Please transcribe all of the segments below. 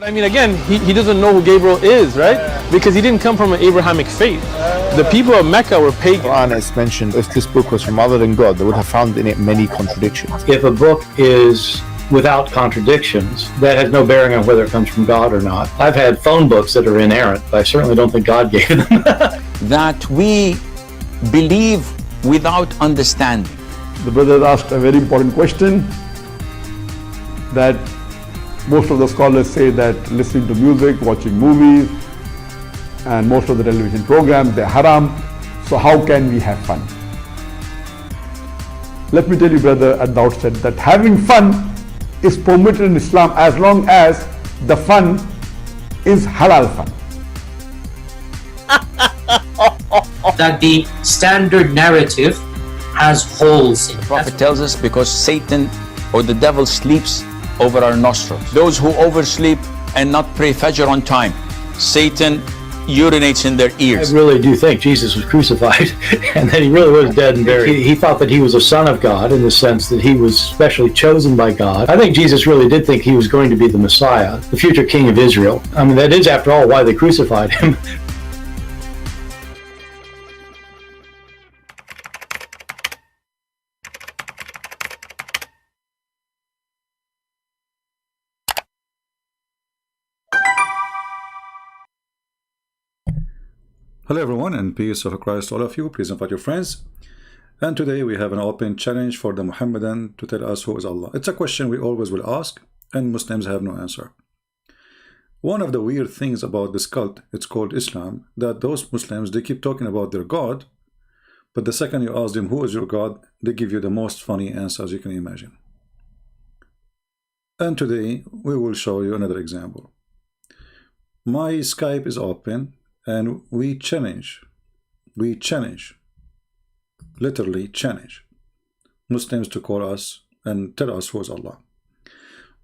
I mean, again, he doesn't know who Gabriel is, right? Because he didn't come from an Abrahamic faith. The people of Mecca were pagan. Quran has mentioned if this book was from other than God, they would have found in it many contradictions. If a book is without contradictions, that has no bearing on whether it comes from God or not. I've had phone books that are inerrant, but I certainly don't think God gave them. That we believe without understanding. The brother asked a very important question, that most of the scholars say that listening to music, watching movies, and most of the television programs, they're haram. So how can we have fun? Let me tell you, brother, at the outset that having fun is permitted in Islam as long as the fun is halal fun. That the standard narrative has holes in it. The Prophet tells us because Satan or the devil sleeps over our nostrils. Those who oversleep and not pray Fajr on time, Satan urinates in their ears. I really do think Jesus was crucified and that he really was dead and buried. He thought that he was a son of God in the sense that he was specially chosen by God. I think Jesus really did think he was going to be the Messiah, the future king of Israel. I mean, that is, after all, why they crucified him. Hello everyone, and peace of Christ to all of you. Please invite your friends. And today we have an open challenge for the Muhammadan to tell us who is Allah. It's a question we always will ask, and Muslims have no answer. One of the weird things about this cult, it's called Islam, that those Muslims, they keep talking about their God, but the second you ask them who is your God, they give you the most funny answers you can imagine. And today we will show you another example. My Skype is open, and we challenge, literally challenge Muslims to call us and tell us who is Allah.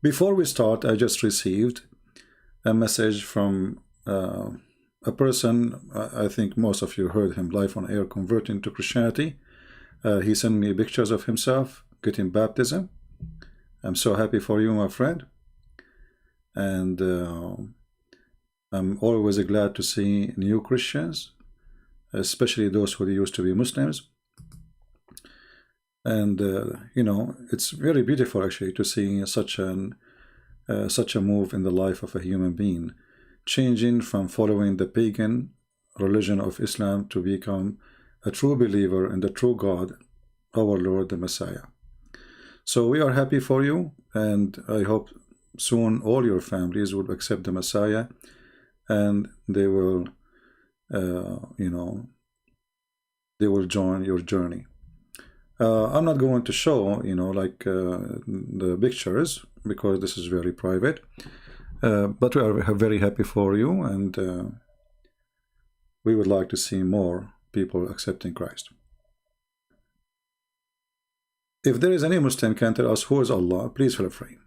Before we start, I just received a message from a person, I think most of you heard him live on air, converting to Christianity. He sent me pictures of himself getting baptism. I'm so happy for you, my friend. And I'm always glad to see new Christians, especially those who used to be Muslims. And you know, it's very beautiful actually to see such a move in the life of a human being, changing from following the pagan religion of Islam to become a true believer in the true God, our Lord, the Messiah. So we are happy for you, and I hope soon all your families will accept the Messiah, and they will, you know, they will join your journey. I'm not going to show, you know, like the pictures, because this is very private, but we are very happy for you, and we would like to see more people accepting Christ. If there is any Muslim can tell us who is Allah, please feel free.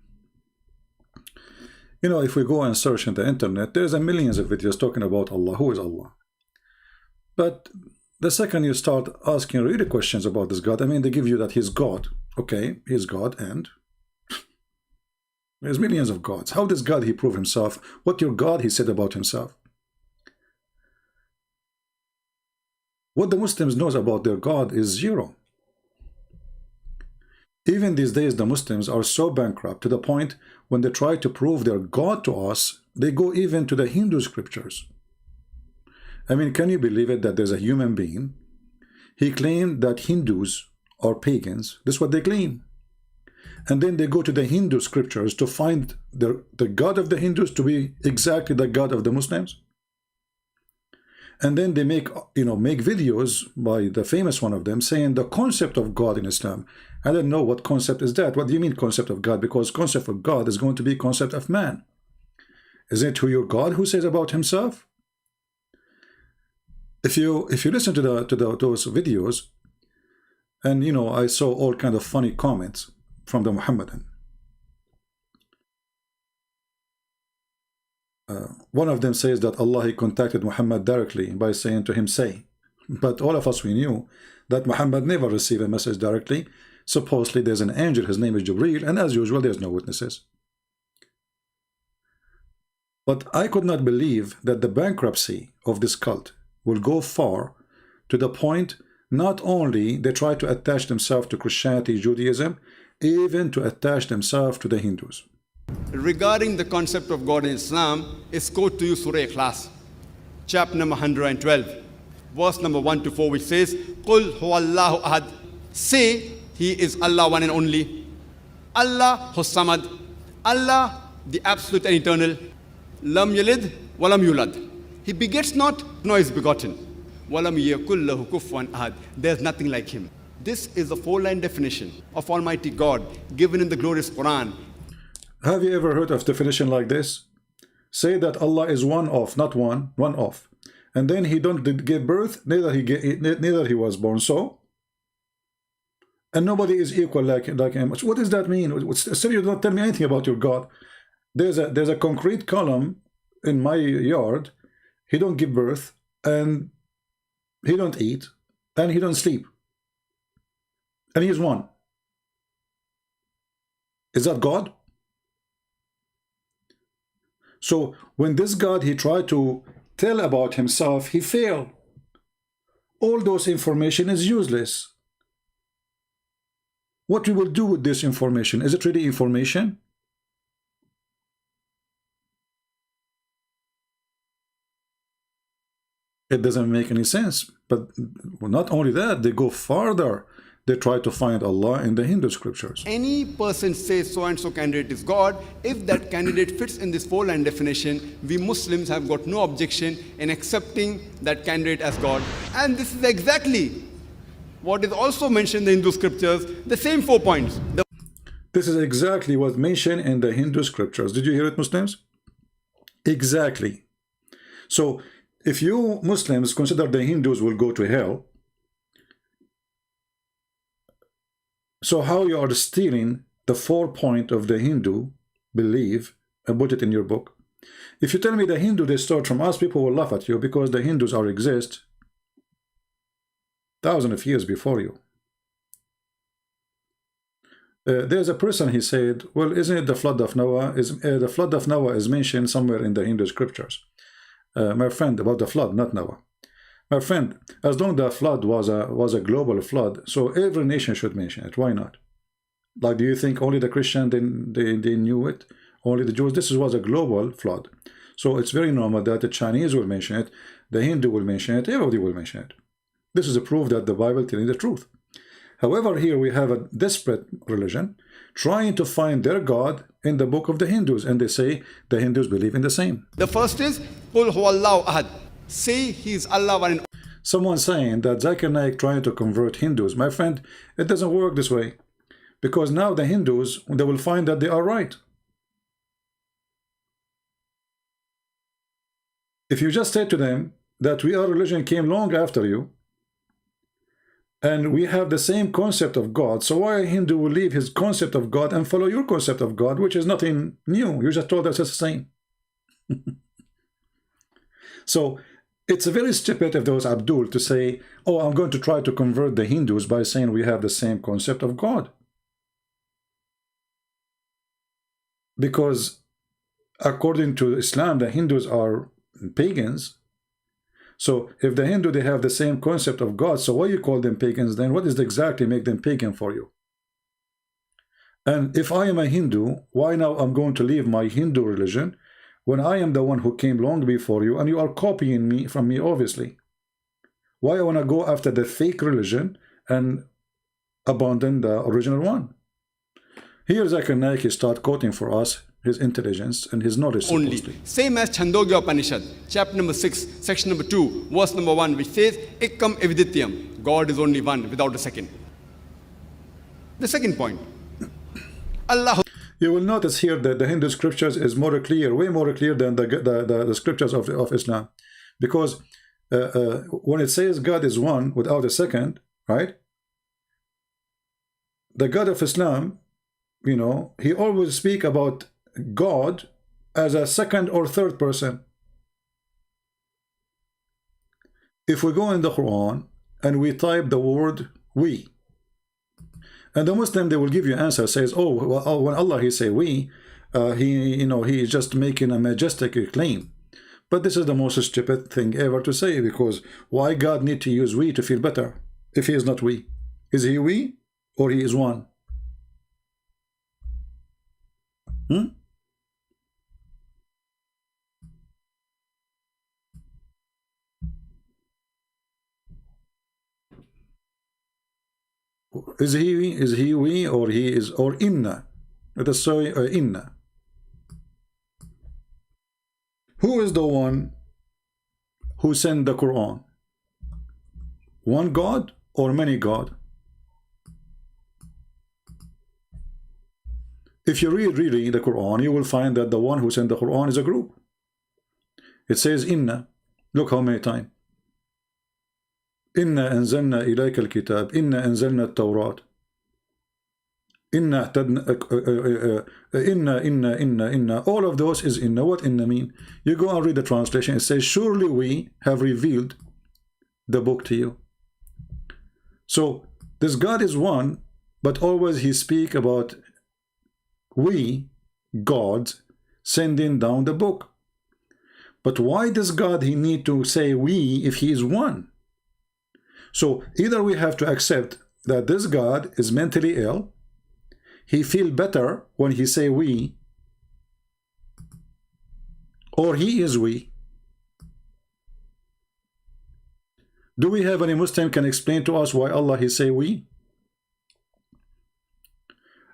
You know, if we go and search in the internet, there's a millions of videos talking about Allah, who is Allah. But the second you start asking really questions about this God, I mean, they give you that he's God. Okay, he's God, and there's millions of gods. How does God he prove himself? What your God he said about himself? What the Muslims knows about their God is zero. Even these days, the Muslims are so bankrupt to the point when they try to prove their God to us, they go even to the Hindu scriptures. I mean, can you believe it that there's a human being? He claimed that Hindus are pagans. That's what they claim. And then they go to the Hindu scriptures to find the God of the Hindus to be exactly the God of the Muslims. And then they make, you know, make videos by the famous one of them saying the concept of God in Islam. I don't know what concept is that. What do you mean concept of God? Because concept of God is going to be concept of man. Is it who your God who says about himself? If you listen to those videos, and you know, I saw all kind of funny comments from the Muhammadan. One of them says that Allah he contacted Muhammad directly by saying to him, say. But all of us, we knew that Muhammad never received a message directly. Supposedly there's an angel, his name is Jibreel, and as usual there's no witnesses. But I could not believe that the bankruptcy of this cult will go far to the point not only they try to attach themselves to Christianity, Judaism, even to attach themselves to the Hindus. Regarding the concept of God in Islam, is quote to you Surah Ikhlas, chapter number 112, verse number 1 to 4, which says, Qul huwallahu ahad, say He is Allah one and only, Allah Hussamad, Allah the absolute and eternal, Lam yalid walam yulad, He begets not, nor is begotten, Walam yakul lahu kufuwan ahad, there is nothing like Him. This is the four-line definition of Almighty God given in the glorious Quran. Have you ever heard of definition like this? Say that Allah is one of, not one, one of. And then He don't give birth, neither he was born. So, and nobody is equal like Him. What does that mean? Still, you don't tell me anything about your God. There's a concrete column in my yard. He don't give birth, and He don't eat, and He don't sleep. And He is one. Is that God? So when this God, He tried to tell about Himself, He failed. All those information is useless. What we will do with this information? Is it really information? It doesn't make any sense. But not only that, they go farther. They try to find Allah in the Hindu scriptures. Any person says so-and-so candidate is God, if that candidate fits in this four-line definition, we Muslims have got no objection in accepting that candidate as God. And this is exactly what is also mentioned in the Hindu scriptures, the same 4 points. This is exactly what's mentioned in the Hindu scriptures. Did you hear it, Muslims? Exactly. So, if you Muslims consider the Hindus will go to hell, so how you are stealing the 4 point of the Hindu belief and put it in your book? If you tell me the Hindu they start from us, people will laugh at you because the Hindus are exist thousands of years before you. There's a person, he said, well, isn't it the flood of Noah? The flood of Noah is mentioned somewhere in the Hindu scriptures. My friend, about the flood, not Noah. My friend, as long as the flood was a global flood, so every nation should mention it. Why not? Like, do you think only the Christian they knew it? Only the Jews? This was a global flood. So it's very normal that the Chinese will mention it, the Hindu will mention it, everybody will mention it. This is a proof that the Bible is telling the truth. However, here we have a desperate religion trying to find their God in the book of the Hindus, and they say the Hindus believe in the same. The first is, Qul huwallahu ahad, say He is Allah one and only. Someone saying that ZakirNaik trying to convert Hindus. My friend, it doesn't work this way. Because now the Hindus, they will find that they are right. If you just say to them that our religion came long after you, and we have the same concept of God, so why a Hindu will leave his concept of God and follow your concept of God, which is nothing new. You just told us it's the same. So it's very stupid if there was Abdul to say, oh, I'm going to try to convert the Hindus by saying we have the same concept of God. Because according to Islam, the Hindus are pagans. So if the Hindu, they have the same concept of God, so why you call them pagans then? What does exactly make them pagan for you? And if I am a Hindu, why now I'm going to leave my Hindu religion when I am the one who came long before you, and you are copying me from me, obviously? Why I want to go after the fake religion and abandon the original one? Here ZakirNaik, he start quoting for us his intelligence and his knowledge Only. Same as Chandogya Upanishad, chapter number 6, section number 2, verse number 1, which says, Ekkam evidityam, God is only one without a second. The second point, Allah. You will notice here that the Hindu scriptures is more clear, way more clear than the scriptures of Islam. Because when it says God is one without a second, right? The God of Islam, you know, he always speak about God as a second or third person. If we go in the Quran and we type the word we, and the Muslim, they will give you answer, says, oh, well, when Allah he say we, he is just making a majestic claim. But this is the most stupid thing ever to say, because why God need to use we to feel better if he is not we? Is he we or he is one? Is he we, or he is, or inna? Let us say inna. Who is the one who sent the Quran? One God or many God? If you read really the Quran, you will find that the one who sent the Quran is a group. It says inna. Look how many times. Inna anzalna ilayka al-kitab. Inna anzalna al-Tawrat. Inna. All of those is inna. What inna mean? You go and read the translation. It says, surely we have revealed the book to you. So this God is one, but always he speak about we, God, sending down the book. But why does God he need to say we if he is one? So either we have to accept that this God is mentally ill, he feel better when he say we, or he is we. Do we have any Muslim can explain to us why Allah he say we?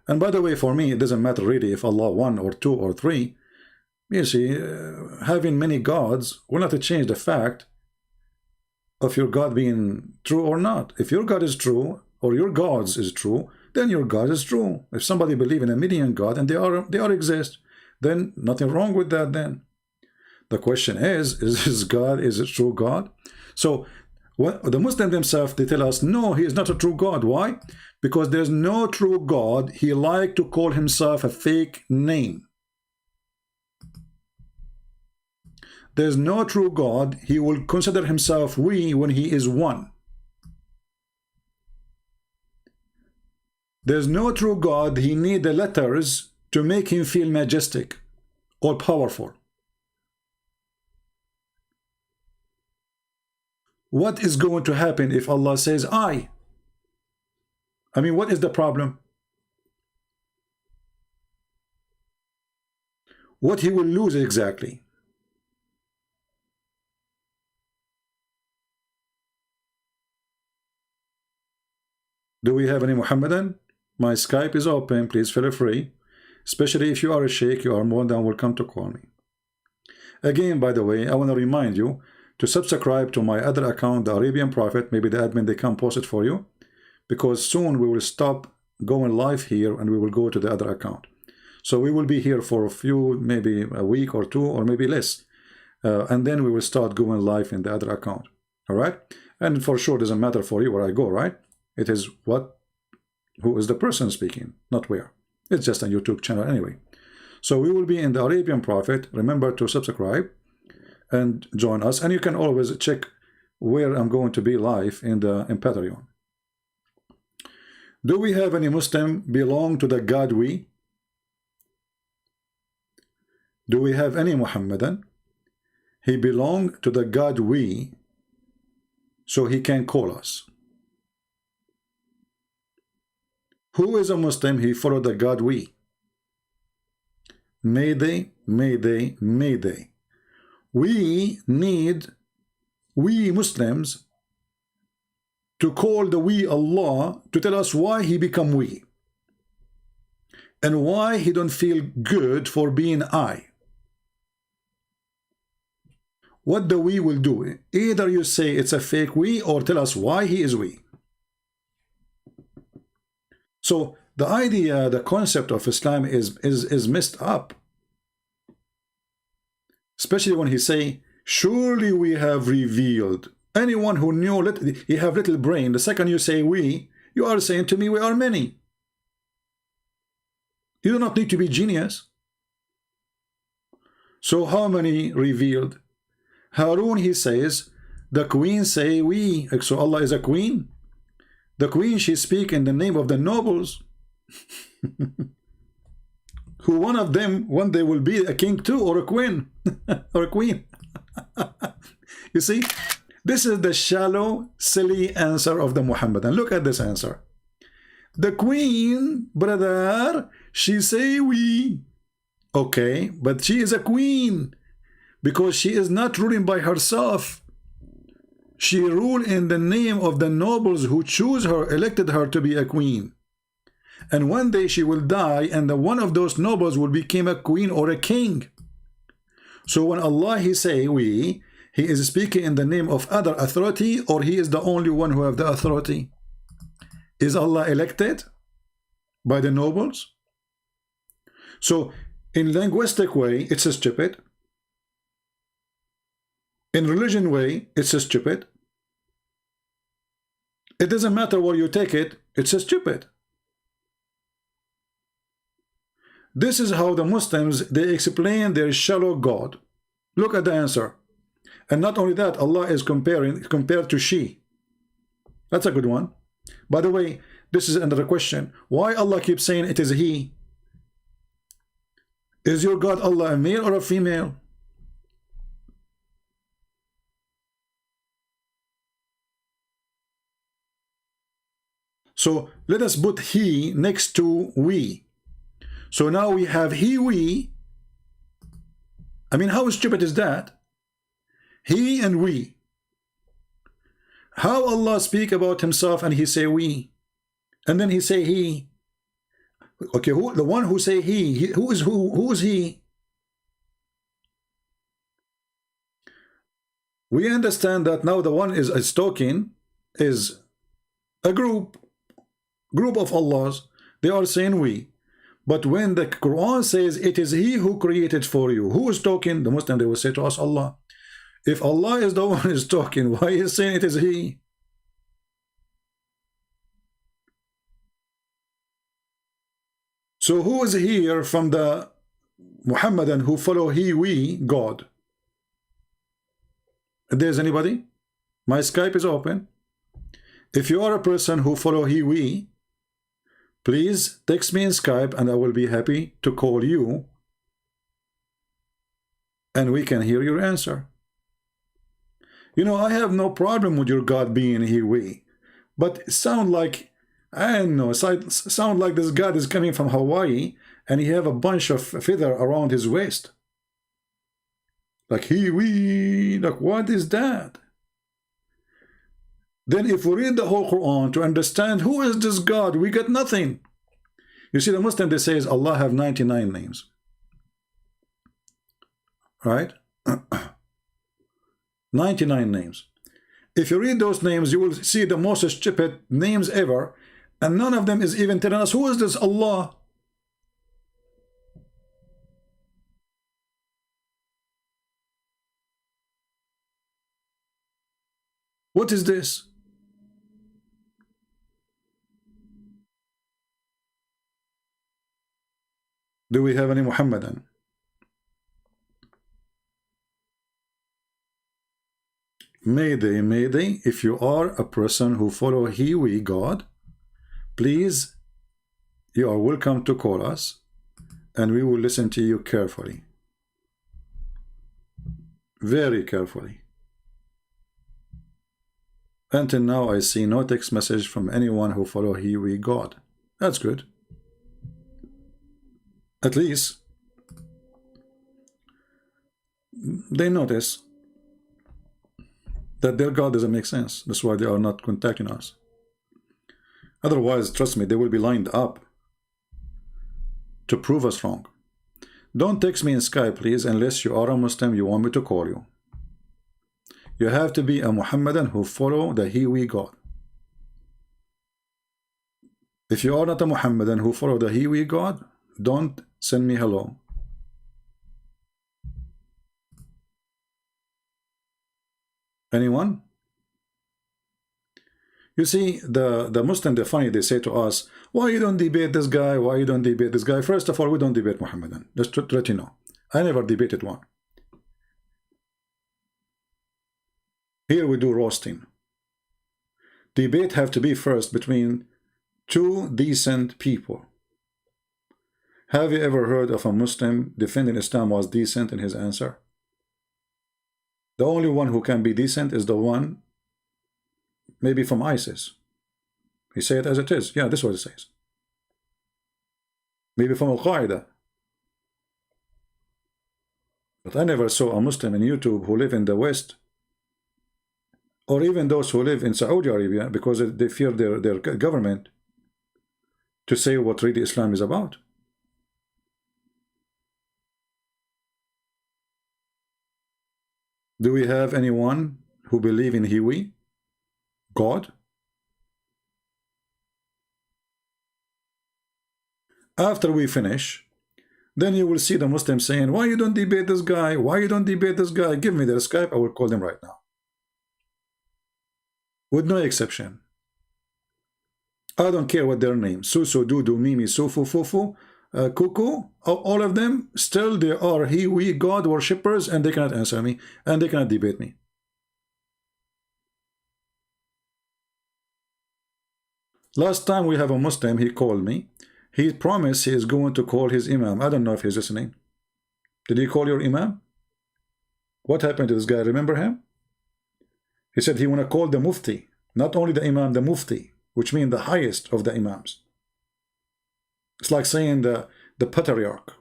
And by the way, for me, it doesn't matter really if Allah one or two or three. You see, having many gods will not change the fact of your God being true or not. If your God is true, or your gods is true, then your God is true. If somebody believe in a million God and they are exist, then nothing wrong with that then. The question is this God is a true God? So what the Muslims themselves, they tell us, no, he is not a true God. Why? Because there's no true God. He like to call himself a fake name. There's no true God. He will consider himself we when he is one. There's no true God. He need the letters to make him feel majestic or powerful. What is going to happen if Allah says I mean, what is the problem? What he will lose exactly? Do we have any Muhammadan? My Skype is open. Please feel free. Especially if you are a sheikh, you are more than welcome to call me. Again, by the way, I want to remind you to subscribe to my other account, the Arabian Prophet. Maybe the admin, they can post it for you. Because soon we will stop going live here and we will go to the other account. So we will be here for a few, maybe a week or two, or maybe less. And then we will start going live in the other account. All right? And for sure, it doesn't matter for you where I go, right? It is who is the person speaking, not where. It's just a YouTube channel anyway. So we will be in the Arabian Prophet. Remember to subscribe and join us. And you can always check where I'm going to be live in Patreon. Do we have any Muslim belong to the God we? Do we have any Muhammadan? He belong to the God we, so he can call us. Who is a Muslim? He followed the God we. Mayday, mayday, mayday. We need, we Muslims, to call the we Allah to tell us why he become we. And why he don't feel good for being I. What the we will do? Either you say it's a fake we, or tell us why he is we. So the idea, the concept of Islam is messed up. Especially when he say, surely we have revealed. Anyone who knew, you have little brain, the second you say we, you are saying to me we are many. You do not need to be genius. So how many revealed? Harun, he says, the queen say we. So Allah is a queen. The queen, she speak in the name of the nobles. who one of them one day will be a king too, or a queen, or a queen. You see, this is the shallow, silly answer of the Muhammadan. Look at this answer. The queen, brother, she say we. Okay, but she is a queen because she is not ruling by herself. She ruled in the name of the nobles who choose her, elected her to be a queen. And one day she will die, and one of those nobles will become a queen or a king. So when Allah he say we, he is speaking in the name of other authority, or he is the only one who have the authority? Is Allah elected by the nobles? So in linguistic way, it's a stupid. In religion way, it's a stupid. It doesn't matter where you take it, it's a stupid. This is how the Muslims, they explain their shallow God. Look at the answer. And not only that, Allah is compared to she. That's a good one. By the way, this is another question. Why Allah keeps saying it is he? Is your God Allah a male or a female? So let us put he next to we. So now we have he, we. I mean, how stupid is that? He and we. How Allah speak about himself and he say we, and then he say he. Okay, who the one who say he who is who? Who is he? We understand that now the one is talking is a group of Allahs. They are saying we. But when the Quran says it is he who created for you, who is talking? The Muslim, they will say to us, Allah. If Allah is the one who is talking, why is saying it is he? So who is here from the Muhammadan who follow he, we, God? If there's anybody? My Skype is open. If you are a person who follow he, we, please text me in Skype and I will be happy to call you and we can hear your answer. You know, I have no problem with your God being he, we, but it sound like, I don't know, sound like this God is coming from Hawaii and he have a bunch of feather around his waist. Like he, we, like what is that? Then if we read the whole Quran to understand who is this God, we get nothing. You see, the Muslim, they say Allah have 99 names. Right? 99 names. If you read those names, you will see the most stupid names ever, and none of them is even telling us who is this Allah. What is this? Do we have any Muhammadan? Mayday, if you are a person who follow he, we, God, please, you are welcome to call us and we will listen to you carefully. Very carefully. Until now, I see no text message from anyone who follow he, we, God. That's good. At least they notice that their God doesn't make sense. That's why they are not contacting us. Otherwise, trust me, they will be lined up to prove us wrong. Don't text me in Skype, please, unless you are a Muslim, you want me to call you. You have to be a Muhammadan who follow the he, we, God. If you are not a Muhammadan who follow the he, we, God, don't send me hello. Anyone? You see, the Muslim, they're funny, they say to us, why you don't debate this guy? Why you don't debate this guy? First of all, we don't debate Muhammadan. Just to let you know. I never debated one. Here we do roasting. Debate have to be first between two decent people. Have you ever heard of a Muslim defending Islam was decent in his answer? The only one who can be decent is the one maybe from ISIS. He said it as it is. Yeah, this is what it says. Maybe from Al-Qaeda. But I never saw a Muslim in YouTube who live in the West, or even those who live in Saudi Arabia because they fear their government, to say what really Islam is about. Do we have anyone who believe in Hiwi, God? After we finish, then you will see the Muslims saying, why you don't debate this guy? Why you don't debate this guy? Give me their Skype, I will call them right now. With no exception. I don't care what their name. Susu, Dudu, Mimi, Sufu, Fufu, Kuku, all of them, still they are Hiwi, God worshippers, and they cannot answer me, and they cannot debate me. Last time we have a Muslim, he called me. He promised he is going to call his Imam. I don't know if he's listening. Did he call your Imam? What happened to this guy? Remember him? He said he want to call the Mufti. Not only the Imam, the Mufti, which means the highest of the Imams. It's like saying the Patriarch,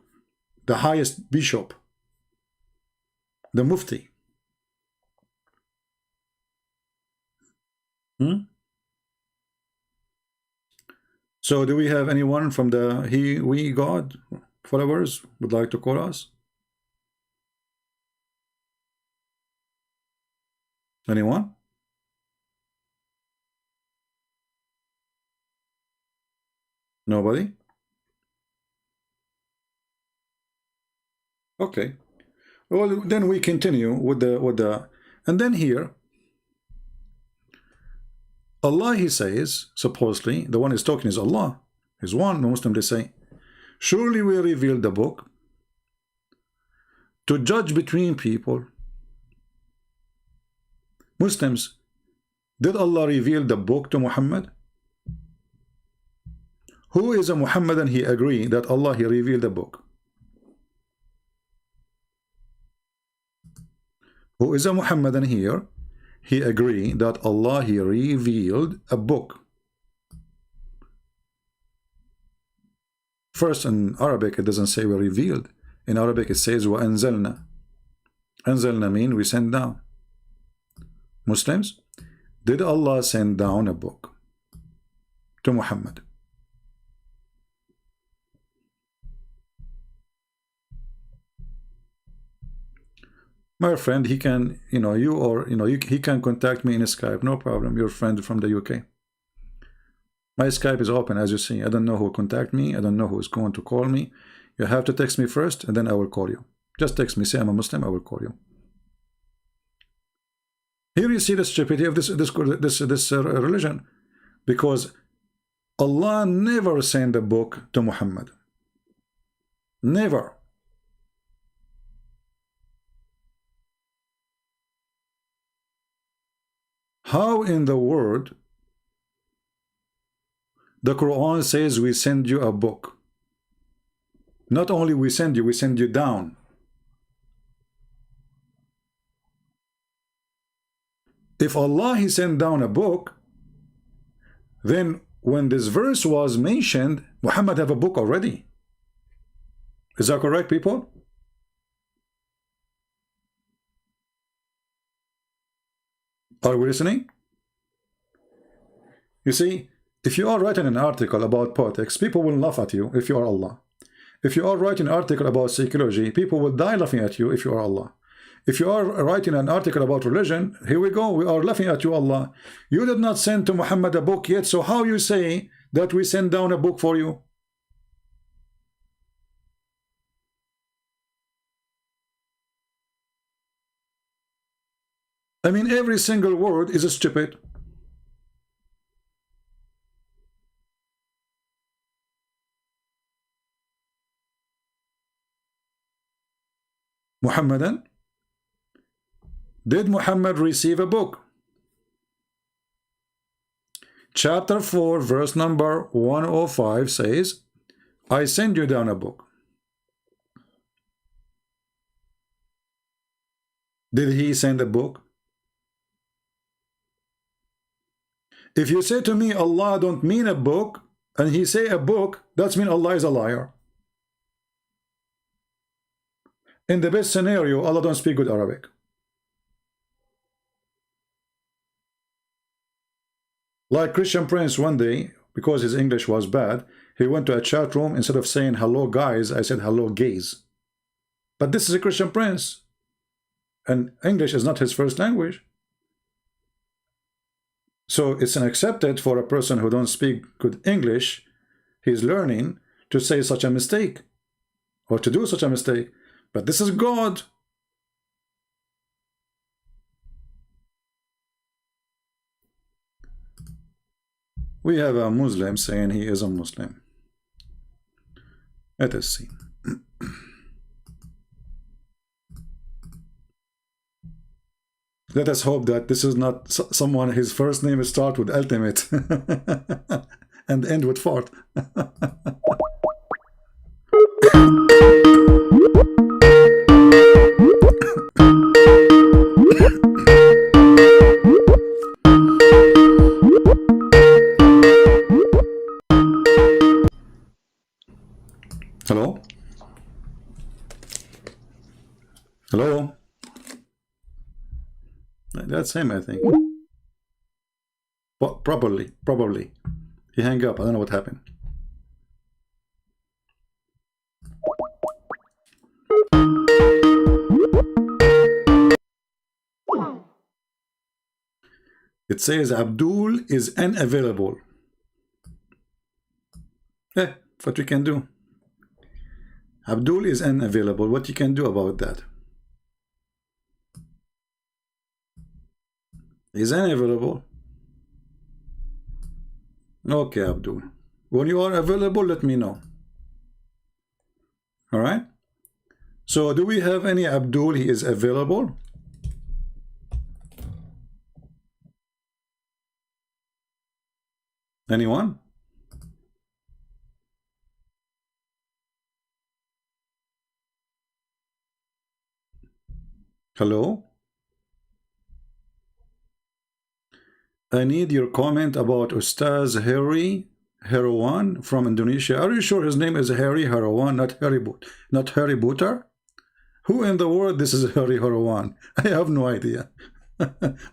the highest bishop, the Mufti. So do we have anyone from the we God followers would like to call us? Anyone? Nobody? Okay. Well, then we continue with the and then here Allah, he says, supposedly, the one who's talking is Allah. Is one Muslim, they say, surely we revealed the book to judge between people. Muslims, did Allah reveal the book to Muhammad? Who is a Muhammadan? He agree that Allah, he revealed the book. Who is a Muhammadan here? He agreed that Allah, he revealed a book. First, in Arabic, it doesn't say we revealed. In Arabic, it says وَأَنزَلْنَا. Anzalna mean we send down. Muslims, did Allah send down a book to Muhammad? My friend, he can, he can contact me in Skype, no problem. Your friend from the UK. My Skype is open, as you see. I don't know who will contact me. I don't know who is going to call me. You have to text me first, and then I will call you. Just text me, say I'm a Muslim, I will call you. Here you see the stupidity of this religion, because Allah never sent a book to Muhammad. Never. How in the world the Quran says we send you a book? Not only we send you down. If Allah, he sent down a book, then when this verse was mentioned, Muhammad have a book already. Is that correct, people? Are we listening? You see, if you are writing an article about politics, people will laugh at you if you are Allah. If you are writing an article about psychology, people will die laughing at you if you are Allah. If you are writing an article about religion, here we go, we are laughing at you, Allah. You did not send to Muhammad a book yet, so how you say that we send down a book for you? I mean, every single word is stupid. Muhammadan? Did Muhammad receive a book? Chapter 4, verse number 105 says, I send you down a book. Did he send a book? If you say to me Allah don't mean a book, and he say a book, that's mean Allah is a liar. In the best scenario, Allah don't speak good Arabic. Like Christian Prince one day, because his English was bad, he went to a chat room, instead of saying hello guys, I said hello gays. But this is a Christian Prince, and English is not his first language. So it's unaccepted for a person who don't speak good English, he's learning, to say such a mistake, or to do such a mistake. But this is God. We have a Muslim saying he is a Muslim. Let us see. Let us hope that this is not someone, his first name starts with ultimate and end with fort. Hello? Hello? That's him, I think. But probably. He hung up. I don't know what happened. It says Abdul is unavailable. What we can do? Abdul is unavailable. What you can do about that? Is unavailable. Okay, Abdul. When you are available, let me know. All right. So, do we have any Abdul? He is available. Anyone? Hello? I need your comment about Ustaz Harry Herawan from Indonesia. Are you sure his name is Harry Herawan, not Harry Booter? Who in the world this is Harry Herawan? I have no idea.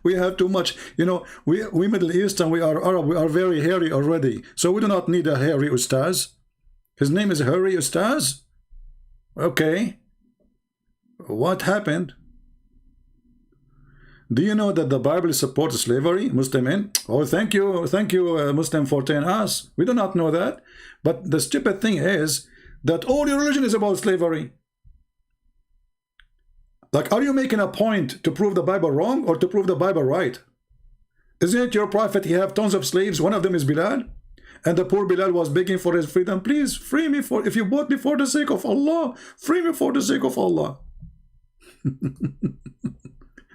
We have too much, you know, we Middle Eastern, we are Arab, we are very hairy already. So we do not need a Harry Ustaz. His name is Harry Ustaz? Okay. What happened? Do you know that the Bible supports slavery, Muslimin? Oh, thank you, Muslim, for telling us. We do not know that. But the stupid thing is that all your religion is about slavery. Like, are you making a point to prove the Bible wrong or to prove the Bible right? Isn't it your prophet, he have tons of slaves, one of them is Bilal? And the poor Bilal was begging for his freedom. Please, free me, if you bought me for the sake of Allah, free me for the sake of Allah.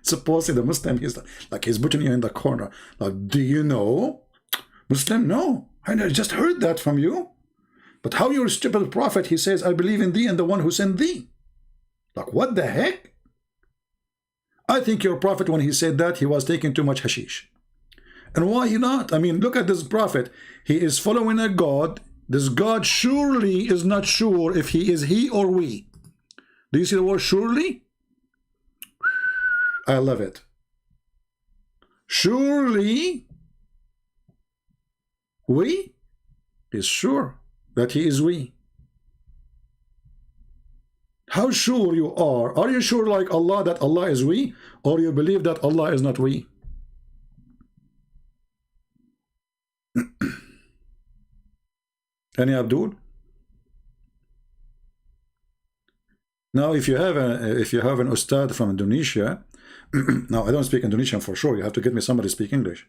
Supposedly the Muslim, he's like he's putting you in the corner. Like, do you know? Muslim, no. I just heard that from you. But how your stupid prophet, he says, I believe in thee and the one who sent thee. Like, what the heck? I think your prophet, when he said that, he was taking too much hashish. And why he not? I mean, look at this prophet. He is following a God. This God surely is not sure if he is he or we. Do you see the word surely? I love it. Surely we is sure that he is we. How sure you are? Are you sure like Allah that Allah is we? Or you believe that Allah is not we? Any Abdul? Now, if you have an Ustad from Indonesia, now I don't speak Indonesian for sure. You have to get me somebody speak English,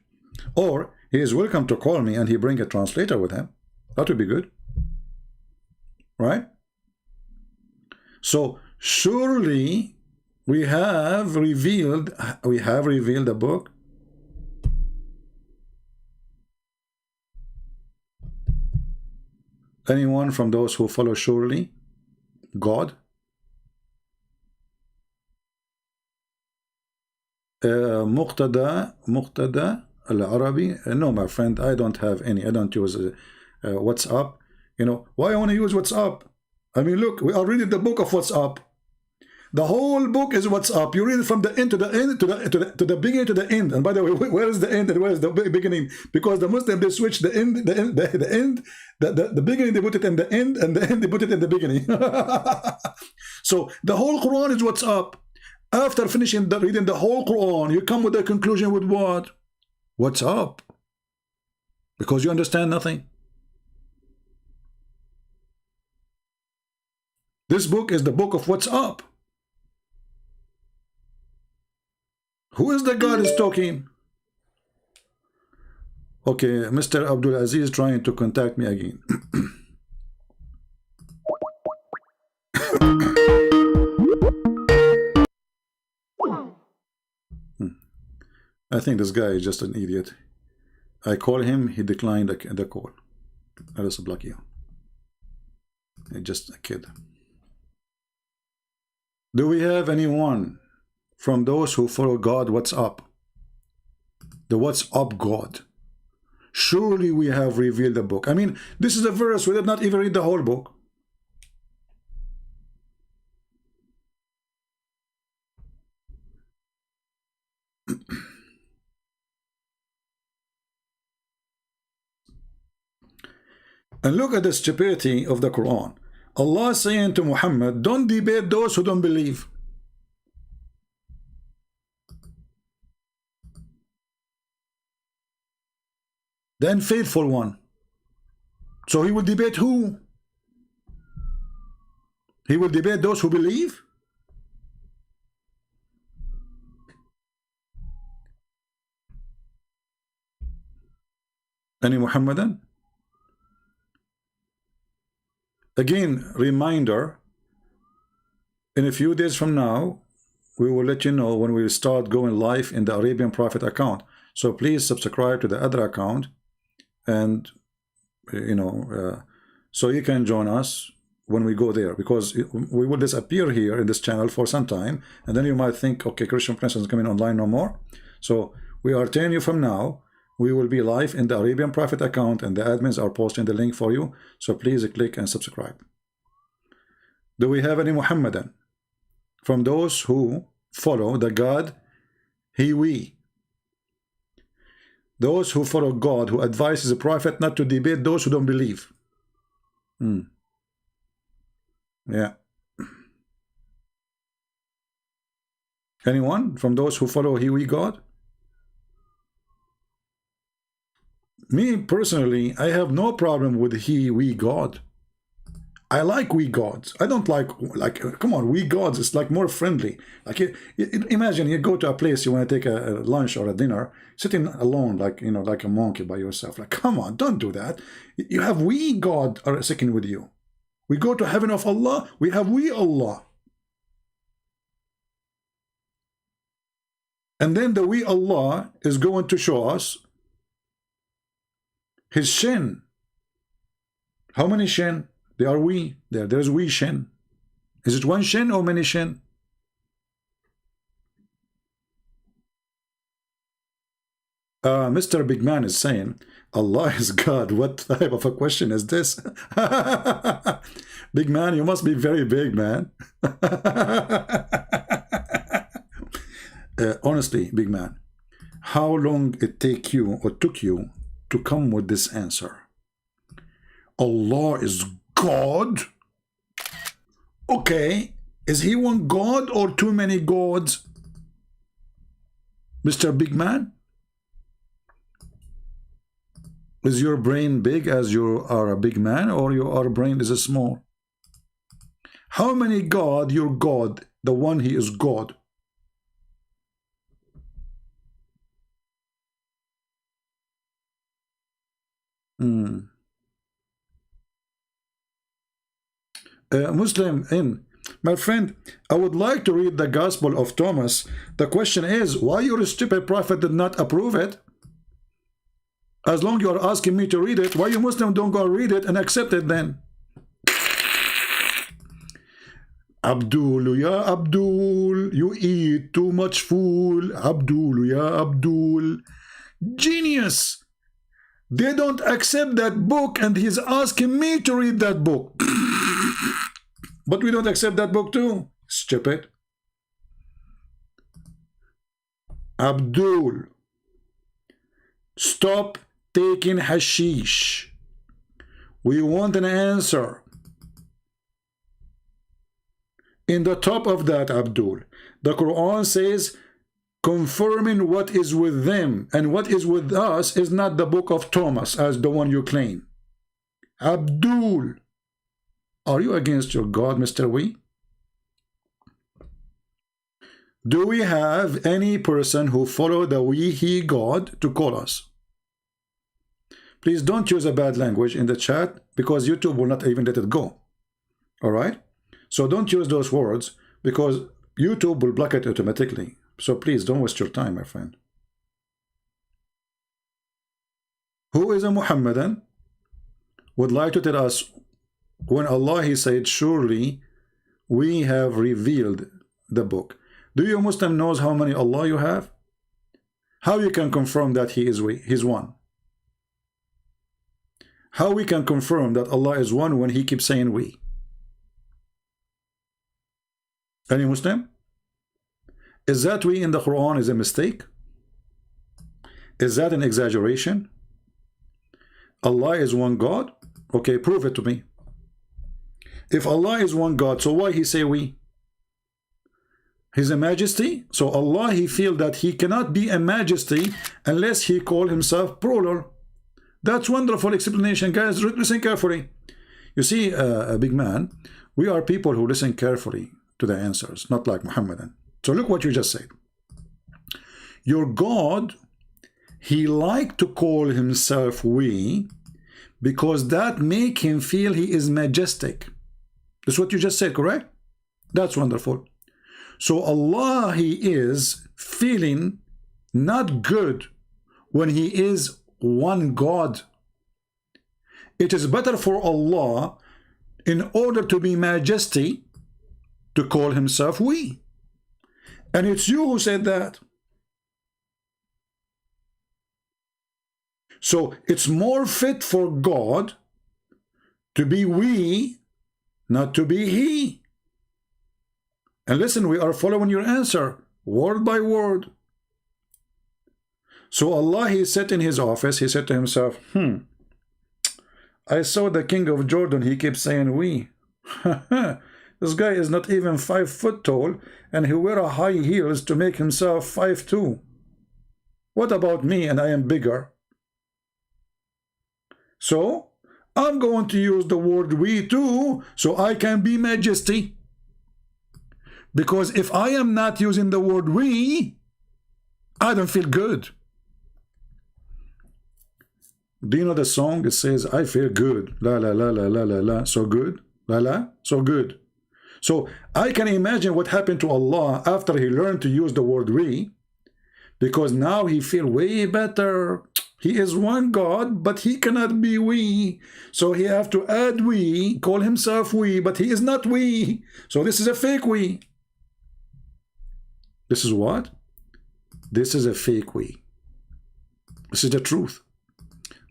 or he is welcome to call me and he bring a translator with him. That would be good, right? So surely we have revealed a book. Anyone from those who follow surely God? Muqtada al-Arabi? No, my friend, I don't have any. I don't use WhatsApp. You know, why I want to use WhatsApp? I mean, look, we are reading the book of WhatsApp. The whole book is WhatsApp. You read it from the end to the end, to the beginning to the end. And by the way, where is the end and where is the beginning? Because the Muslims, they switch the end, the beginning they put it in the end, and the end they put it in the beginning. So the whole Quran is WhatsApp. After finishing reading the whole Quran, you come with a conclusion with what? What's up? Because you understand nothing. This book is the book of what's up. Who is the God is talking? Okay, Mr. Abdul Aziz trying to contact me again. I think this guy is just an idiot. I call him, he declined the call. I just block you. He's just a kid. Do we have anyone from those who follow God? What's up? The what's up God. Surely we have revealed the book. I mean, this is a verse. We did not even read the whole book. And look at the stupidity of the Quran. Allah is saying to Muhammad, don't debate those who don't believe. The unfaithful one. So he will debate who? He will debate those who believe? Any Muhammadan? Again, reminder, in a few days from now, we will let you know when we start going live in the Arabian Prophet account. So please subscribe to the other account, and you know, so you can join us when we go there, because we will disappear here in this channel for some time, and then you might think, okay, Christian Prince is coming online no more. So we are telling you from now, we will be live in the Arabian Prophet account, and the admins are posting the link for you. So please click and subscribe. Do we have any Muhammadan from those who follow the God, he, we? Those who follow God, who advises the Prophet not to debate those who don't believe. Yeah. Anyone from those who follow he, we, God? Me personally, I have no problem with he, we, God. I like we gods. I don't like come on, we gods. It's like more friendly. Like imagine you go to a place, you want to take a lunch or a dinner, sitting alone, like, you know, like a monkey by yourself. Like, come on, don't do that. You have we God are sitting with you. We go to heaven of Allah. We have we Allah. And then the we Allah is going to show us his shin. How many shin? There are we. There's we shin. Is it one shin or many shin? Mr. Big Man is saying, Allah is God. What type of a question is this? Big Man, you must be very big, man. Honestly, Big Man, how long it took you to come with this answer? Allah is God? Okay, is he one God or too many gods? Mr. Big Man? Is your brain big as you are a big man, or your brain is small? How many God, your God, the one he is God? Muslim in. My friend, I would like to read the Gospel of Thomas. The question is, why your stupid prophet did not approve it? As long you are asking me to read it, why you Muslim don't go read it and accept it then? Abdul, ya Abdul, you eat too much food. Abdul, ya Abdul. Genius. They don't accept that book and he's asking me to read that book. But we don't accept that book too. Stupid. Abdul, stop taking hashish. We want an answer. In the top of that, Abdul, the Quran says, confirming what is with them and what is with us is not the book of Thomas as the one you claim. Abdul, are you against your God, Mr. We? Do we have any person who follow the we, he, God to call us? Please don't use a bad language in the chat because YouTube will not even let it go. All right? So don't use those words because YouTube will block it automatically. So please don't waste your time, my friend. Who is a Muhammadan would like to tell us when Allah he said, surely we have revealed the book. Do you Muslim knows how many Allah you have? How you can confirm that he is he's one? How we can confirm that Allah is one when he keeps saying we? Any Muslim? Is that we in the Quran is a mistake? Is that an exaggeration? Allah is one God? Okay, prove it to me. If Allah is one God, so why he say we? He's a majesty, so Allah he feel that he cannot be a majesty unless he call himself plural. That's wonderful explanation, guys. Listen carefully. You see, a big man, we are people who listen carefully to the answers, not like Muhammadan. So look what you just said. Your God, he like to call himself we because that make him feel he is majestic. That's what you just said, correct? That's wonderful. So Allah, he is feeling not good when he is one God. It is better for Allah, in order to be majesty, to call himself we. And it's you who said that. So it's more fit for God to be we, not to be he. And listen, we are following your answer word by word. So Allah, he sat in his office, he said to himself, I saw the king of Jordan, he keeps saying we. This guy is not even 5 foot tall and he wear a high heels to make himself 5'2". What about me and I am bigger? So I'm going to use the word we too so I can be majesty. Because if I am not using the word we, I don't feel good. Do you know the song? It says, I feel good. La la la la la la la. So good. La la. So good. So I can imagine what happened to Allah after he learned to use the word we. Because now he feel way better. He is one God, but he cannot be we. So he have to add we, call himself we, but he is not we. So this is a fake we. This is what? This is a fake we. This is the truth.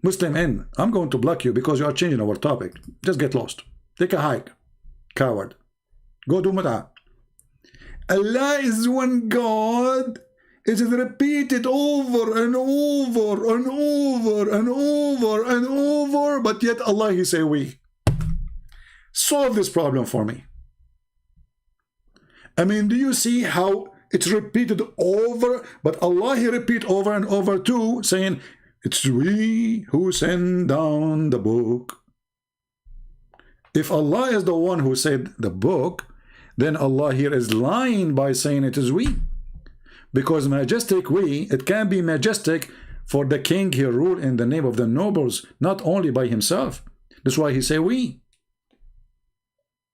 Muslim in, I'm going to block you because you are changing our topic. Just get lost. Take a hike. Coward. Go do mut'ah. Allah is one God. It is repeated over and over and over and over and over, but yet Allah, he say we. Solve this problem for me. I mean, do you see how it's repeated over, but Allah, he repeat over and over too, saying, it's we who send down the book. If Allah is the one who said the book, then Allah here is lying by saying it is we. Because majestic we, it can be majestic for the king he rule in the name of the nobles, not only by himself. That's why he say we.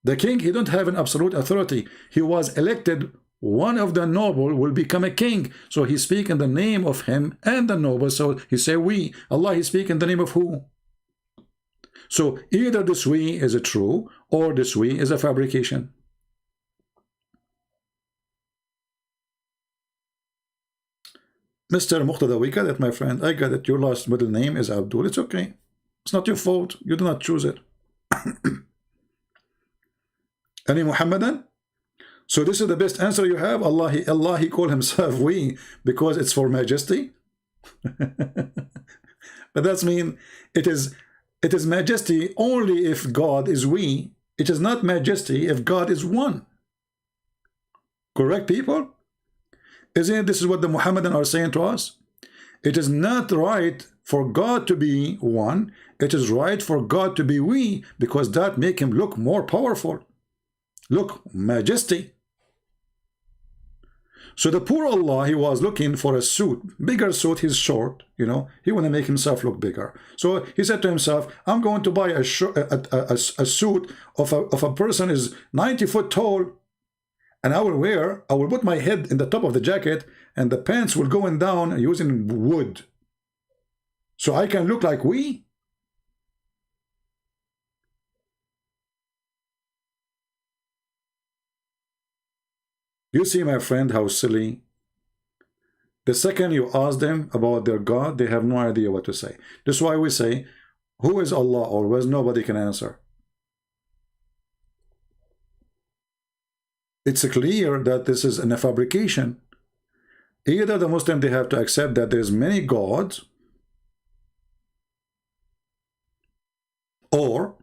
The king, he don't have an absolute authority. He was elected one of the noble will become a king. So he speak in the name of him and the noble. So he say we. Allah, he speak in the name of who? So either this we is a true or this we is a fabrication. Mr. Muqtada, we got it, my friend. I got it. Your last middle name is Abdul. It's okay. It's not your fault. You do not choose it. Any Muhammadan? So this is the best answer you have? Allah, he called himself we because it's for majesty? But that's mean it is majesty only if God is we. It is not majesty if God is one. Correct, people? Isn't it this is what the Muhammadan are saying to us? It is not right for God to be one. It is right for God to be we, because that make him look more powerful. Look, majesty. So the poor Allah, he was looking for a suit, bigger suit. He's short, you know, he want to make himself look bigger. So he said to himself, I'm going to buy a suit of a person is 90 foot tall, and I will put my head in the top of the jacket, and the pants will go down using wood, so I can look like we. You see, my friend, how silly. The second you ask them about their God, they have no idea what to say. That's why we say, who is Allah always? Nobody can answer. It's clear that this is a fabrication. Either the Muslim, they have to accept that there's many gods, or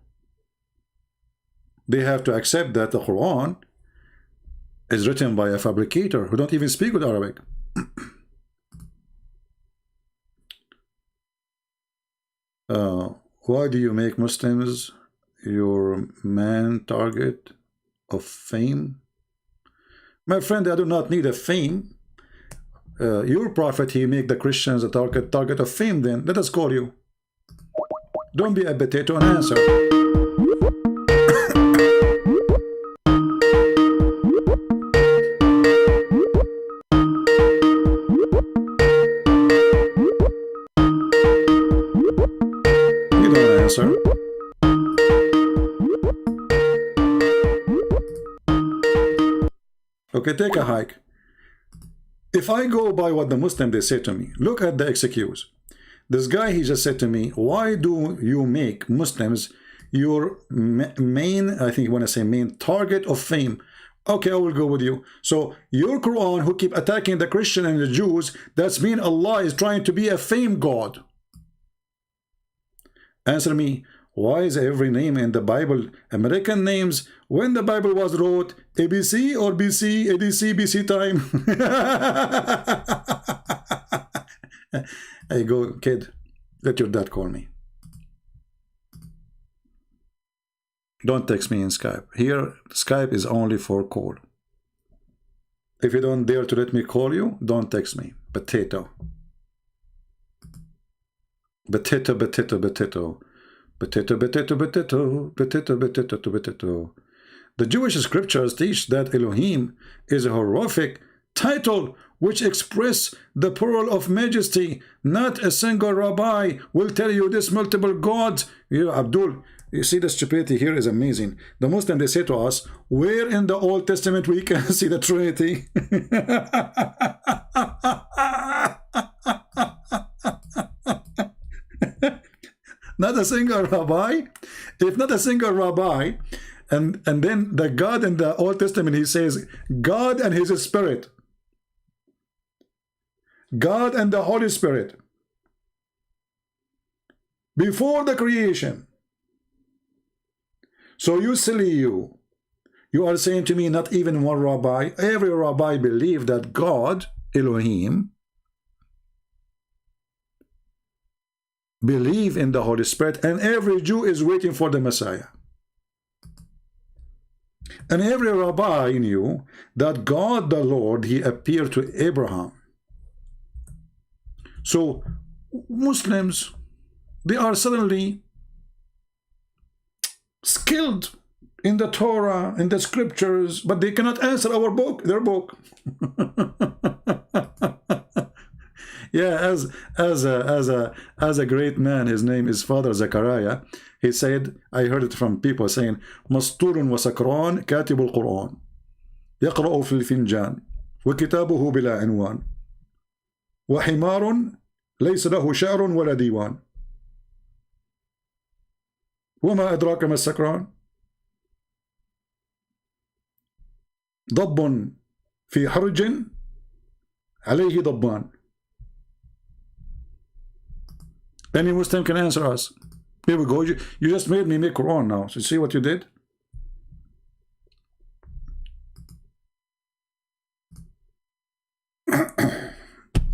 they have to accept that the Quran is written by a fabricator who don't even speak with Arabic. Why do you make Muslims your main target of fame? My friend, I do not need a fame. Your prophet, he make the Christians a target of fame. Then let us call you. Don't be a potato and answer. You don't answer. Okay, take a hike. If I go by what the Muslim they say to me, look at the excuse. This guy, he just said to me, why do you make Muslims your main, I think you want to say main target of fame? Okay, I will go with you. So your Quran, who keep attacking the Christian and the Jews, that's mean Allah is trying to be a fame God. Answer me. Why is every name in the Bible American names? When the Bible was wrote, ABC or BC, ADC, BC time? Hey, go, kid. Let your dad call me. Don't text me in Skype. Here, Skype is only for call. If you don't dare to let me call you, don't text me. Potato. Potato, potato, potato. Potato, potato, potato, potato, potato, potato. The Jewish scriptures teach that Elohim is a horrific title which express the plural of majesty. Not a single rabbi will tell you this multiple gods. You, Abdul, you see the stupidity here is amazing. The Muslim, they say to us, where in the Old Testament we can see the Trinity? Not a single rabbi. If not a single rabbi, and then the God in the Old Testament, he says God and his spirit, God and the Holy Spirit, before the creation. So you silly you are saying to me not even one rabbi. Every rabbi believed that God, Elohim, believe in the Holy Spirit, and every Jew is waiting for the Messiah. And every rabbi knew that God the Lord, he appeared to Abraham. So Muslims, they are suddenly skilled in the Torah, in the scriptures, but they cannot answer our book, their book. Yeah, as a great man, his name is Father Zachariah. He said, I heard it from people saying, مسطول وسكران كاتب القرآن يقرأ في الفنجان وكتابه بلا عنوان وحمار ليس له شعر ولا ديوان وما أدراك ما السكران ضب في حرج عليه ضبان. Any Muslim can answer us. Here we go. You just made me make Quran now. So see what you did?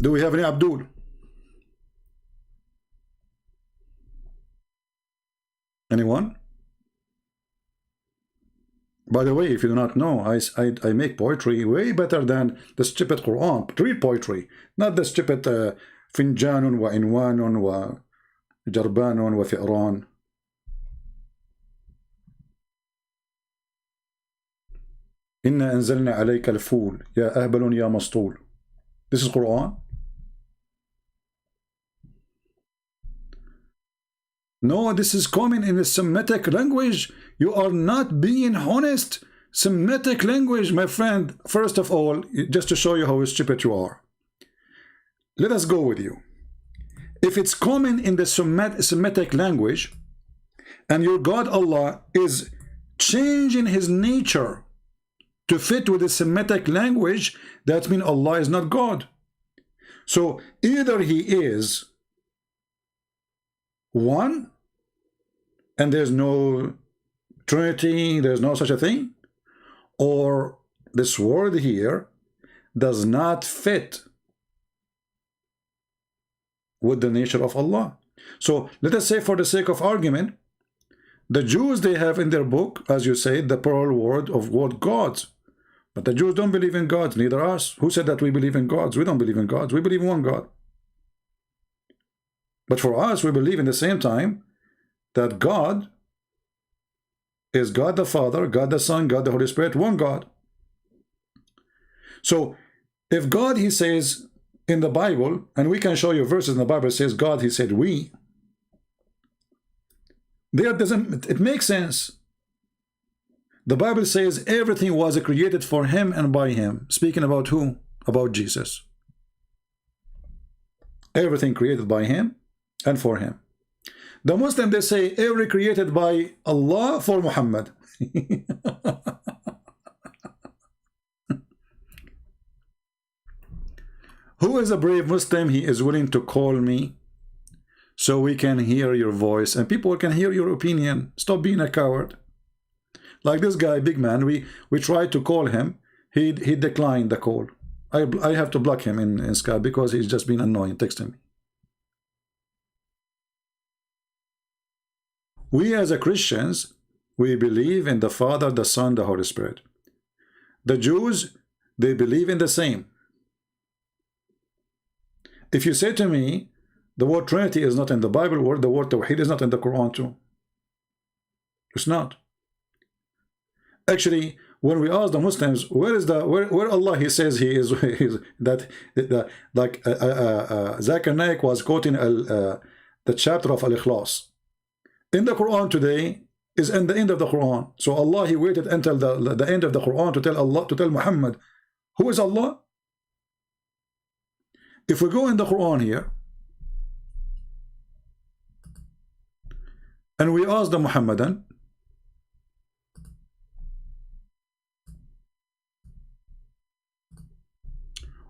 Do we have any Abdul? Anyone? By the way, if you do not know, I make poetry way better than the stupid Quran. Real poetry, not the stupid فنجان وعنوان وجربان وفئران. إنا أنزلنا عليك الفول يا أهبل يا مسطول. This is Quran. No, this is coming in a Semitic language. You are not being honest. Semitic language, my friend. First of all, just to show you how stupid you are, let us go with you. If it's common in the Semitic language, and your God Allah is changing his nature to fit with the Semitic language, that means Allah is not God. So either he is one, and there's no Trinity, there's no such a thing, or this word here does not fit with the nature of Allah. So let us say, for the sake of argument, the Jews, they have in their book, as you say, the plural word of word gods. But the Jews don't believe in gods, neither us. Who said that we believe in gods? We don't believe in gods. We believe in one God. But for us, we believe in the same time that God is God the Father, God the Son, God the Holy Spirit, one God. So if God, he says in the Bible, and we can show you verses in the Bible says God, he said we, there doesn't, it makes sense. The Bible says everything was created for him and by him. Speaking about who? About Jesus. Everything created by him and for him. The Muslim, they say every created by Allah for Muhammad. Who is a brave Muslim? He is willing to call me so we can hear your voice and people can hear your opinion. Stop being a coward. Like this guy, big man, we tried to call him. He declined the call. I have to block him in Skype because he's just been annoying texting me. We as a Christians, we believe in the Father, the Son, the Holy Spirit. The Jews, they believe in the same. If you say to me, the word Trinity is not in the Bible, or the word Tawheed is not in the Quran too. It's not. Actually, when we ask the Muslims, where is where Allah, he says he is, like ZakirNaik was quoting the chapter of AliKhan. In the Quran today is in the end of the Quran. So Allah, he waited until the end of the Quran to tell Allah, to tell Muhammad, who is Allah? If we go in the Quran here and we ask the Muhammadan,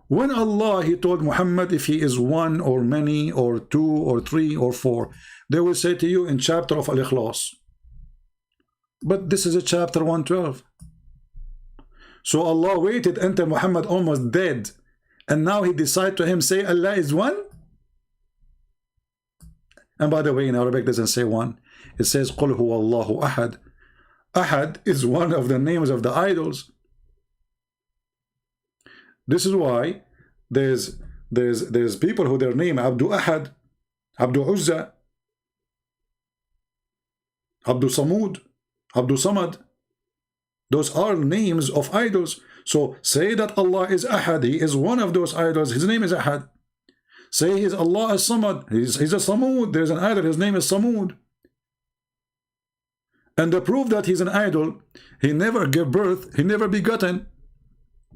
when Allah, he told Muhammad if he is one or many or two or three or four, they will say to you in chapter of Al-Ikhlas. But this is a chapter 112. So Allah waited until Muhammad almost dead, and now he decided to him say Allah is one. And by the way, in Arabic it doesn't say one. It says قُلْ هُوَ اللَّهُ أَحَدٌ. Ahad is one of the names of the idols. This is why there's people who their name Abdu Ahad, Abdu Uzza, Abdu Samud, Abdu Samad. Those are names of idols. So say that Allah is Ahad. He is one of those idols. His name is Ahad. Say He's Allah as Samad. He's a Samud. There's an idol. His name is Samud. And the proof that he's an idol, he never gave birth. He never begotten.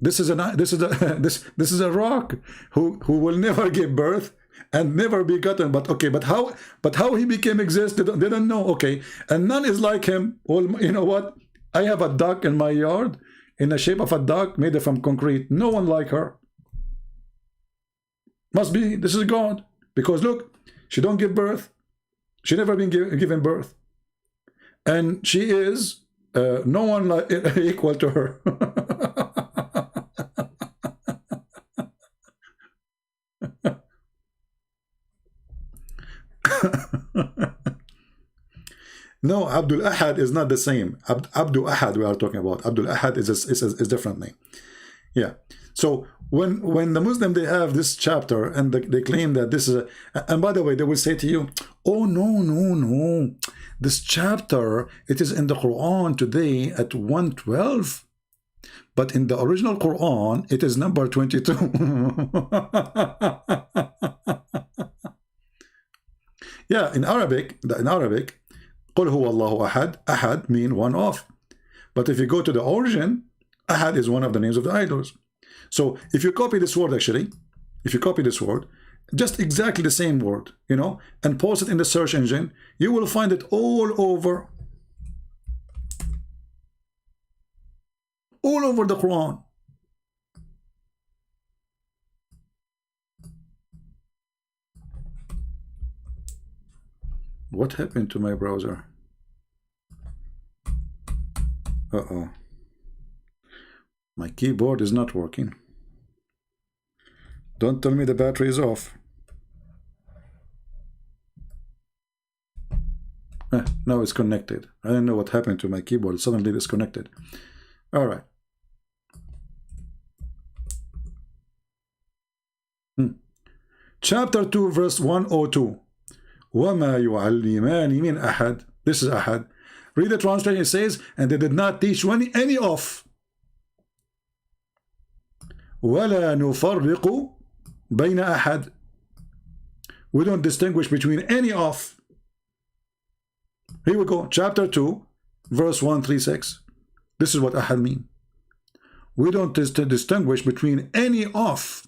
This is a rock who will never give birth and never begotten. But okay, but how he became exist? They don't know. Okay, and none is like him. Well, you know what? I have a duck in my yard in the shape of a duck made from concrete. No one like her. Must be this is God, because look, she don't give birth. She never been given birth, and she is no one like equal to her. No, Abdul Ahad is not the same. Abdul Ahad we are talking about. Abdul Ahad is different name. Yeah. So when the Muslim, they have this chapter and they claim that this is a, and by the way, they will say to you, oh no, this chapter, it is in the Quran today at 112, but in the original Quran it is number 22. Yeah, in Arabic, قل هو الله أحد, Ahad mean one of. But if you go to the origin, Ahad is one of the names of the idols. So if you copy this word, actually, if you copy this word, just exactly the same word, you know, and post it in the search engine, you will find it all over the Quran. What happened to my browser? Uh-oh. My keyboard is not working. Don't tell me the battery is off. Now it's connected. I don't know what happened to my keyboard. It suddenly disconnected. All right. Chapter 2, verse 102. وَمَا يُعَلِّمَانِ مِنْ أَحَدٍ. This is Ahad. Read the translation. It says, and they did not teach any of. وَلَا نُفَرِّقُ بَيْنَ أَحَدٍ. We don't distinguish between any of. Here we go. Chapter 2, verse 136. This is what Ahad mean. We don't distinguish between any of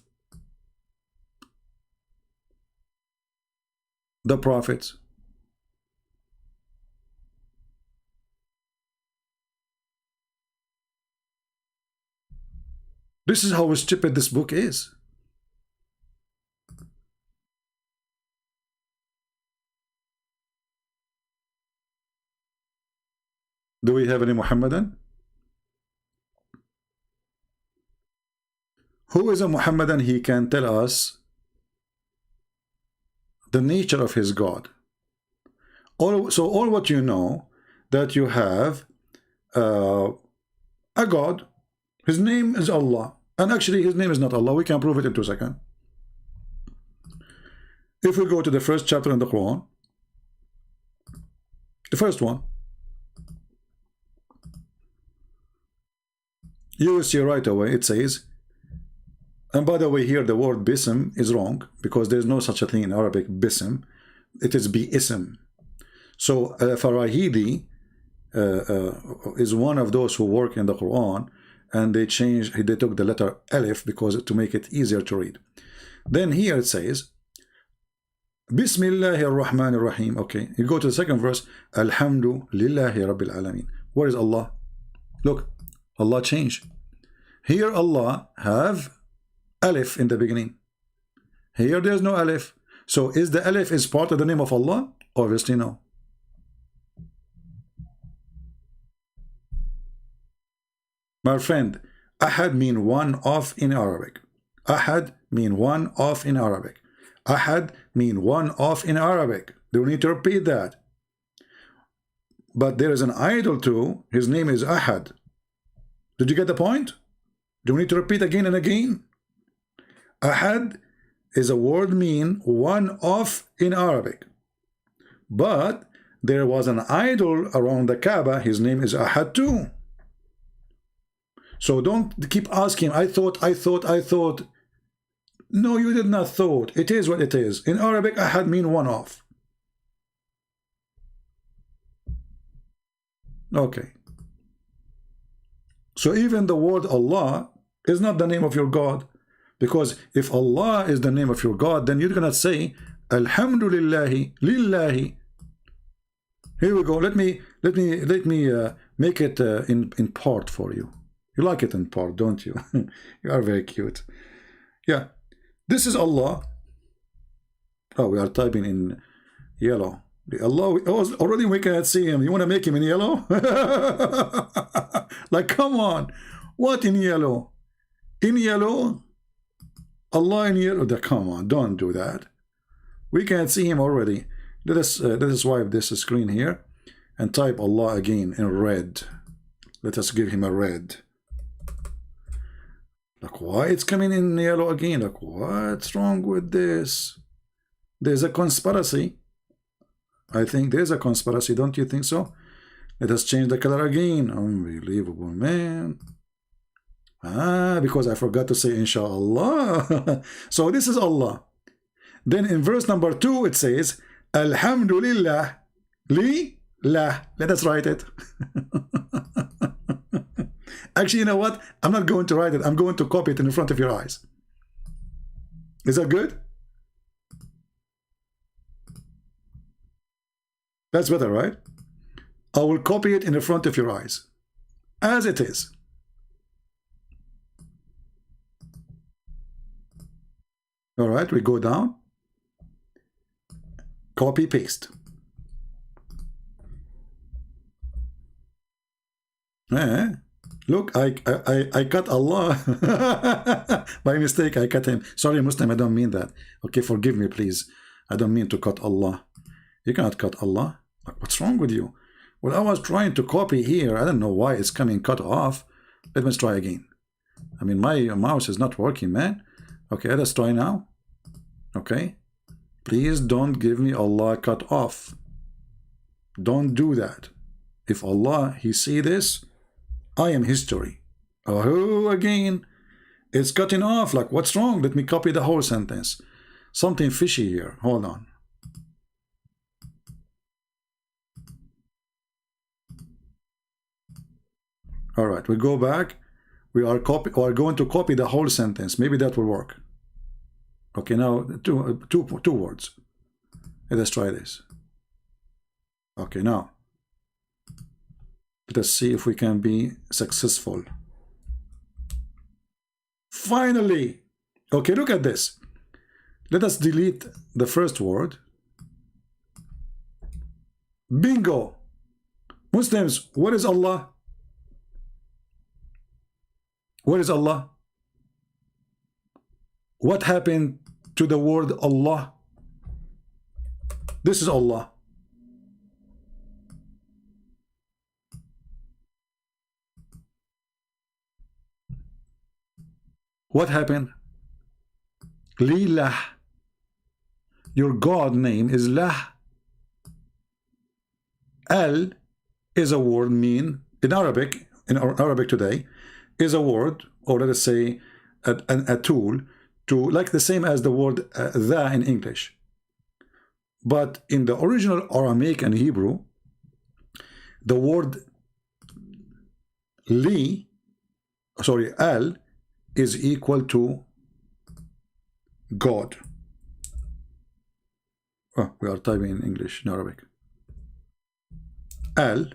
the prophets. This is how stupid this book is. Do we have any Muhammadan? Who is a Muhammadan? He can tell us the nature of his God. So all what you know, that you have a God, his name is Allah, and actually his name is not Allah. We can prove it in 2 seconds. If we go to the first chapter in the Quran, the first one, you will see right away it says, and by the way, here the word bism is wrong, because there is no such a thing in Arabic, bism. It is bi-ism. So Farahidi is one of those who work in the Quran, and they took the letter Alif because to make it easier to read. Then here it says, Bismillahir Rahmanir Rahim. Okay, you go to the second verse, Alhamdu Lillahi Rabbil Alameen. Where is Allah? Look, Allah changed. Here Allah have Alif in the beginning. Here there's no Alif. So is the Alif is part of the name of Allah? Obviously no. My friend, Ahad mean one of in Arabic. Ahad mean one of in Arabic. Ahad mean one of in Arabic. Do we need to repeat that? But there is an idol too. His name is Ahad. Did you get the point? Do we need to repeat again and again? Ahad is a word mean one of in Arabic. But there was an idol around the Kaaba. His name is Ahad too. So don't keep asking, I thought. No, you did not thought. It is what it is. In Arabic, ahad mean one off. Okay. So even the word Allah is not the name of your God. Because if Allah is the name of your God, then you're gonna say Alhamdulillahi Lillahi. Here we go. Let me make it in part for you. You like it in part, don't you? You are very cute. Yeah. This is Allah. Oh, we are typing in yellow. The Allah, already we cannot see him. You want to make him in yellow? Like, come on. What in yellow? In yellow? Allah in yellow? Come on, don't do that. We can't see him already. Let us wipe this screen here and type Allah again in red. Let us give him a red. Like, why it's coming in yellow again? Like, what's wrong with this? There's a conspiracy. I think there's a conspiracy. Don't you think so? Let us change the color again. Unbelievable, man. Because I forgot to say inshallah. So this is Allah. Then in verse number 2 it says Alhamdulillah li lah. Let us write it. Actually, you know what? I'm not going to write it. I'm going to copy it in front of your eyes. Is that good? That's better, right? I will copy it in the front of your eyes as it is. All right, we go down, copy, paste. Look, I cut Allah. By mistake, I cut him. Sorry, Muslim, I don't mean that. Okay, forgive me, please. I don't mean to cut Allah. You cannot cut Allah. Like, what's wrong with you? Well, I was trying to copy here. I don't know why it's coming cut off. Let me try again. I mean, my mouse is not working, man. Okay, let's try now. Okay. Please don't give me Allah cut off. Don't do that. If Allah, He see this, I am history. Oh, again. It's cutting off. Like, what's wrong? Let me copy the whole sentence. Something fishy here. Hold on. All right, we go back. We are going to copy the whole sentence. Maybe that will work. Okay, now two words. Let us try this. Okay, now let us see if we can be successful. Finally. Okay, look at this. Let us delete the first word. Bingo. Muslims, what is Allah? What is Allah? What happened to the word Allah? This is Allah. What happened? Lillah. Your God name is Lah. Al is a word mean in Arabic, today, is a word, or let us say a tool, to like the same as the word the in English. But in the original Aramaic and Hebrew, the word al is equal to God. Oh, we are typing in English, in Arabic. Al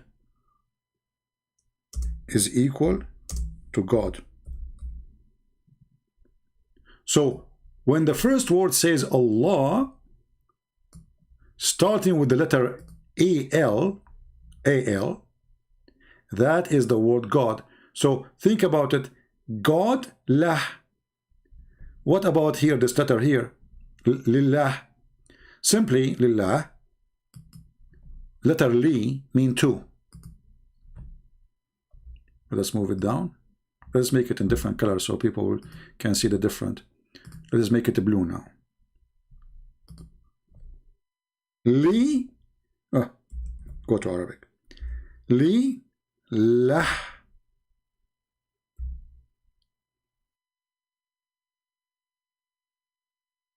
is equal to God. So when the first word says Allah, starting with the letter A-L, that is the word God. So think about it. God, lah. What about here, this letter here? Lillah. Simply, lillah. Letter li mean two. Let's move it down. Let's make it in different colors so people can see the different. Let's make it blue now. Li, go to Arabic. Li, lah.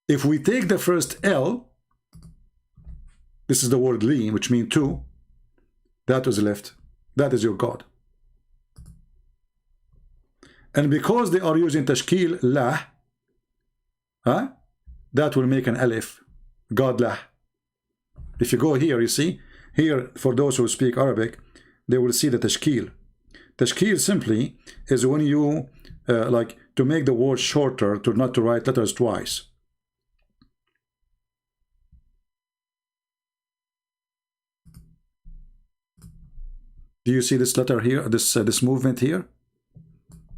If we take the first L, this is the word li, which means two, that was left. That is your God. And because they are using tashkil lah, that will make an alif, God lah. If you go here, you see, here, for those who speak Arabic, they will see the tashkil. Tashkil simply is when you, like, to make the word shorter, to not to write letters twice. Do you see this letter here, this movement here?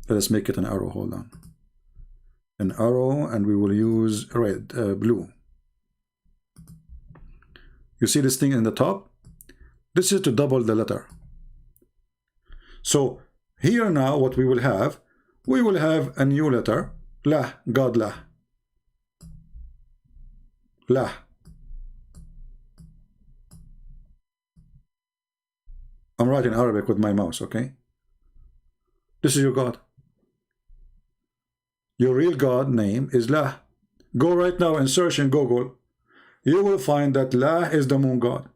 Let's make it an arrow, hold on. An arrow, and we will use red, blue. You see this thing in the top? This is to double the letter. So here now what we will have a new letter, lah, God lah. Lah. I'm writing Arabic with my mouse, okay? This is your God. Your real God name is lah. Go right now and search in Google. You will find that lah is the moon God.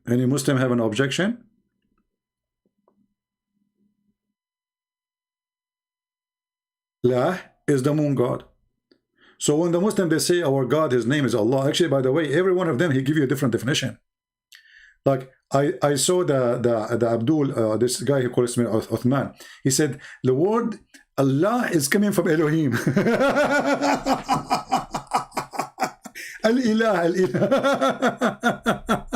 Any Muslim have an objection? Lah is the moon God. So when the Muslim, they say our God, his name is Allah. Actually, by the way, every one of them, he give you a different definition. Like I saw the Abdul, this guy who calls me Uthman. He said the word Allah is coming from Elohim. Al-Ilah, Al-Ilah.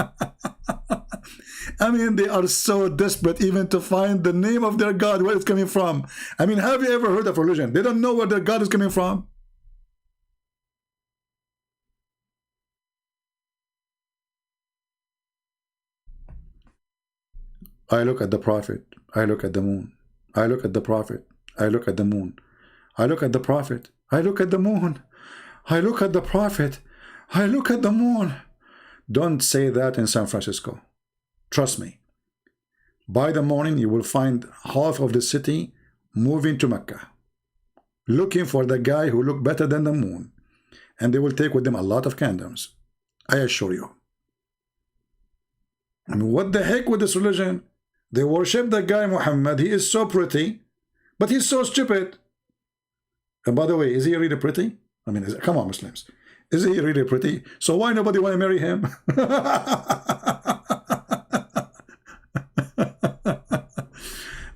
I mean, they are so desperate even to find the name of their God, where it's coming from. I mean, have you ever heard of religion? They don't know where their God is coming from. I look at the Prophet, I look at the moon. I look at the Prophet, I look at the moon. I look at the Prophet, I look at the moon. I look at the Prophet, I look at the moon. Don't say that in San Francisco. Trust me. By the morning, you will find half of the city moving to Mecca, looking for the guy who looked better than the moon. And they will take with them a lot of candles. I assure you. I mean, what the heck with this religion? They worship the guy Muhammad. He is so pretty, but he's so stupid. And by the way, is he really pretty? I mean, come on, Muslims. Is he really pretty? So why nobody want to marry him?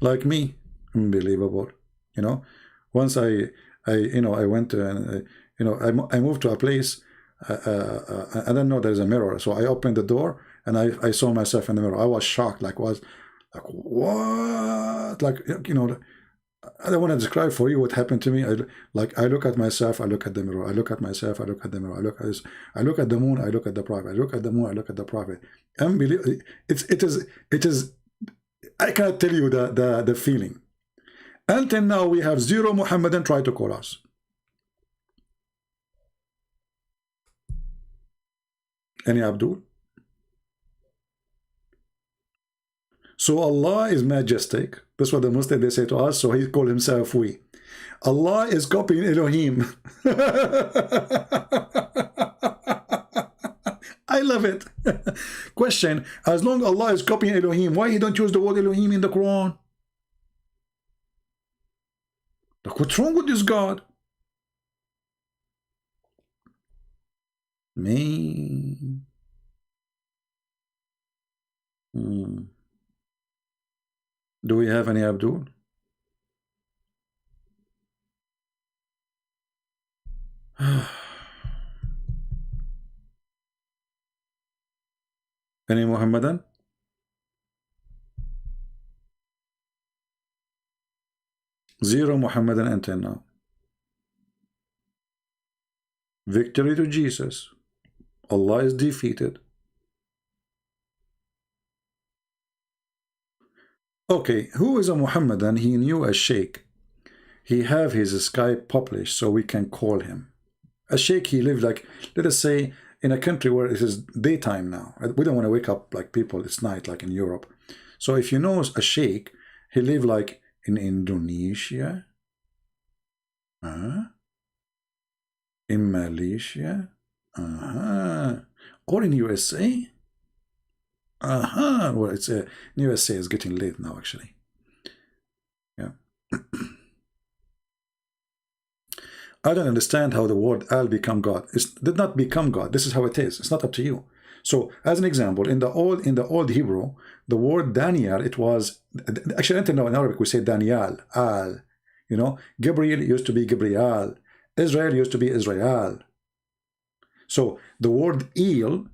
Like me, unbelievable. You know, once I went to, I moved to a place. I didn't know there's a mirror, so I opened the door and I saw myself in the mirror. I was shocked, like what? Like, you know, I don't want to describe for you what happened to me. I look at myself, I look at the mirror. I look at myself, I look at the mirror. I look at the moon, I look at the Prophet. I look at the moon, I look at the Prophet. Unbelievable. It is. I cannot tell you the feeling. Until now, we have zero Muhammadan try to call us. Any Abdul? So Allah is majestic. That's what the Muslims, they say to us. So he called himself we. Allah is copying Elohim. I love it. Question: as long as Allah is copying Elohim, why he don't use the word Elohim in the Quran? Like, what's wrong with this God? Me. Do we have any Abdul? Any Muhammadan? Zero Muhammadan until now. Victory to Jesus. Allah is defeated. Okay, who is a Muhammadan? He knew a sheikh. He have his Skype published so we can call him. A sheikh, he lived like, let us say, in a country where it is daytime now. We don't want to wake up like people, it's night like in Europe. So if you know a sheikh, he live like in Indonesia, in Malaysia, or in USA. Well, it's USA is getting late now, actually. Yeah. I don't understand how the word Al become God. It did not become God. This is how it is. It's not up to you. So, as an example, in the old Hebrew, the word Daniel, it was actually I don't know, in Arabic we say Daniel, Al. You know, Gabriel used to be Gabriel. Israel used to be Israel. So the word El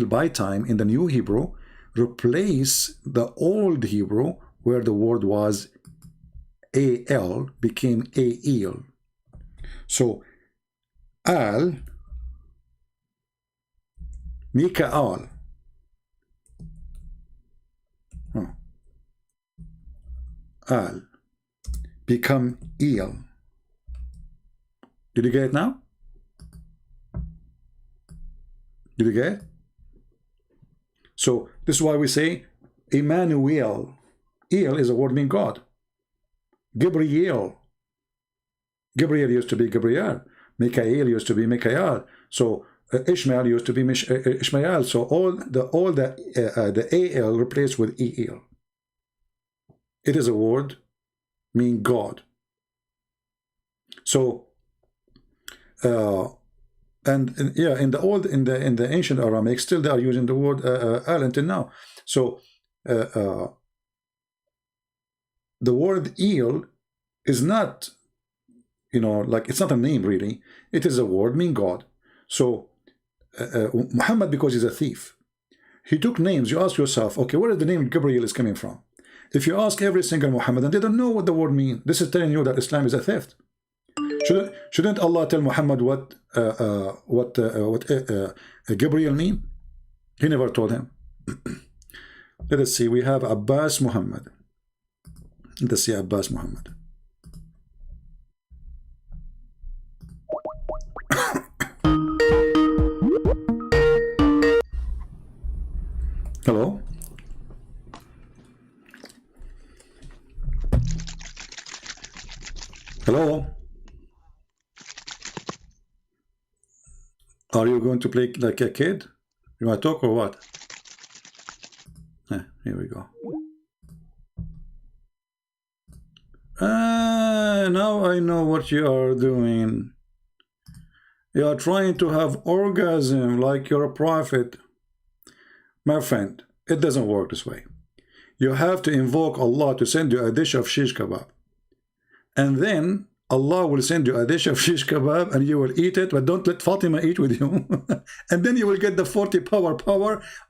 by time in the new Hebrew replace the old Hebrew where the word was Al became El. So Al, Mikael, Al become El. Did you get it now? Did you get it? So this is why we say Emmanuel. El is a word meaning God. Gabriel. Gabriel used to be Gabriel. Michael used to be Michael. So Ishmael used to be Ishmael. So all the Al replaced with El. It is a word meaning God. So and yeah, in the ancient Aramaic, still they are using the word Al until now. So the word El is not, you know, like it's not a name really. It is a word meaning God. So Muhammad, because he's a thief, he took names. You ask yourself, okay, where is the name Gabriel is coming from? If you ask every single Muhammadan, they don't know what the word means. This is telling you that Islam is a theft. Shouldn't Allah tell Muhammad what Gabriel mean? He never told him. Let us see. We have Abbas Muhammad. Let us see Abbas Muhammad. Hello. Hello. Are you going to play like a kid? You want to talk or what? Here we go. Now I know what you are doing. You are trying to have orgasm like you're a prophet. My friend, it doesn't work this way. You have to invoke Allah to send you a dish of shish kebab. And then Allah will send you a dish of shish kebab and you will eat it, but don't let Fatima eat with you. And then you will get the 40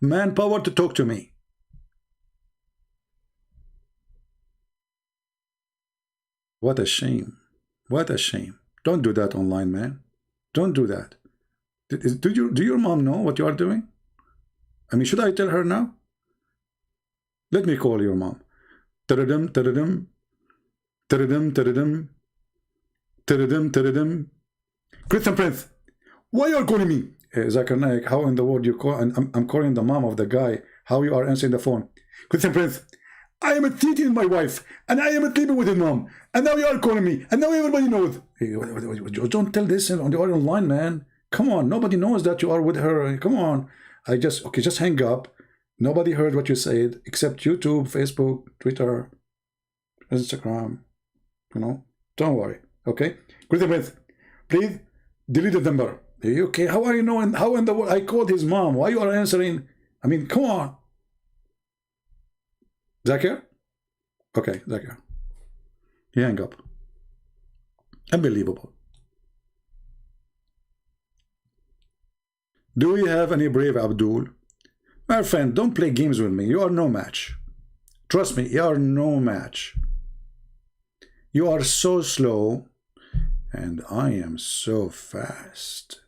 manpower to talk to me. What a shame. What a shame. Don't do that online, man. Don't do that. Do your mom know what you are doing? I mean, should I tell her now? Let me call your mom. Taradim, taradim, taradim, taradim. Christian Prince, why you are calling me? ZakirNaik, how in the world you call? And I'm calling the mom of the guy. How you are answering the phone? Christian Prince, I am cheating my wife, and I am sleeping with his mom, and now you are calling me, and now everybody knows. Hey, don't tell this on the online, man. Come on, nobody knows that you are with her. Come on. Just hang up. Nobody heard what you said except YouTube, Facebook, Twitter, Instagram. You know, don't worry. Okay, Christian Prince, please delete the number. Okay, how are you knowing? How in the world I called his mom? Why you are answering? I mean, come on. Zakir? Okay, Zakir. He hang up. Unbelievable. Do we have any brave Abdul? My friend, don't play games with me. You are no match. Trust me, you are no match. You are so slow, and I am so fast.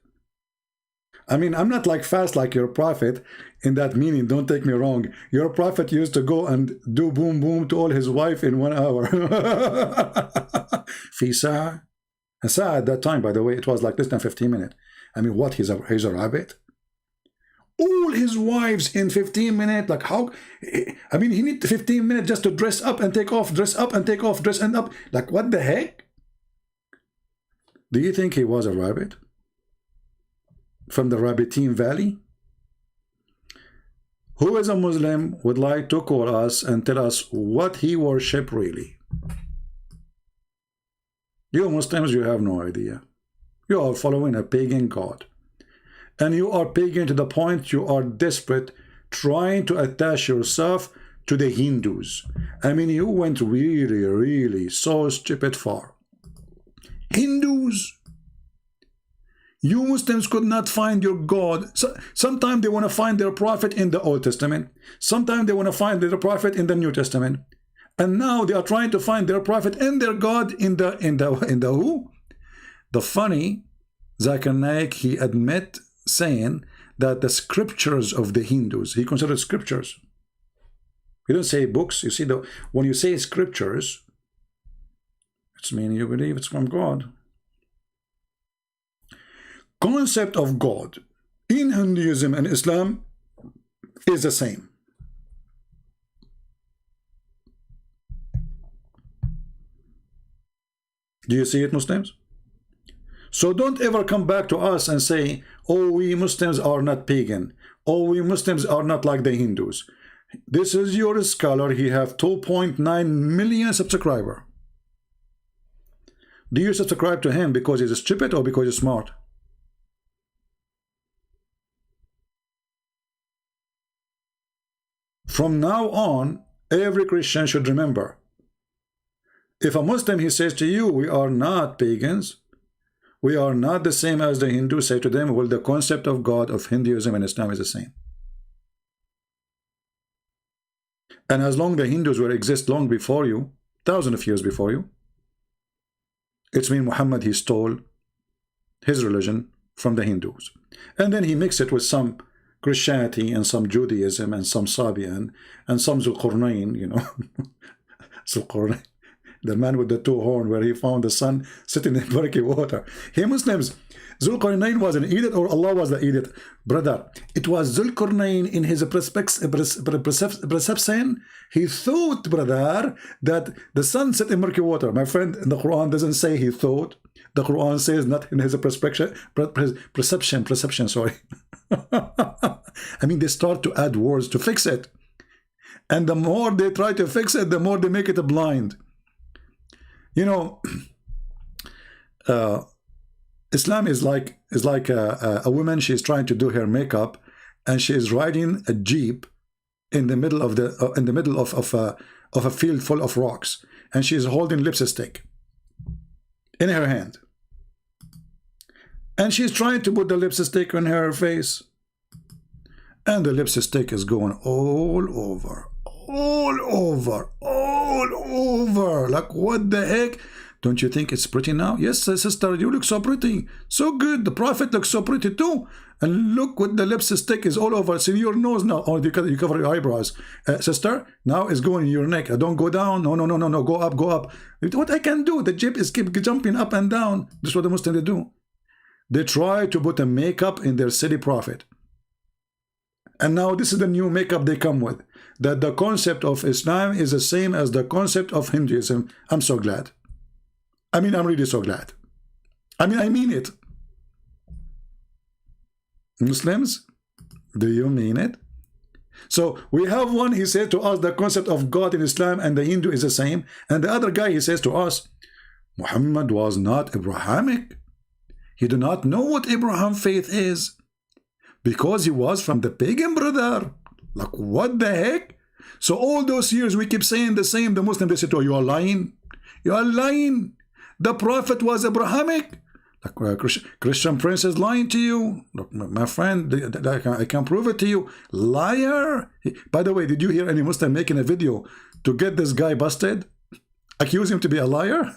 I mean, I'm not like fast like your prophet in that meaning, don't take me wrong. Your prophet used to go and do boom boom to all his wife in 1 hour. Fisa. And Sa at that time, by the way, it was like less than 15 minutes. I mean, what, he's a rabbit? all his wives in 15 minutes. Like how? I mean, he needs 15 minutes just to dress up and take off, dress up and take off, dress and up. Like what the heck? Do you think he was a rabbit from the Rabbitim Valley? Who is a Muslim would like to call us and tell us what he worship really? You Muslims, you have no idea. You are following a pagan god. And you are pagan to the point you are desperate, trying to attach yourself to the Hindus. I mean, you went really, really so stupid far. Hindus? You Muslims could not find your God. So, sometimes they want to find their prophet in the Old Testament. Sometimes they want to find their prophet in the New Testament. And now they are trying to find their prophet and their God in the who? The funny, ZakirNaik, he admit saying that the scriptures of the Hindus, he considers scriptures. He don't say books. You see, when you say scriptures, it's meaning you believe it's from God. Concept of God in Hinduism and Islam is the same. Do you see it, Muslims? So don't ever come back to us and say, oh, we Muslims are not pagan. Oh, we Muslims are not like the Hindus. This is your scholar. He have 2.9 million subscribers. Do you subscribe to him because he's stupid or because he's smart? From now on, every Christian should remember, if a Muslim, he says to you, we are not pagans, we are not the same as the Hindus, say to them, well, the concept of God of Hinduism and Islam is the same. And as long the Hindus will exist long before you, thousands of years before you, it's mean Muhammad, he stole his religion from the Hindus. And then he mixed it with some Christianity and some Judaism and some Sabian and some ZakirNaik, you know. ZakirNaik, the man with the two horns, where he found the sun sitting in murky water. Hey Muslims, ZakirNaik was an idiot or Allah was the idiot? Brother, it was ZakirNaik in his perception. He thought, brother, that the sun set in murky water. My friend, the Quran doesn't say he thought. The Quran says not in his perception, sorry. I mean, they start to add words to fix it. And the more they try to fix it, the more they make it blind. You know, Islam is like a woman. She's trying to do her makeup, and she is riding a jeep in the middle of a field full of rocks, and she is holding lipstick in her hand, and she's trying to put the lipstick on her face, and the lipstick is going all over. Like, what the heck? Don't you think it's pretty now? Yes, sister, you look so pretty, so good. The prophet looks so pretty too. And look what the lipstick is all over. See your nose now. Oh, you cover your eyebrows. Sister, now it's going in your neck. Don't go down. No. Go up. What I can do? The jeep is keep jumping up and down. That's what the Muslims do. They try to put a makeup in their silly prophet. And now this is the new makeup they come with. That the concept of Islam is the same as the concept of Hinduism. I'm so glad. I mean, I'm really so glad. I mean it. Muslims, do you mean it? So we have one, he said to us, the concept of God in Islam and the Hindu is the same. And the other guy, he says to us, Muhammad was not Abrahamic. He do not know what Abraham faith is, because he was from the pagan, brother. Like, what the heck? So all those years we keep saying the same. The Muslim, they say, oh, you are lying. You are lying. The prophet was Abrahamic. Like, Christian prince is lying to you. Look, my friend, I can prove it to you. Liar. By the way, did you hear any Muslim making a video to get this guy busted? Accuse him to be a liar?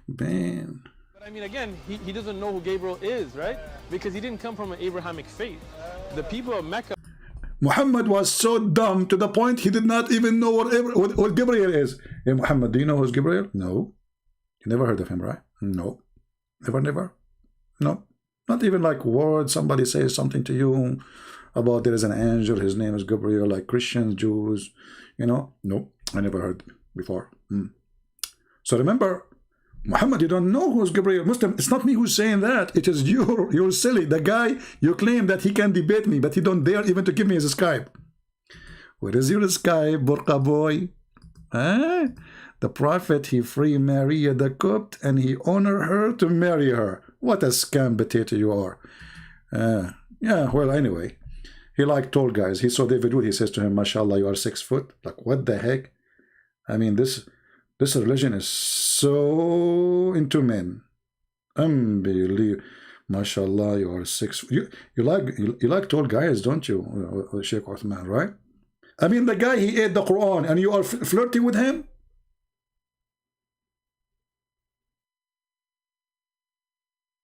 Man. But I mean, again, he doesn't know who Gabriel is, right? Because he didn't come from an Abrahamic faith. The people of Mecca. Muhammad was so dumb to the point he did not even know what Gabriel is. Hey, Muhammad, do you know who's Gabriel? No. You never heard of him, right? No. Never? No. Not even like words. Somebody says something to you about there is an angel, his name is Gabriel, like Christians, Jews, you know. No, I never heard before. So remember, Muhammad, you don't know who's Gabriel. Muslim, it's not me who's saying that. It is you. You're silly. The guy, you claim that he can debate me, but he don't dare even to give me his Skype. Where is your Skype, Burqa boy? Huh? The Prophet, he free Maria the Copt, and he honor her to marry her. What a scam potato you are. Yeah, well, anyway. He like tall guys. He saw David Wood. He says to him, "Mashallah, you are 6 foot." Like, what the heck? I mean, this religion is so into men. Unbelievable. Mashallah, you are 6 foot. You like tall guys, don't you, Sheikh Uthman, right? I mean, the guy, he ate the Quran, and you are flirting with him?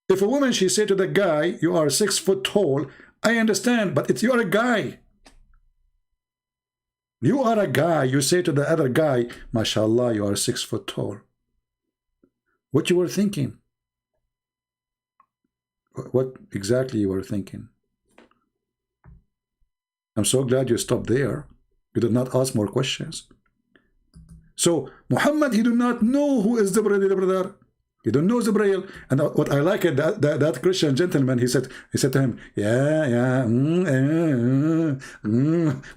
If a woman, she say to the guy, "You are 6 foot tall," I understand, but you're a guy. You are a guy. You say to the other guy, "Mashallah, you are 6 foot tall." What you were thinking? What exactly you were thinking? I'm so glad you stopped there. You did not ask more questions. So Muhammad, he do not know who is Jibreel, brother. You don't know Jibreel. And what I like it, that Christian gentleman, he said to him, yeah,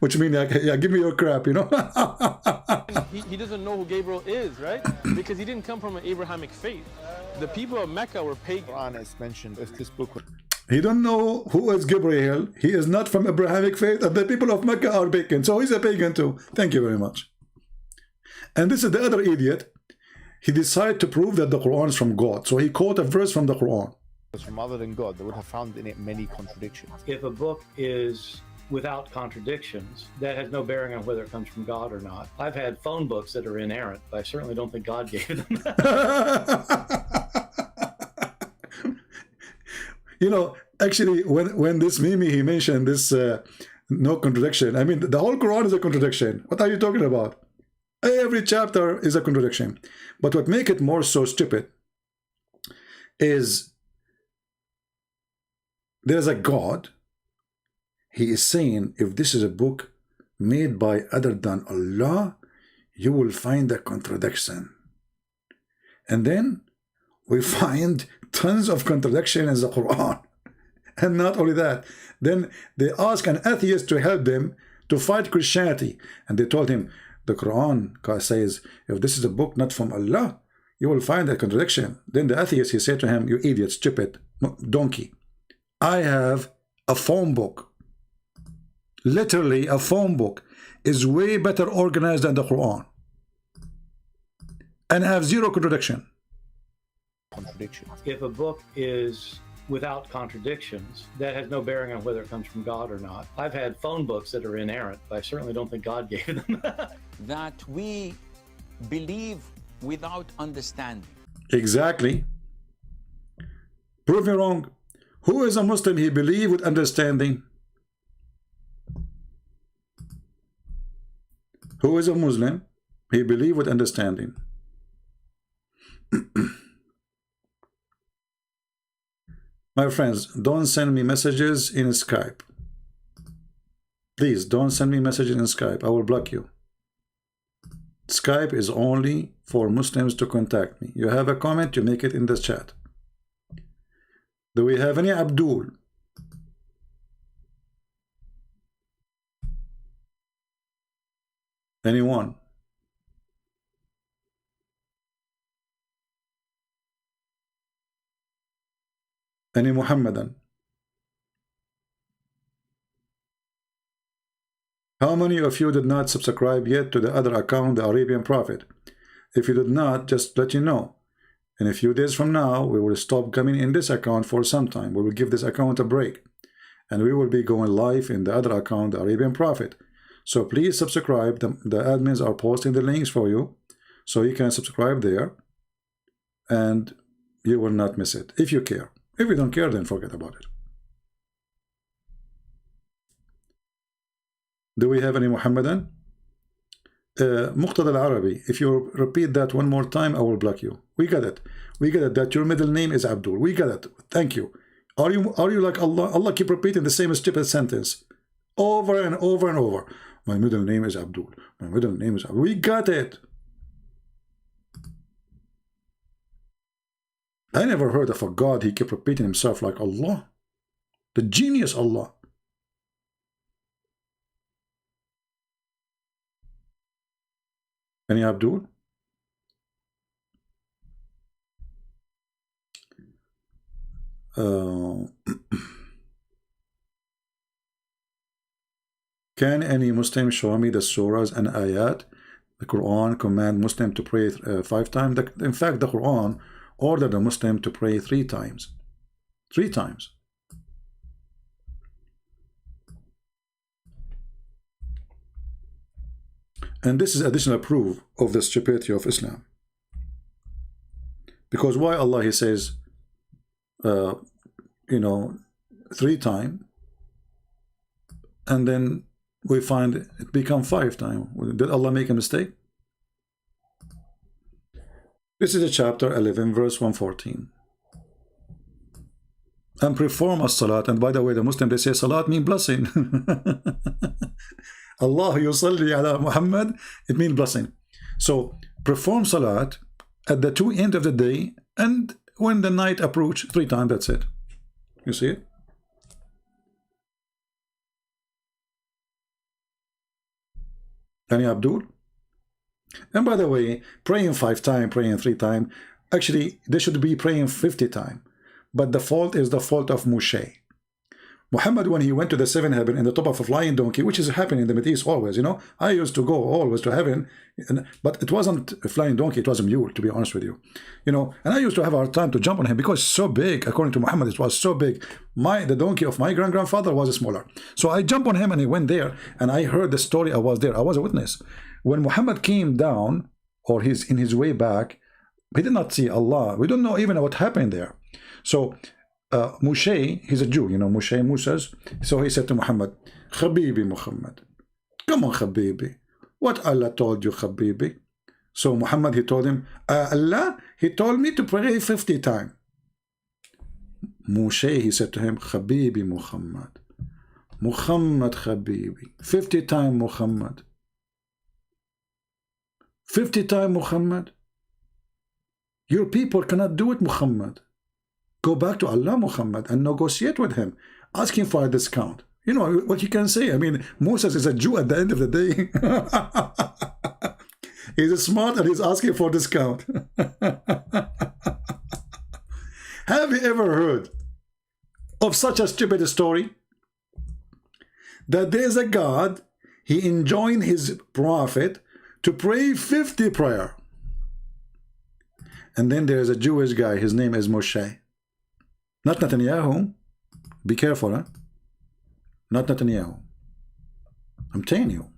which means, yeah, give me your crap, you know. He doesn't know who Gabriel is, right? Because he didn't come from an Abrahamic faith. The people of Mecca were pagan. Quran is mentioned as this book. He don't know who is Gabriel. He is not from Abrahamic faith, and the people of Mecca are pagan. So he's a pagan too. Thank you very much. And this is the other idiot. He decided to prove that the Quran is from God. So he quote a verse from the Quran. It's from other than God. They would have found in it many contradictions. If a book is without contradictions, that has no bearing on whether it comes from God or not. I've had phone books that are inerrant, but I certainly don't think God gave them. You know, actually, when this Mimi, he mentioned this no contradiction. I mean, the whole Quran is a contradiction. What are you talking about? Every chapter is a contradiction. But what makes it more so stupid is there's a God. He is saying, if this is a book made by other than Allah, you will find a contradiction. And then we find tons of contradiction in the Quran. And not only that, then they ask an atheist to help them to fight Christianity. And they told him, the Quran says, if this is a book not from Allah, you will find a contradiction. Then the atheist, he said to him, you idiot, stupid, donkey. I have a phone book. Literally, a phone book is way better organized than the Quran. And have zero contradiction. If a book is without contradictions, that has no bearing on whether it comes from God or not. I've had phone books that are inerrant, but I certainly don't think God gave them. That we believe without understanding. Exactly. Prove me wrong. Who is a Muslim? He believes with understanding. Who is a Muslim? He believes with understanding. My friends, don't send me messages in Skype. Please don't send me messages in Skype. I will block you. Skype is only for Muslims to contact me. You have a comment, you make it in the chat. Do we have any Abdul? Anyone? Any Muhammadan? How many of you did not subscribe yet to the other account, the Arabian Prophet? If you did not, just let you know. In a few days from now, we will stop coming in this account for some time. We will give this account a break. And we will be going live in the other account, the Arabian Prophet. So please subscribe. The admins are posting the links for you. So you can subscribe there. And you will not miss it, if you care. If you don't care, then forget about it. Do we have any Muhammadan? Muqtada al-Arabi. If you repeat that one more time, I will block you. We got it. We got it that your middle name is Abdul. We got it. Thank you. Are you like Allah? Allah keep repeating the same stupid sentence over and over and over. My middle name is Abdul. My middle name is Abdul. We got it. I never heard of a God he kept repeating himself like Allah. The genius Allah. Any Abdul? Can any Muslim show me the surahs and ayat? The Quran command Muslim to pray 5 times. In fact, the Quran ordered a Muslim to pray 3 times. 3 times. And this is additional proof of the stupidity of Islam. Because why Allah he says, you know, 3 times, and then we find it become 5 times. Did Allah make a mistake? This is a chapter 11, verse 114. And perform a salat. And by the way, the Muslim, they say salat means blessing. Allah yusalli ala Muhammad, it means blessing. So perform salat at the 2 ends of the day, and when the night approach 3 times, that's it. You see it? Any Abdul? And by the way, praying 5 times, praying 3 times, actually they should be praying 50 times. But the fault is the fault of Moshe. Muhammad, when he went to the 7th heaven in the top of a flying donkey, which is happening in the Middle East always, you know, I used to go always to heaven, but it wasn't a flying donkey, it was a mule, to be honest with you, you know, and I used to have a hard time to jump on him because it's so big. According to Muhammad, it was so big. The donkey of my grandfather was smaller. So I jumped on him and he went there, and I heard the story. I was there, I was a witness. When Muhammad came down, or he's in his way back, he did not see Allah. We don't know even what happened there. So Moshe, he's a Jew, you know, Moses. So he said to Muhammad, Habibi Muhammad, come on Habibi, what Allah told you Habibi? So Muhammad, he told him, Allah, he told me to pray 50 times. Moshe, he said to him, Habibi Muhammad, Muhammad Habibi, 50 times Muhammad, 50 times Muhammad. Your people cannot do it, Muhammad. Go back to Allah, Muhammad, and negotiate with him. Ask him for a discount. You know what you can say. I mean, Moses is a Jew at the end of the day. He's smart and he's asking for a discount. Have you ever heard of such a stupid story? That there's a God, he enjoined his prophet to pray 50 prayer. And then there's a Jewish guy, his name is Moshe. Not Netanyahu. Be careful, huh? Not Netanyahu. I'm telling you.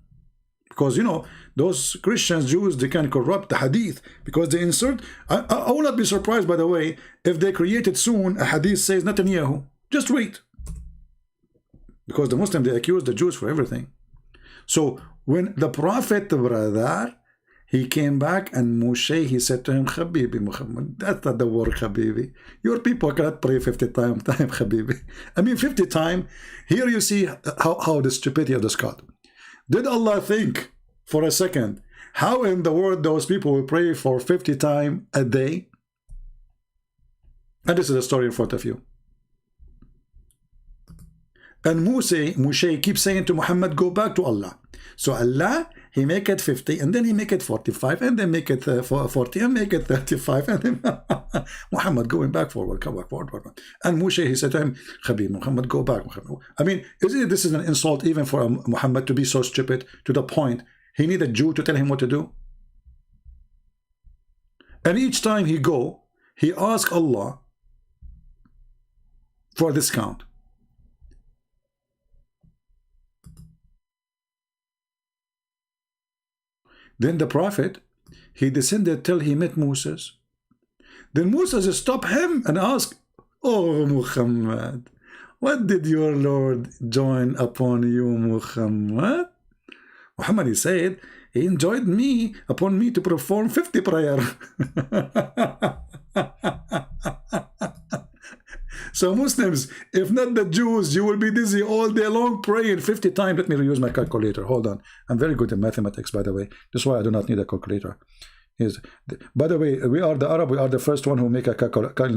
Because, you know, those Christians, Jews, they can corrupt the hadith because they insert. I will not be surprised, by the way, if they created soon a hadith says Netanyahu. Just wait. Because the Muslims, they accuse the Jews for everything. So when the Prophet, brother, he came back, and Moshe, he said to him, Habibi Muhammad, that's not the word Habibi. Your people cannot pray 50 times, Habibi. I mean 50 times. Here you see how the stupidity of this God. Did Allah think for a second, how in the world those people will pray for 50 times a day? And this is the story in front of you. And Moshe keeps saying to Muhammad, go back to Allah. So Allah, he make it 50, and then he make it 45, and then make it 40, and make it 35, and then Muhammad going back forward, come back forward. And Moshe, he said to him, Habib Muhammad, go back, Muhammad. I mean, isn't this is an insult even for Muhammad to be so stupid to the point he need a Jew to tell him what to do? And each time he go, he ask Allah for a discount. Then the Prophet, he descended till he met Moses. Then Moses stopped him and asked, oh Muhammad, what did your Lord join upon you, Muhammad? Muhammad, he said, he enjoined me upon me to perform 50 prayer. So Muslims, if not the Jews, you will be dizzy all day long praying 50 times. Let me reuse my calculator. Hold on. I'm very good in mathematics, by the way. That's why I do not need a calculator. By the way, we are the Arab. We are the first one who make a calculator.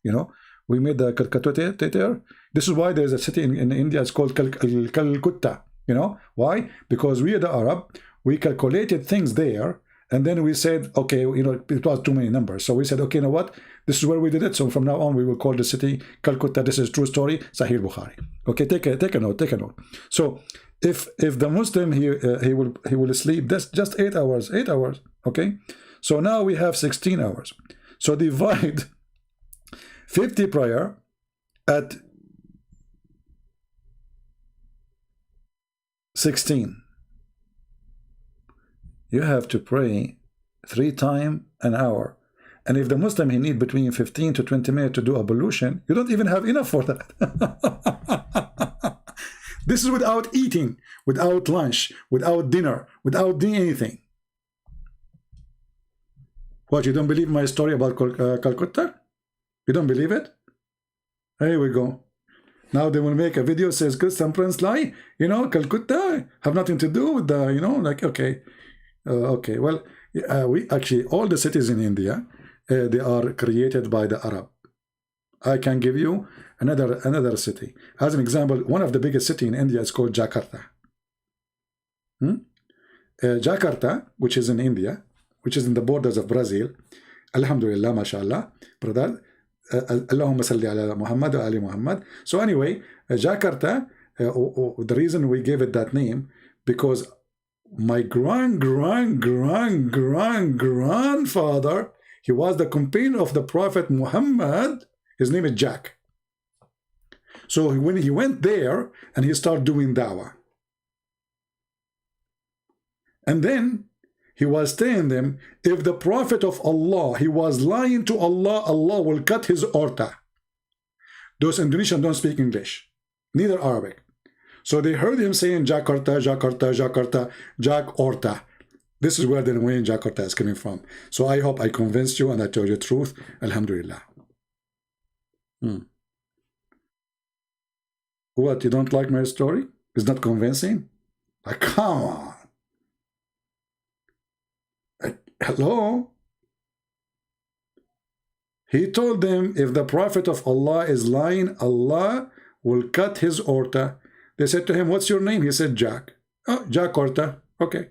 You know, we made the calculator. This is why there is a city in India. It's called Calcutta. You know why? Because we are the Arab. We calculated things there. And then we said, okay, you know, it was too many numbers. So we said, okay, you know what? This is where we did it. So from now on, we will call the city Calcutta. This is true story, Sahih Bukhari. Okay, take a note. So if the Muslim he will sleep just 8 hours. Okay. So now we have 16 hours. So divide 50 prayer at 16. You have to pray 3 times an hour. And if the Muslim, he need between 15 to 20 minutes to do ablution, you don't even have enough for that. This is without eating, without lunch, without dinner, without doing anything. What, you don't believe my story about Calcutta? You don't believe it? Here we go. Now they will make a video says Christian Prince lie. You know, Calcutta have nothing to do with the, you know, like, okay. Okay, well, we actually, all the cities in India, they are created by the Arab. I can give you another city. As an example, one of the biggest cities in India is called Jakarta. Jakarta, which is in India, which is in the borders of Brazil. Alhamdulillah, mashallah, brother. Allahumma salli ala Muhammad wa ali Muhammad. So anyway, Jakarta, the reason we gave it that name, because my grandfather, he was the companion of the Prophet Muhammad. His name is Jack. So when he went there and he started doing Dawah, and then he was telling them, if the Prophet of Allah, he was lying to Allah, Allah will cut his orta. Those Indonesians don't speak English, neither Arabic. So they heard him saying Jakarta, Jack Orta. This is where the name Jakarta is coming from. So I hope I convinced you and I told you the truth. Alhamdulillah. What, you don't like my story? It's not convincing? Like, come on. Hello? He told them, if the Prophet of Allah is lying, Allah will cut his orta. They said to him, what's your name? He said, Jack. Oh, Jack Orta. Okay.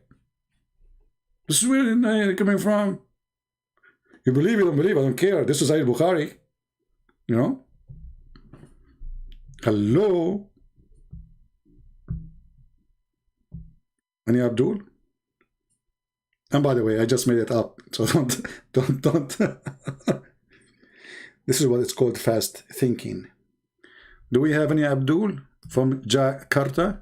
This is where you're coming from. You believe, you don't believe, I don't care. This is Sahih Bukhari. You know? Hello? Any Abdul? And by the way, I just made it up. So don't. This is what it's called fast thinking. Do we have any Abdul from Jakarta?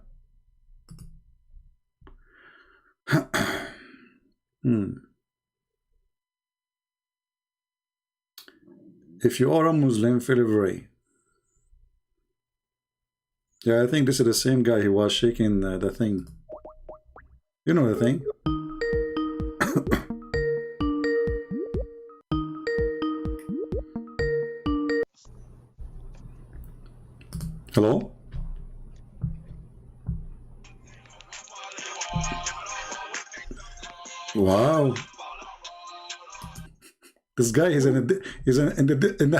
If you are a Muslim, feel free. Yeah, I think this is the same guy who was shaking the thing. You know the thing? Hello? Wow. This guy is in the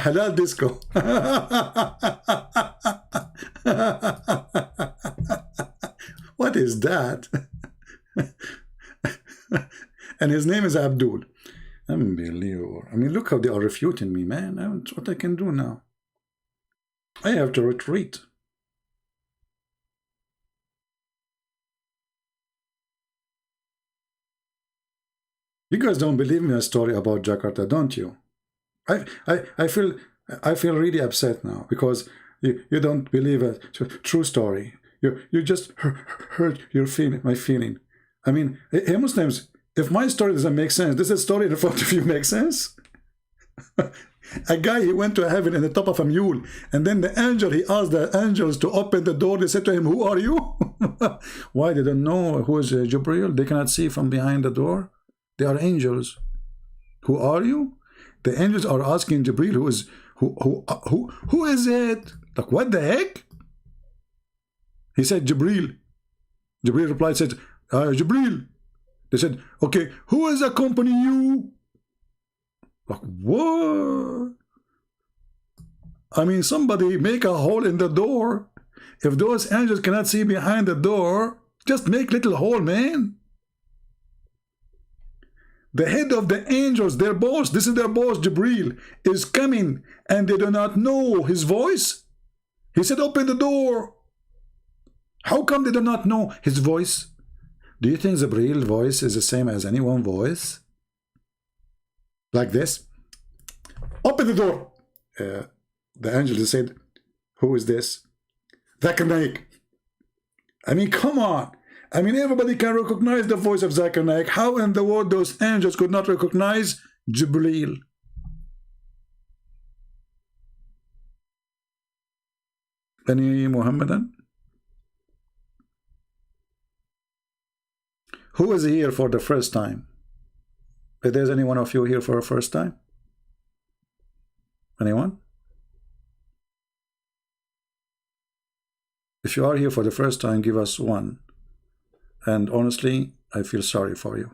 halal disco. What is that? And his name is Abdul. Unbelievable. I mean, look how they are refuting me, man. That's what I can do now. I have to retreat. You guys don't believe me a story about Jakarta, don't you? I feel really upset now because you don't believe a true story. You just hurt your feeling, my feeling. I mean, hey Muslims, if my story doesn't make sense, does the story in front of you make sense? A guy, he went to heaven in the top of a mule, and then the angel, he asked the angels to open the door. They said to him, who are you? Why? They don't know who is Jibreel. They cannot see from behind the door. They are angels. Who are you? The angels are asking Jibreel, Who is it? Like, what the heck? He said, Jibril. Jibril replied, said, Jibril. They said, okay, who is accompanying you? Like, what? I mean, somebody make a hole in the door. If those angels cannot see behind the door, just make little hole, man. The head of the angels, their boss, this is their boss, Jibril, is coming, and they do not know his voice. He said, open the door. How come they do not know his voice? Do you think Jibril's voice is the same as anyone's voice? Like this? Open the door. The angel said, who is this? ZakirNaik. I mean, come on. I mean, everybody can recognize the voice of ZakirNaik. How in the world those angels could not recognize Jibril? Any Muhammadan? Who is here for the first time? If there's any one of you here for a first time? Anyone? If you are here for the first time, give us one. And honestly, I feel sorry for you.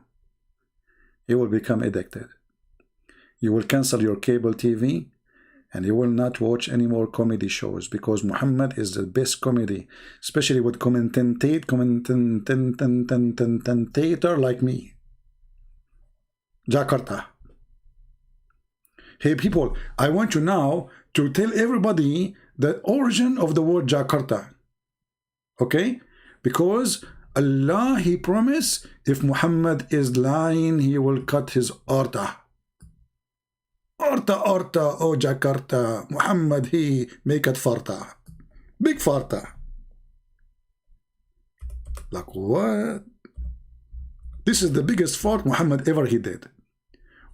You will become addicted. You will cancel your cable TV and you will not watch any more comedy shows, because Muhammad is the best comedy, especially with commentator like me. Jakarta. Hey people, I want you now to tell everybody the origin of the word Jakarta. Okay? Because Allah, He promised, if Muhammad is lying, He will cut his orta. Orta, oh Jakarta. Muhammad, he make it farta. Big farta. Like what? This is the biggest fart Muhammad ever he did.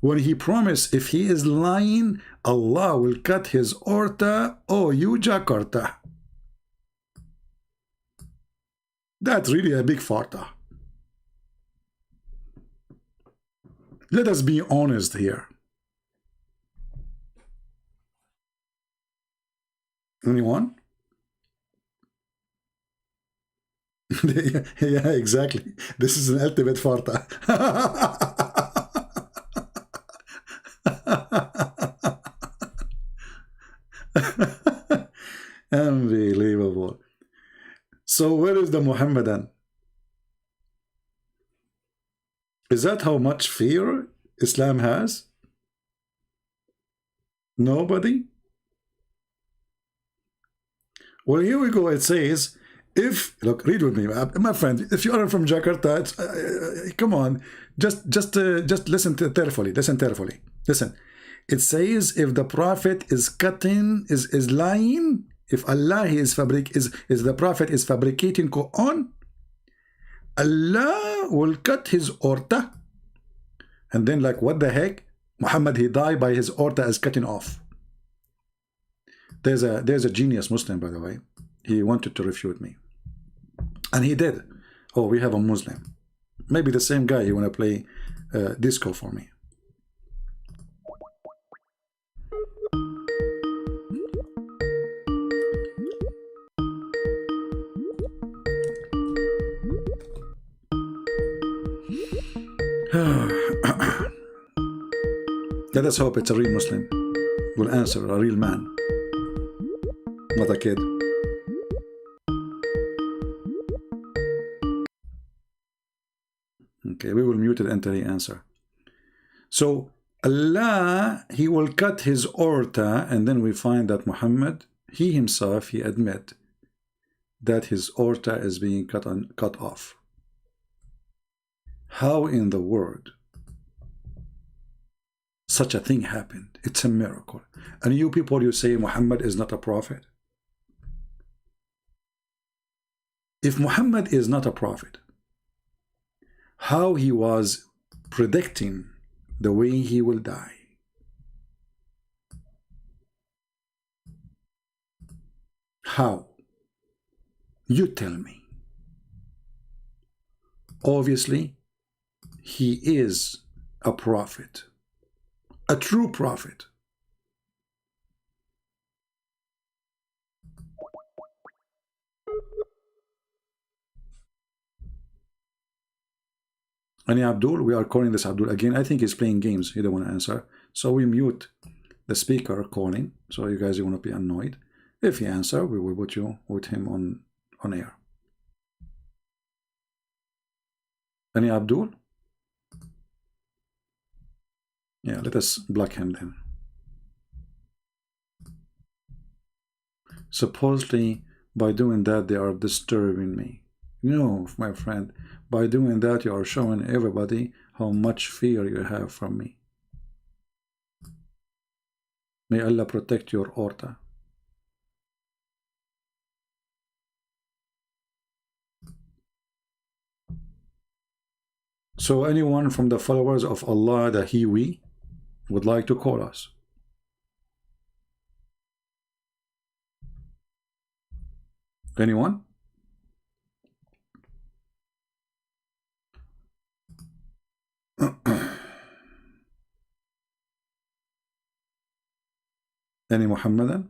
When he promised, if he is lying, Allah will cut his orta. Oh, you Jakarta. That's really a big farta. Let us be honest here. Anyone? Yeah, exactly. This is an ultimate farta. Unbelievable. So where is the Muhammadan? Is that how much fear Islam has? Nobody? Well, here we go. It says, if, look, read with me, my friend. If you are from Jakarta, come on, just listen carefully. Listen carefully. Listen. It says, if the Prophet is cutting, is lying, if Allah is the Prophet is fabricating Quran, Allah will cut his orta. And then, like, what the heck? Muhammad, he died by his orta as cutting off. There's a genius Muslim, by the way. He wanted to refute me, and he did. Oh, we have a Muslim. Maybe the same guy. He want to play disco for me. Let us hope it's a real Muslim. Will answer, a real man. Not a kid. Okay, we will mute it until he answer. So Allah, he will cut his orta, and then we find that Muhammad, he himself, he admit that his orta is being cut off. How in the world such a thing happened? It's a miracle. And you people, you say Muhammad is not a prophet. If Muhammad is not a prophet, how he was predicting the way he will die? How? You tell me. Obviously, he is a prophet, a true prophet. Any Abdul? We are calling this Abdul again. I think he's playing games. He don't want to answer. So we mute the speaker calling. So you guys, you want to be annoyed. If he answer, we will put you with him on air. Any Abdul? Yeah, let us block him then. Supposedly, by doing that, they are disturbing me. No, my friend, by doing that, you are showing everybody how much fear you have from me. May Allah protect your aorta. So anyone from the followers of Allah, the we would like to call us? Anyone? Any Muhammadan?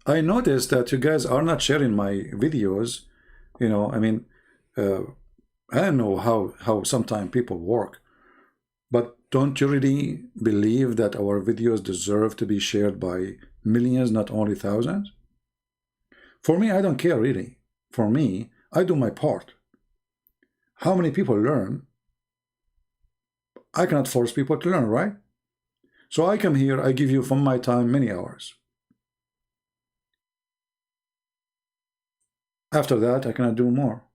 I noticed that you guys are not sharing my videos. You know, I mean, I don't know how sometimes people work, but don't you really believe that our videos deserve to be shared by millions, not only thousands? For me, I don't care really. For me, I do my part. How many people learn? I cannot force people to learn, right? So I come here, I give you from my time many hours. After that, I cannot do more.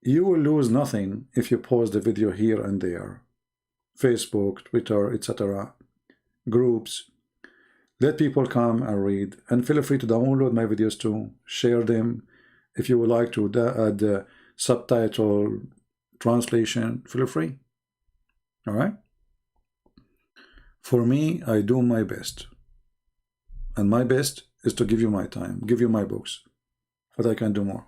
You will lose nothing if you post the video here and there. Facebook, Twitter, etc. Groups. Let people come and read. And feel free to download my videos too. Share them. If you would like to add subtitle, translation, feel free. All right? For me, I do my best. And my best is to give you my time, give you my books. But I can do more.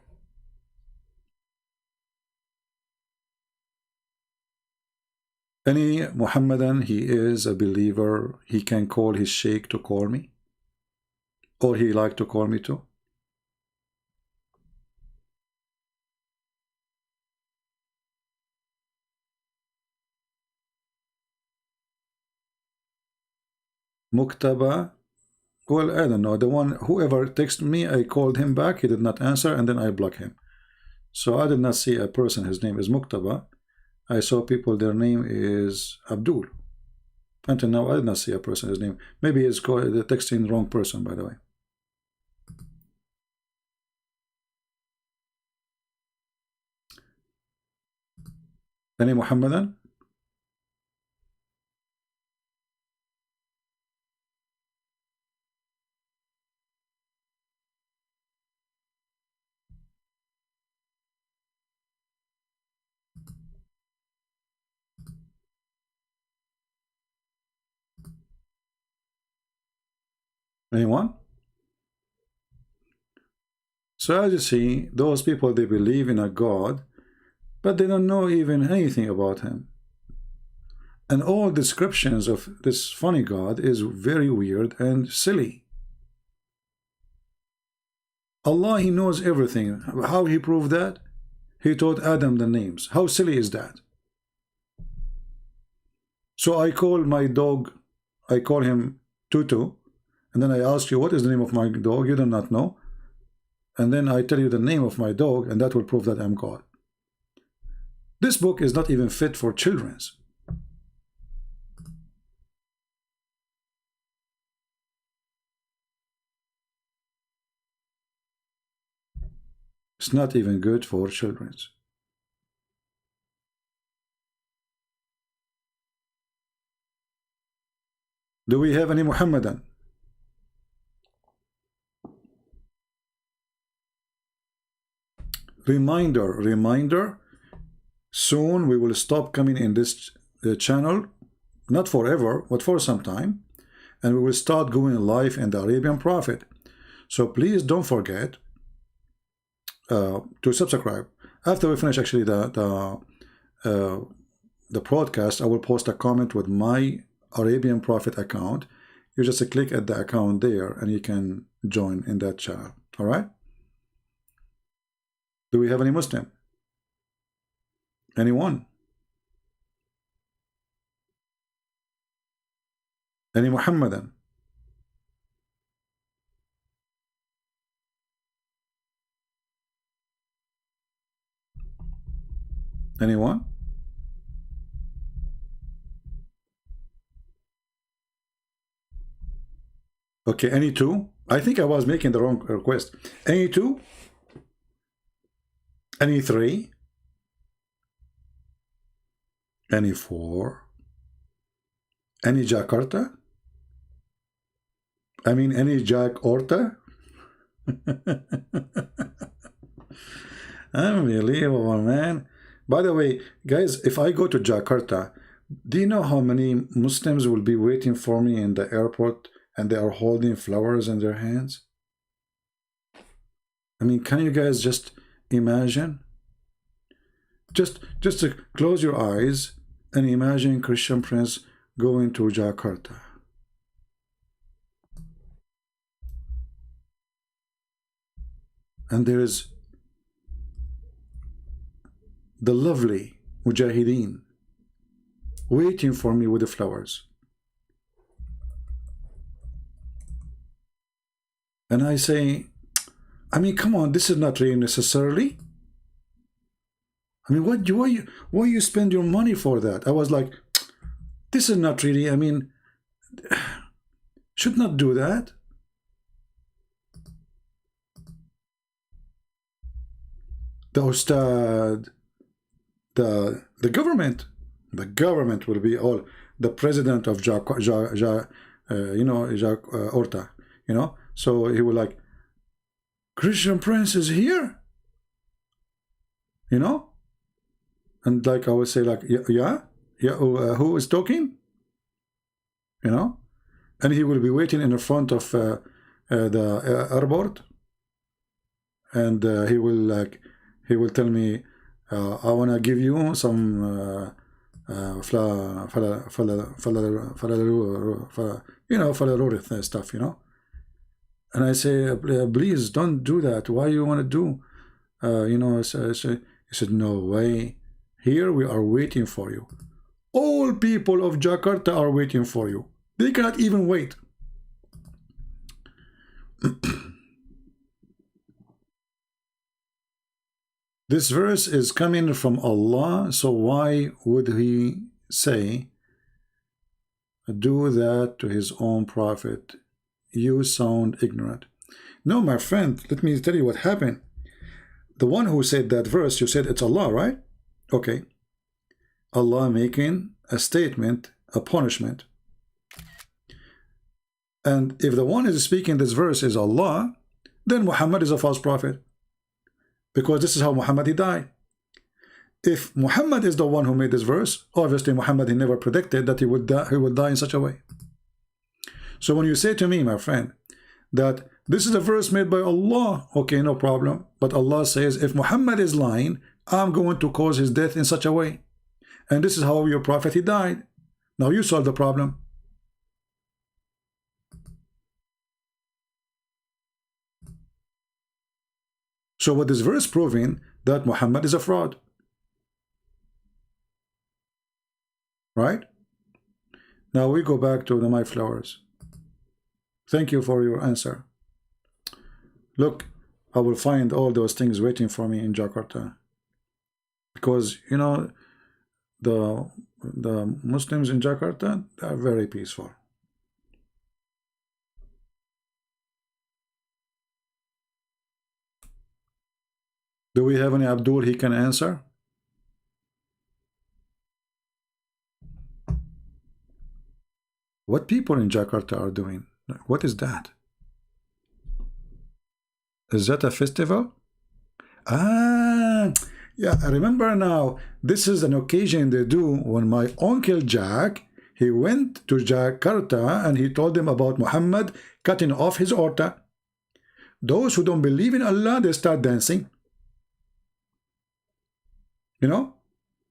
Any Muhammadan, he is a believer, he can call his sheikh to call me? Or he like to call me too? Muktaba? Well, I don't know. The one, whoever texted me, I called him back, he did not answer, and then I blocked him. So I did not see a person, his name is Muktaba. I saw people, their name is Abdul. Until now, I did not see a person, his name. Maybe it's called the texting the wrong person, by the way. Any Muhammadan? Anyone? So as you see, those people, they believe in a God, but they don't know even anything about him. And all descriptions of this funny God is very weird and silly. Allah, he knows everything. How he proved that? He taught Adam the names. How silly is that? So I call my dog, I call him Tutu, and then I ask you, what is the name of my dog? You do not know. And then I tell you the name of my dog, and that will prove that I'm God. This book is not even fit for children's. It's not even good for children's. Do we have any Muhammadan? Reminder, soon we will stop coming in this channel, not forever, but for some time, and we will start going live in the Arabian Prophet. So please don't forget to subscribe. After we finish actually the broadcast, I will post a comment with my Arabian Prophet account. You just click at the account there and you can join in that channel. All right? Do we have any Muslim? Anyone? Any Muhammadan? Anyone? Okay, any two? I think I was making the wrong request. Any two? Any three? Any four? Any Jakarta? I mean, any Jack Orta? Unbelievable, man. By the way, guys, if I go to Jakarta, do you know how many Muslims will be waiting for me in the airport and they are holding flowers in their hands? I mean, can you guys just imagine? Just to close your eyes and imagine Christian Prince going to Jakarta. And there is the lovely Mujahideen waiting for me with the flowers. And I say, I mean, come on, this is not really necessarily. I mean, why you spend your money for that? I was like, this is not really, I mean, should not do that. The Ustad, the government will be all the president of Orta, you know. So he was like, Christian Prince is here, you know, and like I would say, like, yeah, who is talking, you know, and he will be waiting in the front of the airport, and he will tell me, I want to give you some stuff, you know. And I say, please don't do that. Why you want to do? You know, he said, no way. Here we are waiting for you. All people of Jakarta are waiting for you. They cannot even wait. This verse is coming from Allah, so why would he say, do that to his own prophet? You sound ignorant. No, my friend, let me tell you what happened. The one who said that verse, you said it's Allah, right? Okay. Allah making a statement, a punishment. And if the one who is speaking this verse is Allah, then Muhammad is a false prophet. Because this is how Muhammad he died. If Muhammad is the one who made this verse, obviously Muhammad he never predicted that he would die in such a way. So when you say to me, my friend, that this is a verse made by Allah, okay, no problem. But Allah says, if Muhammad is lying, I'm going to cause his death in such a way. And this is how your prophet he died. Now you solve the problem. So what this verse proving that Muhammad is a fraud. Right? Now we go back to the my flowers. Thank you for your answer. Look, I will find all those things waiting for me in Jakarta. Because, you know, the Muslims in Jakarta, they are very peaceful. Do we have any Abdul he can answer? What people in Jakarta are doing? What is that? Is that a festival? Ah, yeah, I remember now. This is an occasion they do when my uncle Jack, he went to Jakarta and he told them about Muhammad cutting off his orta. Those who don't believe in Allah, they start dancing. You know?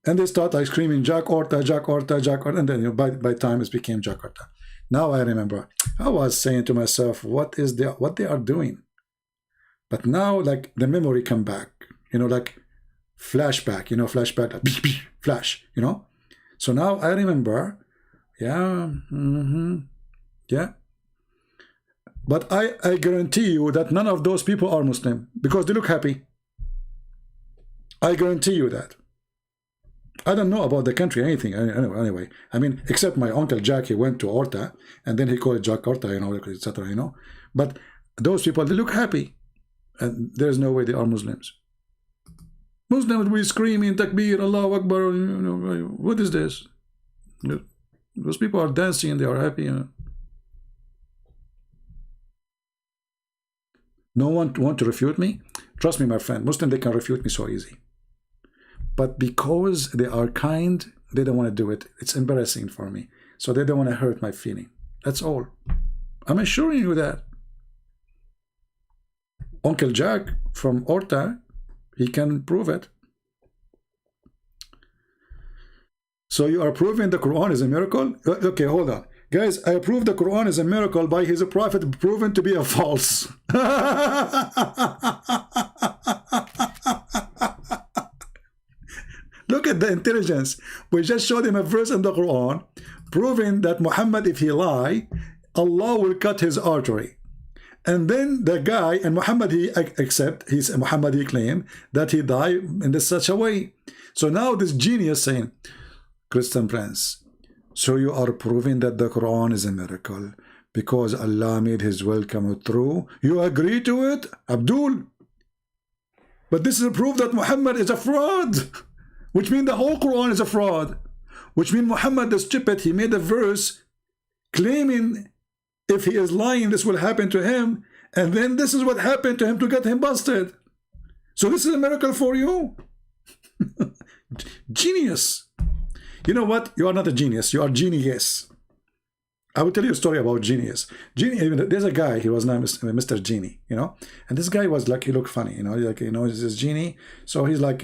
And they start like screaming, Jack Orta, Jack Orta, Jack Orta. And then, you know, by time it became Jakarta. Now I remember. I was saying to myself, what they are doing? But now, like, the memory come back. you know, like flashback, you know, flashback, like, flash, you know. So now I remember, yeah, yeah. But I guarantee you that none of those people are Muslim because they look happy. I guarantee you that. I don't know about the country, anything, anyway. I mean, except my uncle Jack, he went to Orta, and then he called it Jakarta, you know, etc., you know. But those people, they look happy. And there's no way they are Muslims. Muslims will be screaming, Takbir, Allahu Akbar, you know, what is this? Those people are dancing and they are happy, you know. No one want to refute me? Trust me, my friend, Muslim, they can refute me so easy. But because they are kind, they don't want to do it. It's embarrassing for me. So they don't want to hurt my feeling. That's all. I'm assuring you that. Uncle Jack from Orta, he can prove it. So you are proving the Quran is a miracle? Okay, hold on. Guys, I prove the Quran is a miracle by his prophet proven to be a false. Look at the intelligence. We just showed him a verse in the Quran proving that Muhammad, if he lie, Allah will cut his artery. And then the guy, and Muhammad, he accept, Muhammad, he claim that he died in such a way. So now this genius saying, Christian Prince, so you are proving that the Quran is a miracle because Allah made his will come true. You agree to it, Abdul? But this is a proof that Muhammad is a fraud, which means the whole Quran is a fraud, which means Muhammad the stupid, he made a verse claiming if he is lying, this will happen to him, and then this is what happened to him to get him busted. So this is a miracle for you? Genius. You know what? You are not a genius. You are genius. I will tell you a story about genius. There's a guy, he was named Mr. Genie, you know, and this guy was like, he looked funny, you know, like, you know, this genie. So he's like,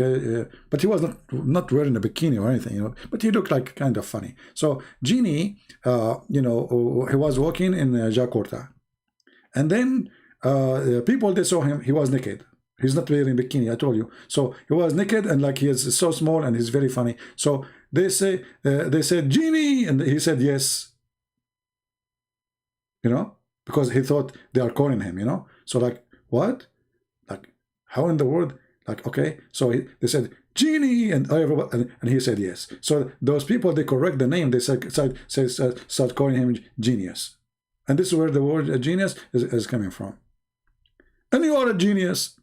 but he was not wearing a bikini or anything, you know, but he looked like kind of funny. So Genie, you know, he was walking in Jakarta, and then people, they saw him, he was naked. He's not wearing a bikini, I told you. So he was naked and like he is so small and he's very funny. So they said, Genie, and he said yes. You know, because he thought they are calling him, you know. So like, what? Like, how in the world? Like, okay. So they said, Genie, and he said yes. So those people, they correct the name. They start calling him genius. And this is where the word genius is coming from. And you are a genius.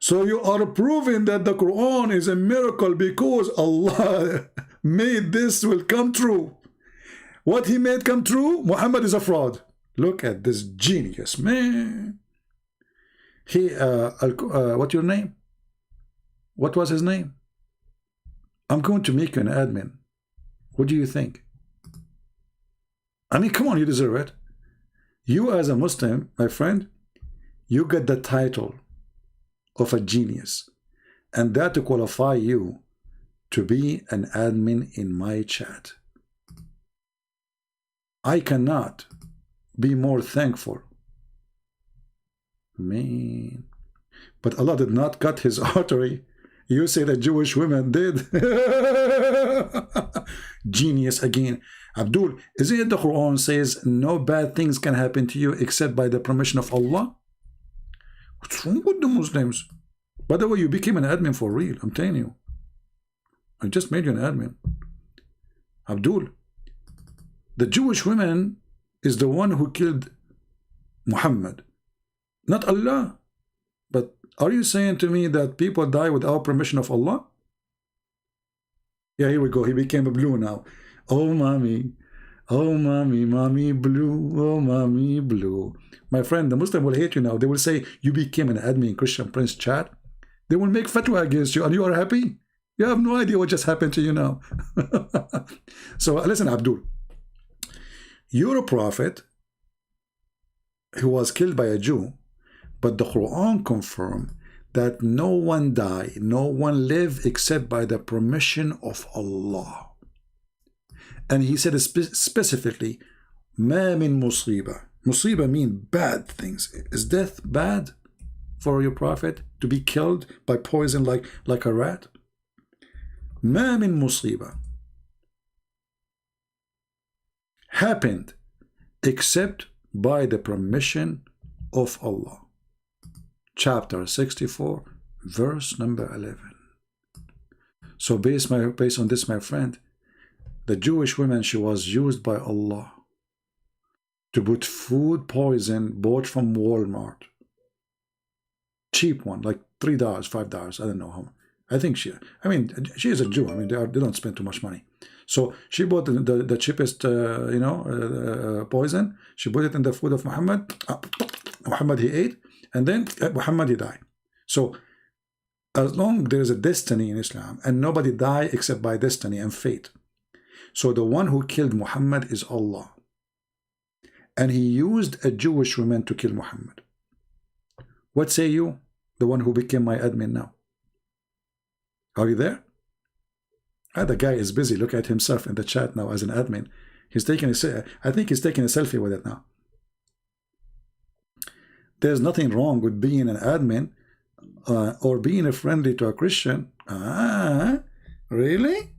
So you are proving that the Quran is a miracle because Allah made this will come true. What he made come true, Muhammad is a fraud. Look at this genius, man. He, what's your name? What was his name? I'm going to make you an admin. What do you think? I mean, come on, you deserve it. You as a Muslim, my friend, you get the title of a genius. And that to qualify you to be an admin in my chat. I cannot be more thankful, man. But Allah did not cut his artery. You say that Jewish women did. Genius again. Abdul, isn't it the Quran says no bad things can happen to you except by the permission of Allah? What's wrong with the Muslims? By the way, you became an admin for real, I'm telling you. I just made you an admin. Abdul, the Jewish women is the one who killed Muhammad, not Allah. But are you saying to me that people die without permission of Allah? Yeah, here we go. He became a blue now. Oh, mommy, mommy blue, oh, mommy blue. My friend, the Muslim will hate you now. They will say you became an admin in Christian Prince chat. They will make fatwa against you, and you are happy. You have no idea what just happened to you now. So listen, Abdul. You're a prophet who was killed by a Jew, but the Quran confirmed that no one died, no one lived except by the permission of Allah. And he said specifically, Ma min musiba. Musiba mean bad things. Is death bad? for your prophet to be killed by poison like a rat? ما من مصيبة happened except by the permission of Allah. Chapter 64, verse number 11. So based on this, my friend, the Jewish woman, she was used by Allah to put food poison bought from Walmart. Cheap one, like $3, $5, I don't know how. I think she is a Jew. I mean, they don't spend too much money. So she bought the cheapest, poison. She put it in the food of Muhammad. Muhammad, he ate, and then Muhammad, he died. So as long there is a destiny in Islam, and nobody die except by destiny and fate. So the one who killed Muhammad is Allah. And he used a Jewish woman to kill Muhammad. What say you, the one who became my admin now? Are you there? The guy is busy. Look at himself in the chat now as an admin. He's taking I think he's taking a selfie with it now. There's nothing wrong with being an admin or being a friendly to a Christian. Really?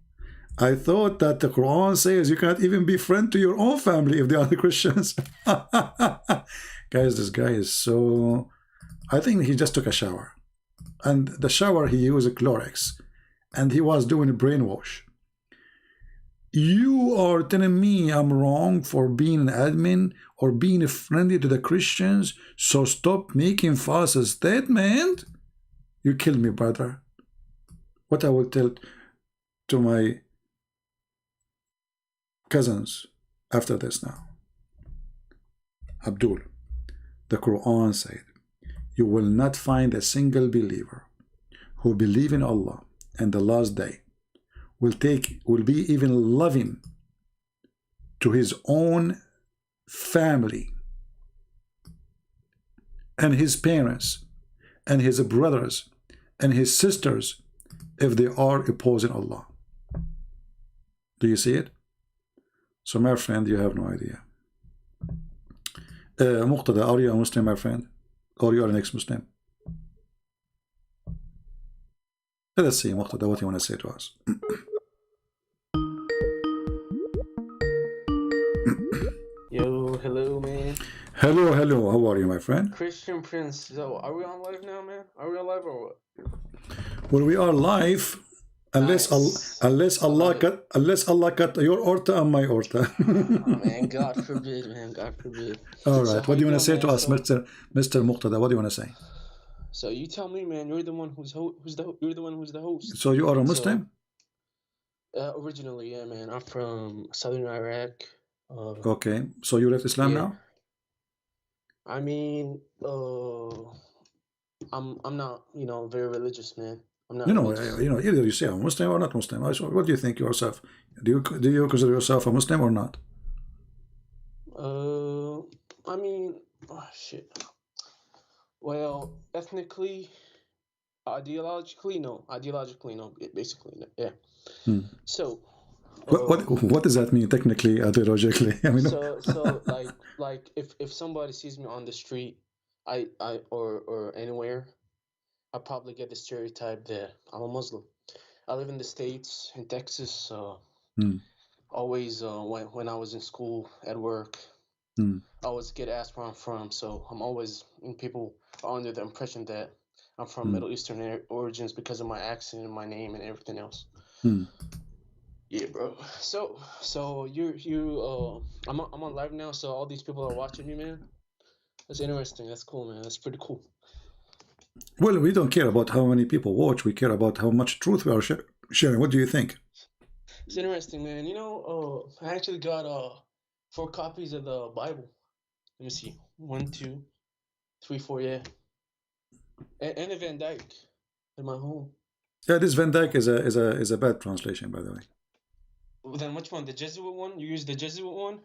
I thought that the Quran says you can't even be friend to your own family if they are the Christians. Guys, this guy is so... I think he just took a shower. And the shower, he used a Clorox. And he was doing a brainwash. You are telling me I'm wrong for being an admin or being friendly to the Christians, so stop making false statement? You killed me, brother. What I will tell to my cousins after this now. Abdul, the Quran said, you will not find a single believer who believe in Allah and the last day will be even loving to his own family and his parents and his brothers and his sisters if they are opposing Allah. Do you see it? So my friend, you have no idea. Muqtada, are you a Muslim, my friend? Or you are an ex-Muslim? Let us see, Muqtada, what you want to say to us. Yo, hello, man. Hello, hello. How are you, my friend? Christian Prince. So, are we on live now, man? Are we on live or what? Well, we are live, unless Allah cut your orta and my orta. Oh, man, God forbid, man. God forbid. All right. So what do you want to say to us, Mr. Muqtada? What do you want to say? So you tell me, man. You're the one who's the host. So you are a Muslim? Originally, yeah, man. I'm from southern Iraq. Okay. So you left Islam now? I mean, I'm not, very religious, man. I'm not. Either you say I'm Muslim or not Muslim. What do you think yourself? Do you consider yourself a Muslim or not? I mean, shit. Well, ethnically, ideologically, no. Basically, no. Yeah. So. What does that mean technically, ideologically? I mean, so like if somebody sees me on the street, or anywhere, I probably get the stereotype that I'm a Muslim. I live in the States, in Texas. Always when I was in school, at work, I always get asked where I'm from. So I'm always, and people are under the impression that I'm from Middle Eastern origins because of my accent and my name and everything else. Yeah, bro. So I'm on live now. So all these people are watching me, man. That's interesting. That's cool, man. That's pretty cool. Well, we don't care about how many people watch. We care about how much truth we are sharing. What do you think? It's interesting, man. I actually got 4 copies of the Bible. Let me see. 1, 2, 3, 4. Yeah. And a Van Dyke in my home. Yeah, this Van Dyke is a bad translation, by the way. Then which one? The Jesuit one? You use the Jesuit one?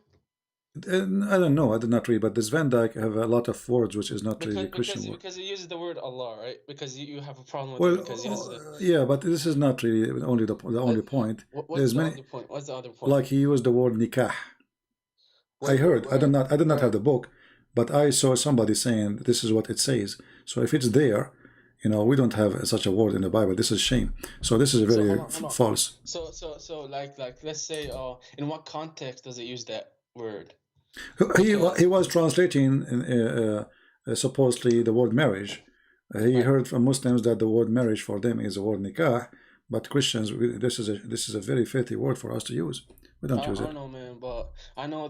I don't know. I did not read, but this Van Dyke have a lot of words which is not really Christian word. Because it uses the word Allah, right? Because you have a problem with it. Because yeah, but this is not really only the only point. What's the other point? What's the other point? Like he used the word nikah. I heard. I did not have the book, but I saw somebody saying this is what it says. So if it's there, you know, we don't have such a word in the Bible. This is shame. So this is very hold on. false. So like let's say in what context does it use that word? He was translating supposedly the word marriage. He heard from Muslims that the word marriage for them is the word nikah, but Christians, this is a very filthy word for us to use. We don't use it. I don't know, man, but I know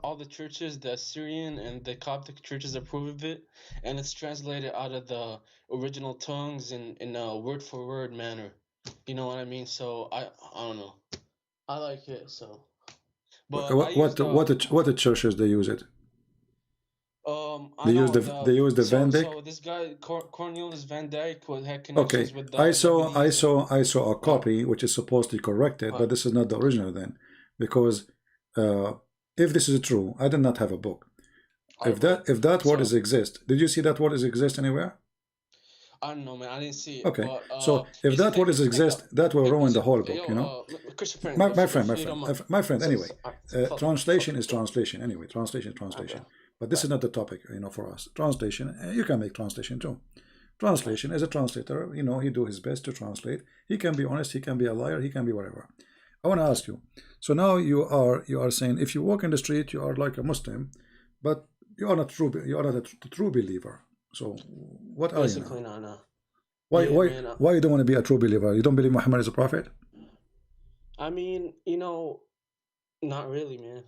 all the churches, the Syrian and the Coptic churches approve of it, and it's translated out of the original tongues in a word for word manner. You know what I mean? So I don't know. I like it so. But what the churches they use it? They use the Van Dyck. So this guy Cornelius Van Dyck had Okay, connections with the I saw a copy which is supposed to be corrected, but this is not the original then, because if this is true, I did not have a book. If that word is exist, did you see that word is exist anywhere? I don't know, man. I didn't see it. Okay, but, so if that word is exist, that will ruin the whole book, you know. My friend. Anyway, translation is translation. Anyway, translation. Okay. But this is not the topic, you know, for us. Translation, you can make translation too. Translation is a translator, you know, he do his best to translate. He can be honest, he can be a liar, he can be whatever. I want to ask you. So now you are saying if you walk in the street, you are like a Muslim, but you are not a true believer. So what are you now? No. Why you don't want to be a true believer? You don't believe Muhammad is a prophet? I mean, you know, not really, man.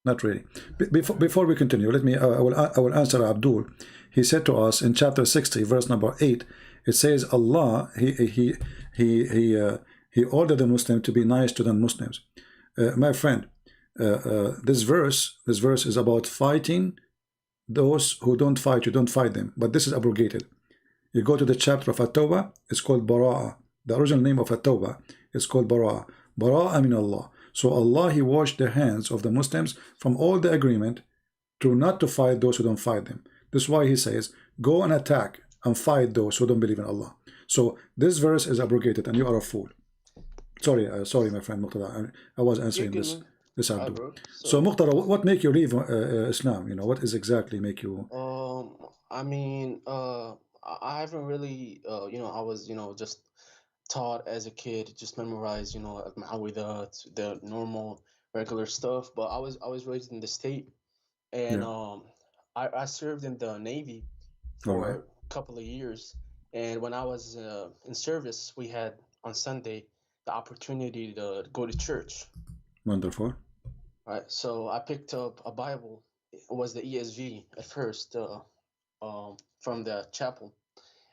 Not really. Before we continue, let me. I will answer Abdul. He said to us in chapter 60, verse number 8. It says Allah he ordered the Muslim to be nice to non-Muslims. My friend, this verse is about fighting those who don't fight. You don't fight them. But this is abrogated. You go to the chapter of At-Tawbah. It's called Bara'ah. The original name of At-Tawbah is called Bara'ah. Bara'ah min Allah. So Allah, he washed the hands of the Muslims from all the agreement to not to fight those who don't fight them. This is why he says, go and attack and fight those who don't believe in Allah. So this verse is abrogated and you are a fool. Sorry, my friend Muqtada. I was answering this Abdul. So Muqtada, what make you leave Islam? You know, what is exactly make you? I mean, I haven't really, you know, I was, you know, just taught as a kid, just memorize, you know, the normal regular stuff. But I was raised in the state, and I served in the Navy for a couple of years. And when I was in service, we had on Sunday the opportunity to go to church. Wonderful. Right. So I picked up a Bible. It was the ESV at first, from the chapel.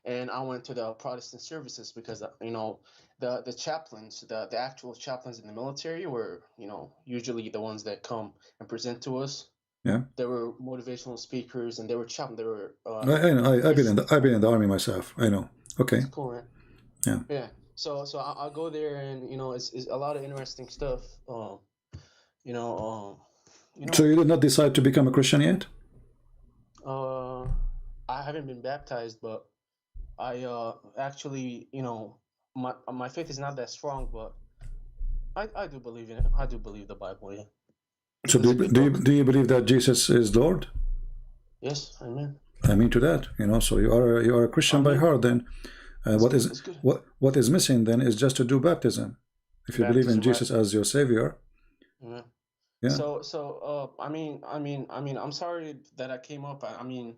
And I went to the Protestant services because, you know, the chaplains, the actual chaplains in the military were, you know, usually the ones that come and present to us. Yeah. They were motivational speakers, and they were chaplains. They were. I know. I've been in the army myself. I know. Okay. That's cool, man. Yeah. Yeah. So I'll go there, and you know, it's a lot of interesting stuff. You know. So you did not decide to become a Christian yet? I haven't been baptized, but I actually, you know, my faith is not that strong, but I do believe in it. I do believe the Bible, yeah. So do you believe that Jesus is Lord? Yes, amen. I mean to that, you know. So you are a Christian by heart. Then what is missing then is just to do baptism. If you believe in Jesus as your Savior. Yeah. Yeah. So I mean, I'm sorry that I came up. I mean,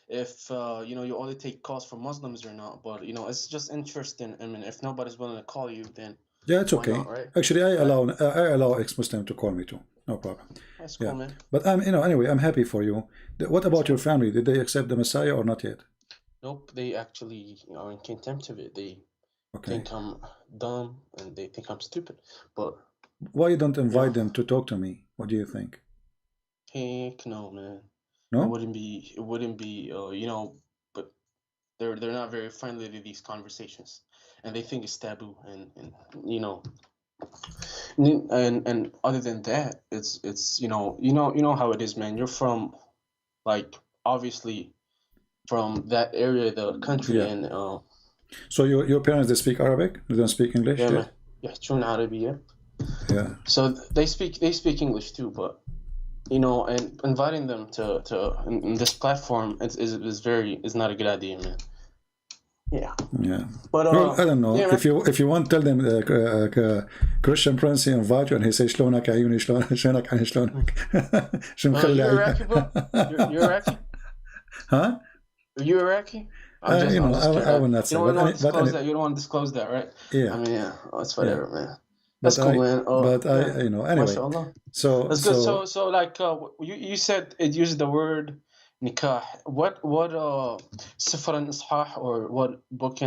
if you know, you only take calls from Muslims or not, but you know, it's just interesting. I mean, if nobody's willing to call you, then yeah, it's okay. not, right? Actually, I allow ex-Muslim to call me too. No problem. That's cool, man. But anyway, I'm happy for you. What about your family? Did they accept the Messiah or not yet? Nope, they actually are in contempt of it. They think I'm dumb and they think I'm stupid. But why you don't invite them to talk to me? What do you think? Heck no, man. No? It wouldn't be you know, but they're not very friendly to these conversations, and they think it's taboo, and you know, and other than that, it's you know how it is, man. You're from, like, obviously from that area of the country, and so your parents, they speak Arabic? They don't speak English? Yeah, man. Yeah, Arabic, yeah. Yeah. So they speak English too, but you know, and inviting them to in this platform is not a good idea, man. Yeah. Yeah. But well, I don't know. yeah, if you want, tell them Christian Prince invite you and he says شلونك عيوني شلونك عيني شلونك شو مخلي you're Iraqi, bro? You're Iraqi? Huh? Are you Iraqi? You know, I will not say. You don't want to disclose that. You don't want to disclose that, right? Yeah. I mean, yeah. Oh, it's whatever, man. But That's cool, man. But I, you know, anyway. Mashallah. So that's good. So like you said it used the word nikah. What Sifr al-Ishah or what book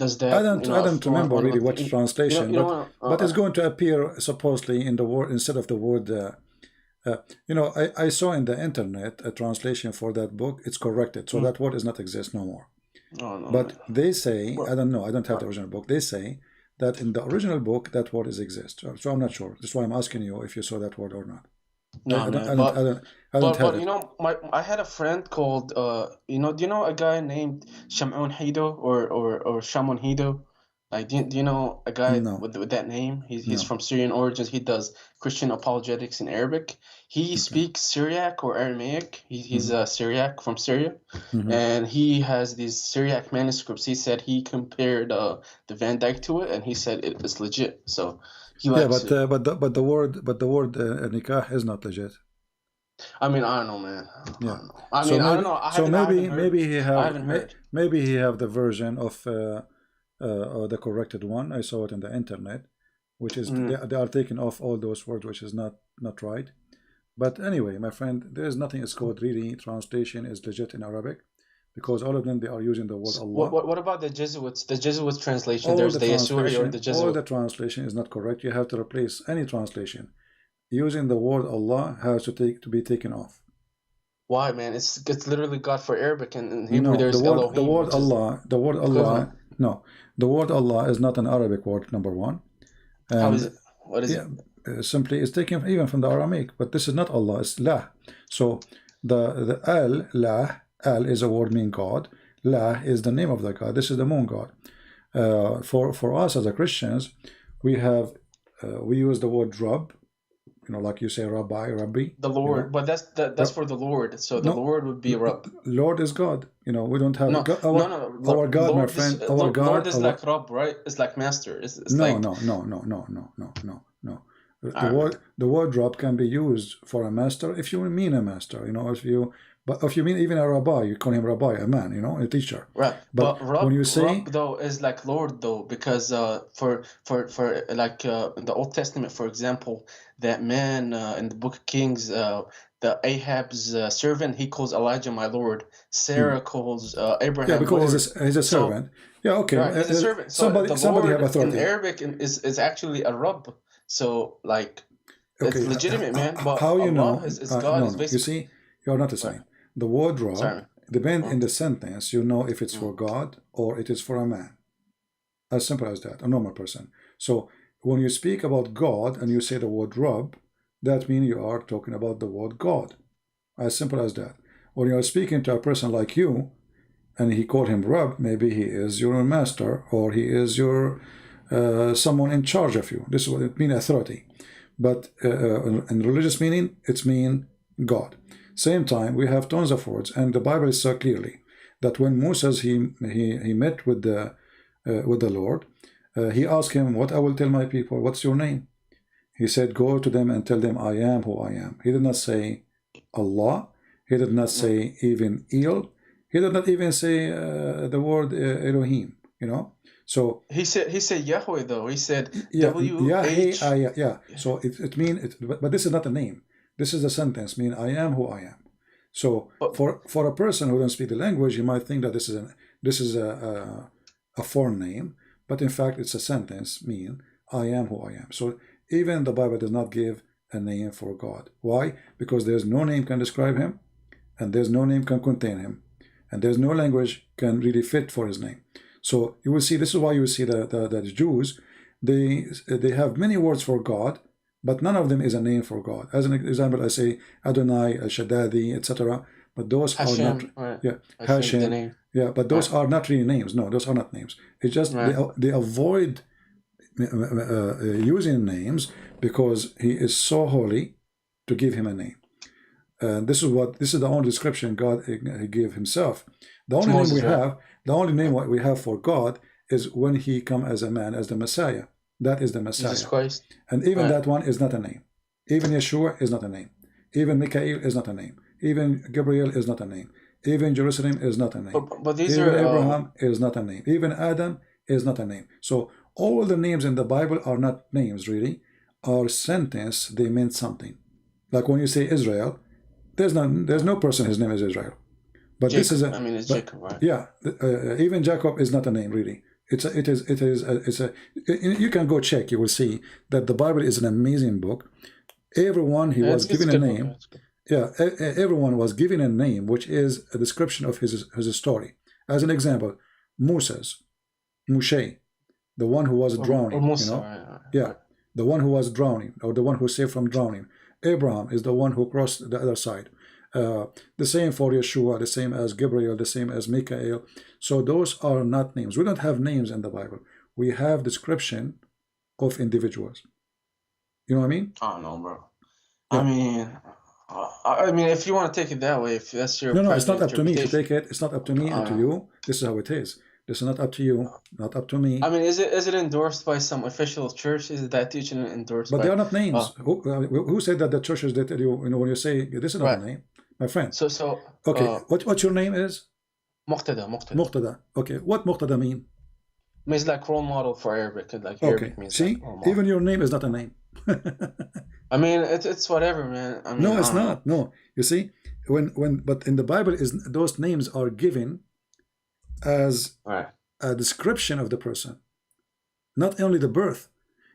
does that? I don't remember really what translation, but it's going to appear supposedly in the word instead of the word. You know, I saw in the internet a translation for that book. It's corrected, so that word does not exist no more. Oh, no, but man. they say, I don't know, I don't have the original book. They say that in the original book that word exists. So I'm not sure. That's why I'm asking you if you saw that word or not. No, I man. But you know, I had a friend called you know, do you know a guy named Shamun Hido or Shamun Hido? Like, do you know a guy with that name? He's from Syrian origins. He does Christian apologetics in Arabic. He speaks Syriac or Aramaic. He's a Syriac from Syria, and he has these Syriac manuscripts. He said he compared the Van Dyke to it, and he said it's legit. So he likes it. but the word nikah is not legit. I mean, I don't know, man. Yeah. I mean, I don't know. So maybe he have the version of the corrected one. I saw it in the internet, which is they are taking off all those words, which is not right. But anyway, my friend, there is nothing is called really translation is legit in Arabic, because all of them they are using the word Allah. What about the Jesuits? The Jesuits translation. There's the Yasuri or the Jesuit. All the translation is not correct. You have to replace any translation. Using the word Allah has to be taken off. Why, man? It's literally God for Arabic, and in Hebrew there's Elohim. The word Allah. No, the word Allah is not an Arabic word. Number one. How is it? What is it? Simply, it's taken even from the Aramaic, but this is not Allah. It's La. So the Al is a word meaning God. La is the name of the God. This is the moon God. For us as a Christians, we use the word Rabb. You know, like you say, Rabbi. The Lord, you know? But that's for the Lord. So the Lord would be Rabb. Lord is God. You know, we don't have our God, Lord, my friend. Our God. Lord is like Rabb, right? It's like master. It's no. like... No. The word Rabb can be used for a master if you mean a master. You know, if you mean even a rabbi, you call him rabbi, a man. You know, a teacher. Right. But Rabb, when you say Rabb, though, is like Lord, though, because for like in the Old Testament, for example, that man in the Book of Kings, the Ahab's servant, he calls Elijah my Lord. Sarah calls Abraham. Yeah, because he's a servant. Yeah, okay. Right, he's a servant. So somebody have authority. In Arabic is actually a Rabb. So like, it's legitimate, man. But how you know? Is God. Is basically... You see, you're not the same. The word Rabb depends in the sentence. You know if it's for God or it is for a man. As simple as that. A normal person. So when you speak about God and you say the word Rabb, that means you are talking about the word God. As simple as that. When you are speaking to a person like you, and he called him Rabb, maybe he is your master or he is your someone in charge of you. This is what it means, authority. But in religious meaning, it's mean God. Same time, we have tons of words, and the Bible is so clearly that when Moses he met with the Lord, he asked him, "What I will tell my people? What's your name?" He said, "Go to them and tell them I am who I am." He did not say Allah. He did not say even El. He did not even say the word Elohim. You know. So he said Yahweh though. He said W-H. Yeah. So it means, but this is not a name. This is a sentence, mean I am who I am. So for a person who doesn't speak the language, you might think that this is a foreign name, but in fact it's a sentence, mean I am who I am. So even the Bible does not give a name for God. Why? Because there's no name can describe him, and there's no name can contain him, and there's no language can really fit for his name. So you will see, this is why you will see the Jews, they have many words for God, but none of them is a name for God. As an example, I say Adonai, Al-Shaddadi, etc. But those Hashem, are not, right. yeah, Hashem, yeah. But those are not really names. No, those are not names. It's just they avoid using names because He is so holy to give him a name. This is the only description God gave himself. The only name we have, the only name what we have for God is when he come as a man, as the Messiah. That is the Messiah. Jesus Christ. And even that one is not a name. Even Yeshua is not a name. Even Michael is not a name. Even Gabriel is not a name. Even Jerusalem is not a name. But these even are Abraham is not a name. Even Adam is not a name. So all the names in the Bible are not names really, are sentence. They meant something. Like when you say Israel, there's no person his name is Israel. But Jacob, this is I mean, it's Jacob, right? Yeah, even Jacob is not a name really. You can go check. You will see that the Bible is an amazing book. Everyone was given a name. Yeah, everyone was given a name, which is a description of his story. As an example, Moshe, the one who was drowning. Yeah, the one who was drowning, or the one who saved from drowning. Abraham is the one who crossed the other side. The same for Yeshua, the same as Gabriel, the same as Michael. So those are not names. We don't have names in the Bible. We have description of individuals. You know what I mean? I don't know, bro. Yeah. I mean, if you want to take it that way, if that's your no, it's not up to me to take it. It's not up to me and to you. This is how it is. This is not up to you, not up to me. I mean, is it endorsed by some official church? Is that teaching endorsed? But they are not names. Who said that the churches that tell you, when you say this is not a name, my friend? So okay. What your name is? Muqtada. Okay. What Muqtada mean? Means like role model for Arabic. Like okay. Arabic means see, like even your name is not a name. I mean, it's whatever, man. I mean, no, it's not. No, you see, but in the Bible those names are given as a description of the person, not only the birth.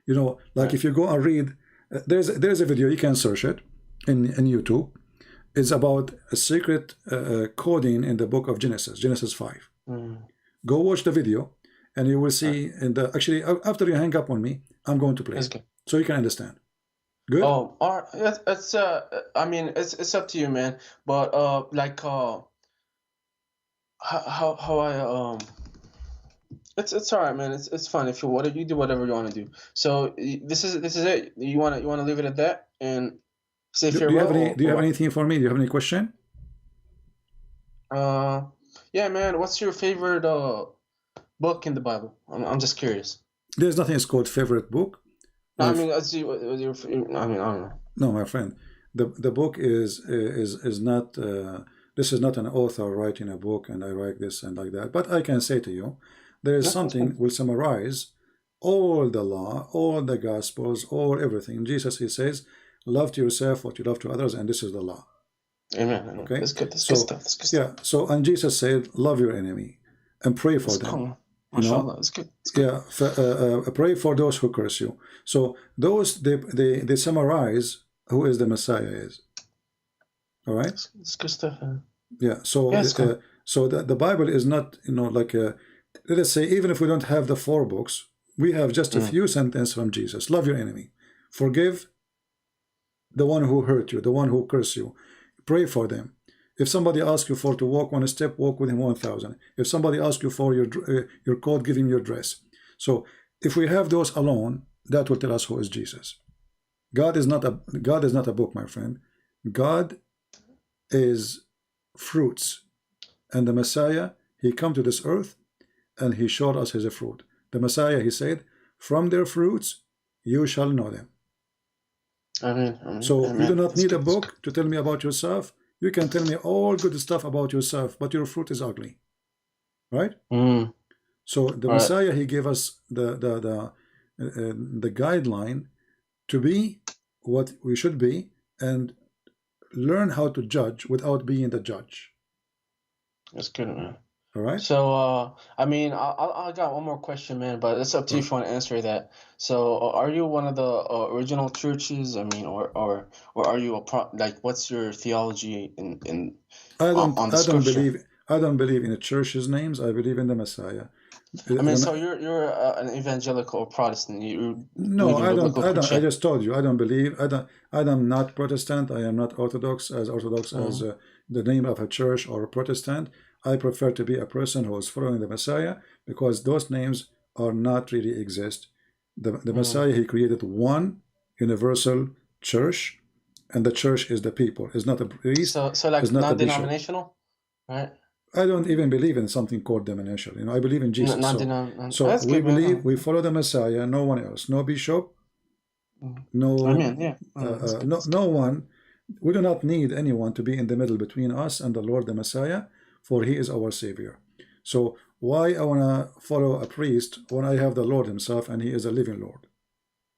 You know, like if you go and read, there's a video, you can search it in YouTube. It's about a secret coding in the book of Genesis 5. Go watch the video, and you will see. Actually, after you hang up on me, I'm going to play it, so you can understand. Good. Oh, all right. It's I mean, it's up to you, man. But like how I it's all right, man. It's fine if you do whatever you want to do. So this is it. You want to leave it at that and say do you have anything for me? Do you have any question? Yeah, man. What's your favorite book in the Bible? I'm just curious. There's nothing is called favorite book. I mean, I don't know. No, my friend, the book is not. This is not an author writing a book, and I write this and like that. But I can say to you, there is something will summarize all the law, all the gospels, all everything. Jesus, he says, love to yourself what you love to others, and this is the law. Amen. Okay, that's good. That's good stuff. That's good stuff. Yeah. So, and Jesus said, love your enemy and pray for them. Cool. That's good. Yeah, pray for those who curse you. So those they summarize who is the Messiah is. All right. It's good stuff. Man. Yeah. So so the Bible is not like let us say even if we don't have the 4 books, we have just a few sentences from Jesus. Love your enemy, forgive the one who hurt you, the one who cursed you, pray for them. If somebody asks you to walk 1 step, walk with him 1,000. If somebody asks you for your coat, give him your dress. So if we have those alone, that will tell us who is Jesus. God is not a book, my friend. God is fruits, and the Messiah, he come to this earth, and he showed us his fruit. The Messiah, he said, from their fruits you shall know them. Amen. So you do not need a book to tell me about yourself. You can tell me all good stuff about yourself, but your fruit is ugly, right? So the Messiah, he gave us the guideline to be what we should be and learn how to judge without being the judge. That's good, man. All right. So I mean, I got one more question, man, but it's up to you if you want to answer that. So are you one of the original churches? I mean, or are you what's your theology in on the scripture? I don't believe in the church's names. I believe in the Messiah. I mean, so you're an evangelical or Protestant? No, I don't. I just told you, I don't believe. I am not Protestant. I am not Orthodox as the name of a church or a Protestant. I prefer to be a person who is following the Messiah, because those names are not really exist. The Messiah, he created one universal church, and the church is the people. It's not a priest. So like it's not non-denominational, right? I don't even believe in something called denominational. You know, I believe in Jesus. So That's we good, believe, man. we follow the Messiah, no one else, no bishop, no, Amen. Yeah. no one. We do not need anyone to be in the middle between us and the Lord, the Messiah, for He is our Savior. So why I want to follow a priest when I have the Lord Himself and He is a living Lord?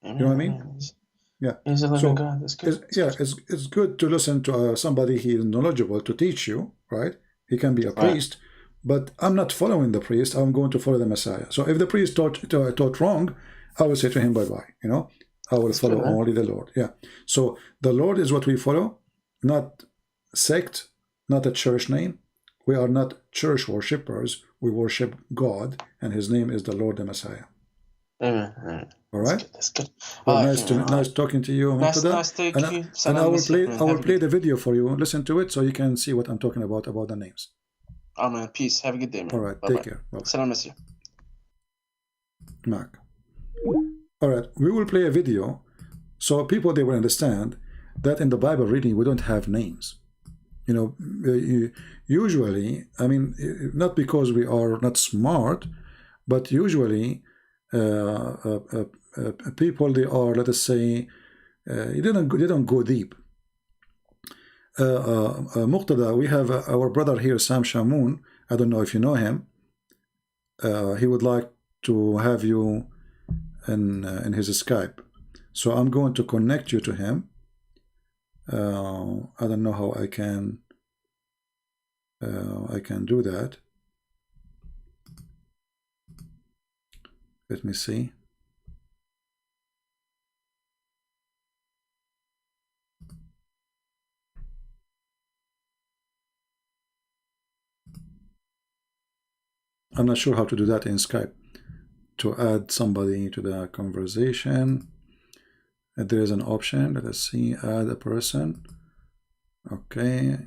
Amen. You know what I mean? Yeah. He's a living God. That's good. It's good to listen to somebody He is knowledgeable to teach you, right? He can be a priest, but I'm not following the priest. I'm going to follow the Messiah. So if the priest taught wrong, I will say to him bye-bye. You know, I will follow only the Lord. Yeah. So the Lord is what we follow, not sect, not a church name. We are not church worshippers. We worship God, and His name is the Lord, the Messiah. Amen. All right. That's good. Well, nice talking to you. Nice talking to you. And I will play the video for you. Listen to it so you can see what I'm talking about the names. Oh man, peace. Have a good day, man. All right. Take care. Bye. Salam alaikum. Mark. All right. We will play a video so people they will understand that in the Bible reading we don't have names. You know, usually, I mean, not because we are not smart, but usually people they are, let us say, they don't go deep. Muqtada, we have our brother here, Sam Shamoun. I don't know if you know him. He would like to have you in his Skype, so I'm going to connect you to him. I don't know how I can do that. Let me see. I'm not sure how to do that in Skype, to add somebody to the conversation. There is an option. Let us see, add a person. Okay.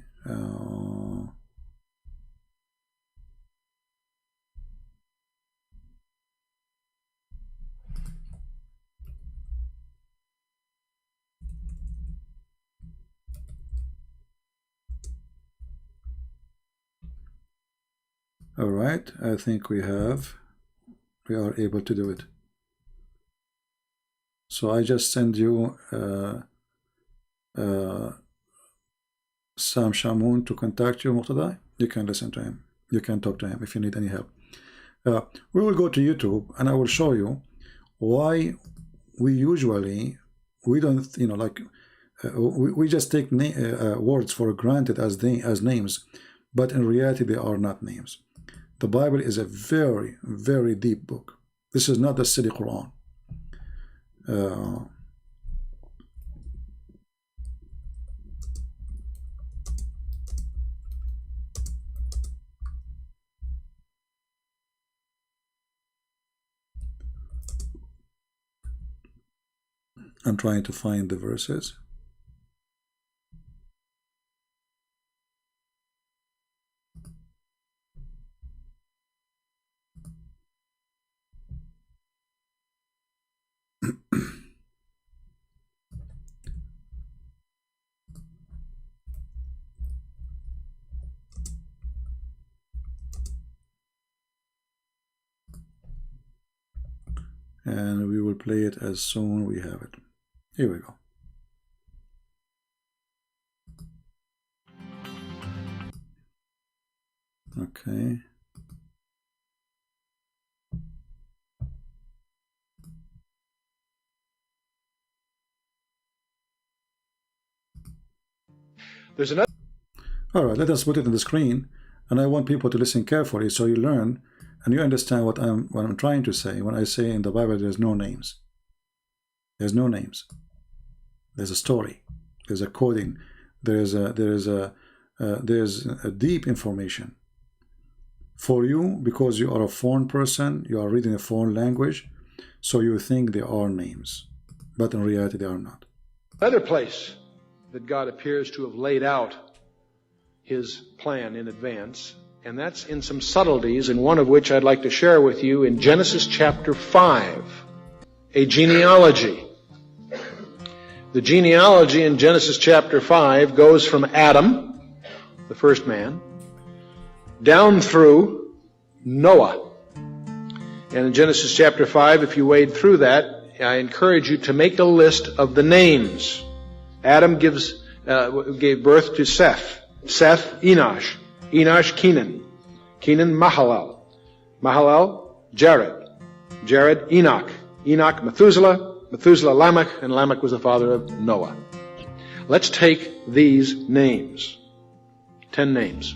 All right, I think we are able to do it. So I just send you Sam Shamoun to contact you, Muqtada. You can listen to him. You can talk to him if you need any help. We will go to YouTube and I will show you why we don't, you know, like we just take words for granted as names, but in reality they are not names. The Bible is a very, very deep book. This is not the silly Quran. I'm trying to find the verses. And we will play it as soon as we have it. Here we go. Okay. There's another. All right, let us put it on the screen, and I want people to listen carefully so you learn and you understand what I'm trying to say when I say in the Bible there's no names. There's no names. There's a story. There's a coding. There's a deep information for you, because you are a foreign person. You are reading a foreign language, so you think they are names, but in reality they are not. Another place that God appears to have laid out His plan in advance, and that's in some subtleties, and one of which I'd like to share with you in Genesis chapter 5, a genealogy. The genealogy in Genesis chapter 5 goes from Adam, the first man, down through Noah. And in Genesis chapter 5, if you wade through that, I encourage you to make a list of the names. Adam gave birth to Seth. Seth, Enosh. Enosh, Kenan. Kenan, Mahalalel. Mahalalel, Jared. Jared, Enoch. Enoch, Methuselah. Methuselah, Lamech. And Lamech was the father of Noah. Let's take these names. 10 names.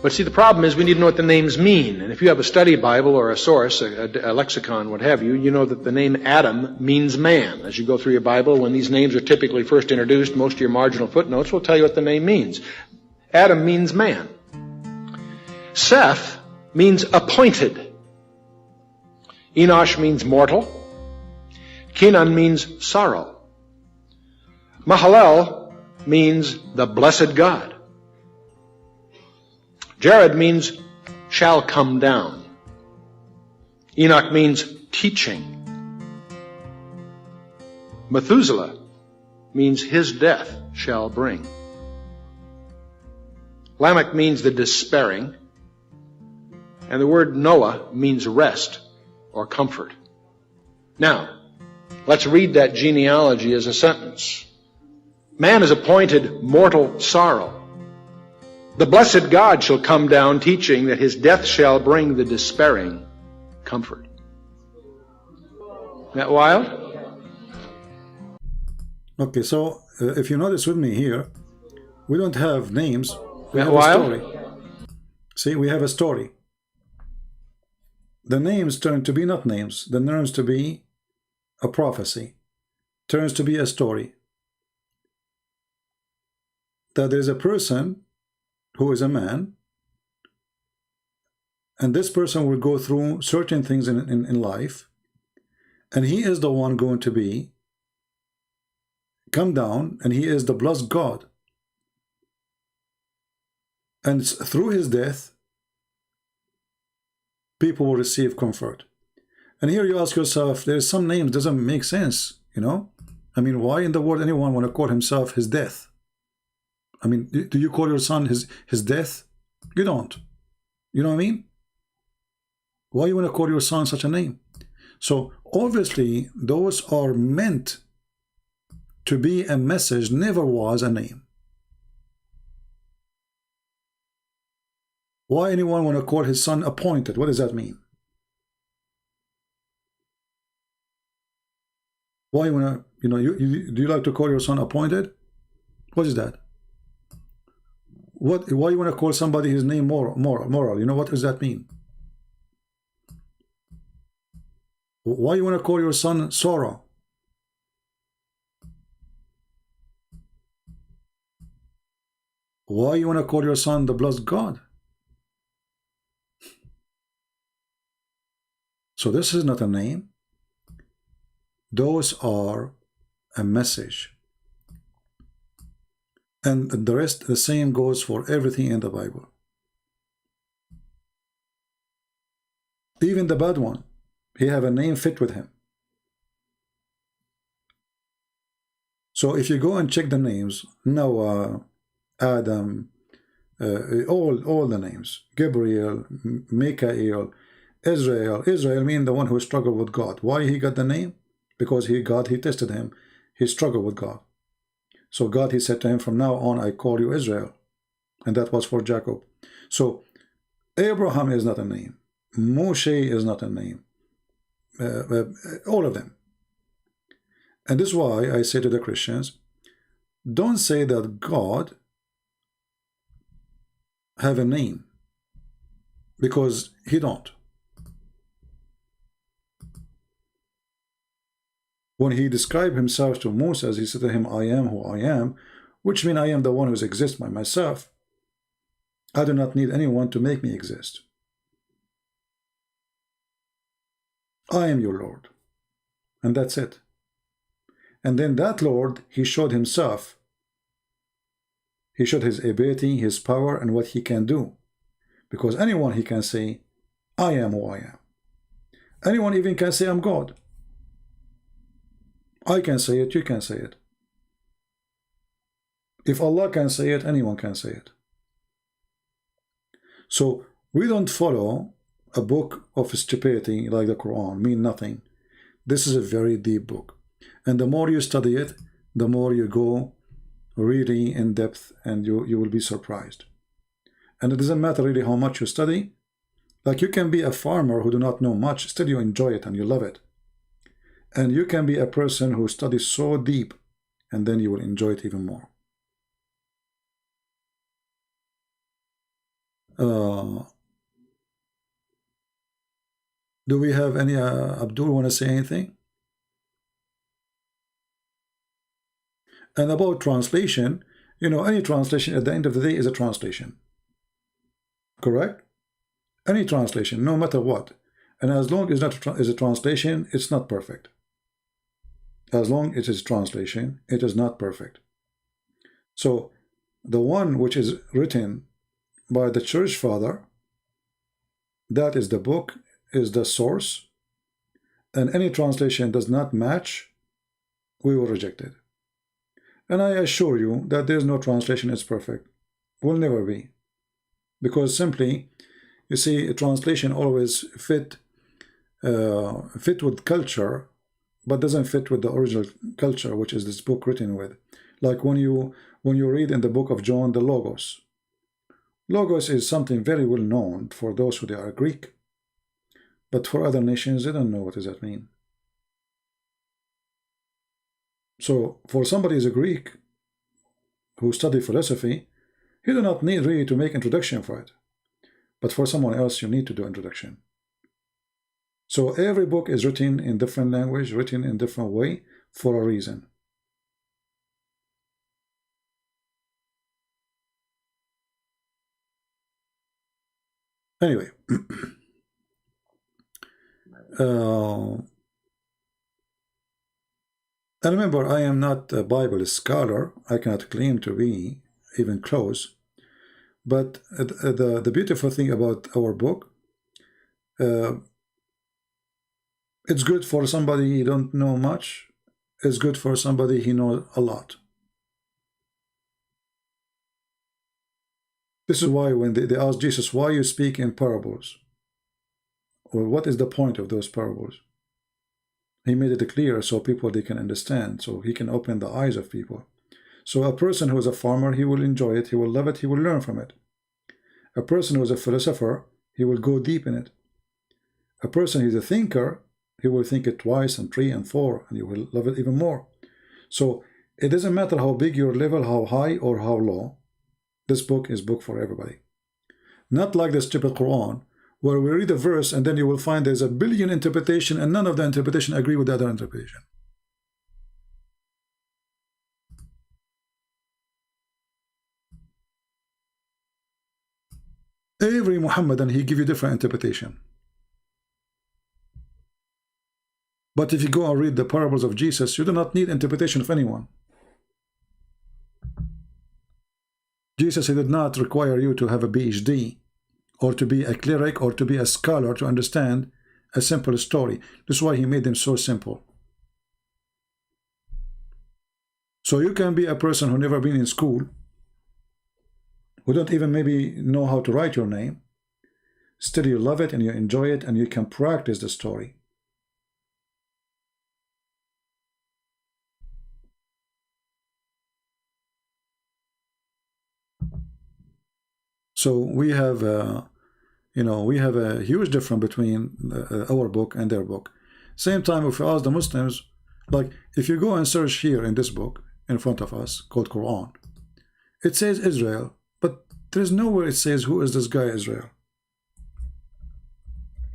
But see, the problem is we need to know what the names mean. And if you have a study Bible or a source, a lexicon, what have you, you know that the name Adam means man. As you go through your Bible, when these names are typically first introduced, most of your marginal footnotes will tell you what the name means. Adam means man. Seth means appointed. Enosh means mortal. Kenan means sorrow. Mahalalel means the blessed God. Jared means shall come down. Enoch means teaching. Methuselah means his death shall bring. Lamech means the despairing. And the word Noah means rest or comfort. Now, let's read that genealogy as a sentence. Man is appointed mortal sorrow. The blessed God shall come down, teaching that his death shall bring the despairing comfort. That wild? Okay, so if you notice with me here, we don't have names. We That have wild? a story. See, we have a story. The names turn to be not names. The names to be a prophecy. Turns to be a story. That there is a person who is a man, and this person will go through certain things in life, and he is the one going to be come down, and he is the blessed God, and through his death people will receive comfort. And here you ask yourself, there's some names doesn't make sense, you know. I mean, why in the world anyone want to call himself his death? I mean, do you call your son his death? You don't. You know what I mean? Why you want to call your son such a name? So obviously those are meant to be a message, never was a name. Why anyone want to call his son appointed? What does that mean? Why you want to, you know, do you like to call your son appointed? What is that? Why you want to call somebody his name moral? You know, what does that mean? Why you want to call your son sorrow? Why you want to call your son the blessed God? So this is not a name. Those are a message. And the rest, the same goes for everything in the Bible. Even the bad one, he have a name fit with him. So if you go and check the names, Noah, Adam, all the names, Gabriel, Michael, Israel. Israel means the one who struggled with God. Why he got the name? Because he tested him. He struggled with God. So God, he said to him, from now on, I call you Israel. And that was for Jacob. So Abraham is not a name. Moshe is not a name. All of them. And this is why I say to the Christians, don't say that God have a name, because he don't. When he described himself to Moses, he said to him, I am who I am, which means I am the one who exists by myself. I do not need anyone to make me exist. I am your Lord. And that's it. And then that Lord, he showed himself. He showed his ability, his power, and what he can do. Because anyone, he can say, I am who I am. Anyone even can say, I'm God. I can say it, you can say it. If Allah can say it, anyone can say it. So we don't follow a book of stupidity like the Quran, mean nothing. This is a very deep book. And the more you study it, the more you go really in depth, and you will be surprised. And it doesn't matter really how much you study. Like, you can be a farmer who do not know much, still you enjoy it and you love it. And you can be a person who studies so deep, and then you will enjoy it even more. Do we have any, Abdul want to say anything? And about translation, you know, any translation at the end of the day is a translation. Correct? Any translation, no matter what. And as long as it is a translation, it's not perfect. As long as it is translation, it is not perfect. So the one which is written by the church father, that is the book, is the source, and any translation does not match, we will reject it. And I assure you that there is no translation is perfect. Will never be. Because simply, you see, a translation always fit with culture, but doesn't fit with the original culture, which is this book written with. Like when you read in the book of John, the Logos. Logos is something very well known for those who they are Greek, but for other nations, they don't know what does that mean. So for somebody who is a Greek who study philosophy, he do not need really to make introduction for it. But for someone else, you need to do introduction. So every book is written in different language, written in different way for a reason. Anyway, and remember, I am not a Bible scholar. I cannot claim to be even close. But the beautiful thing about our book, it's good for somebody who don't know much. It's good for somebody who knows a lot. This is why when they asked Jesus, why you speak in parables? Or what is the point of those parables? He made it clear so people they can understand, so he can open the eyes of people. So a person who is a farmer, he will enjoy it, he will love it, he will learn from it. A person who is a philosopher, he will go deep in it. A person who is a thinker, he will think it twice and three and four, and you will love it even more. So it doesn't matter how big your level, how high or how low, this book is book for everybody. Not like the stupid Quran, where we read a verse and then you will find there's a billion interpretation and none of the interpretation agree with the other interpretation. Every Muhammadan, he give you different interpretation. But if you go and read the parables of Jesus, you do not need interpretation of anyone. Jesus, he did not require you to have a PhD or to be a cleric or to be a scholar to understand a simple story. This is why he made them so simple. So you can be a person who never been in school, who don't even maybe know how to write your name, still you love it and you enjoy it and you can practice the story. So we have, we have a huge difference between our book and their book. Same time, if you ask the Muslims, like if you go and search here in this book in front of us called Quran, it says Israel, but there is nowhere it says who is this guy Israel.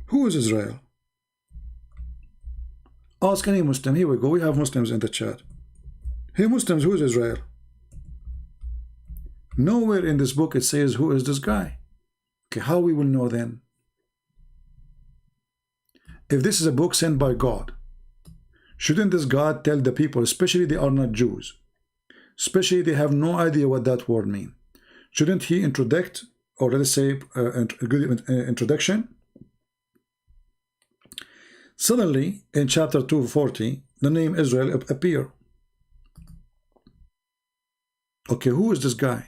Who is Israel? Ask any Muslim. Here we go. We have Muslims in the chat. Hey Muslims, who is Israel? Nowhere in this book it says who is this guy. Okay, how we will know then? If this is a book sent by God, shouldn't this God tell the people, especially they are not Jews, especially they have no idea what that word means, shouldn't he introduce, or let's say a good introduction? Suddenly in chapter 240 the name Israel appear. Okay, who is this guy?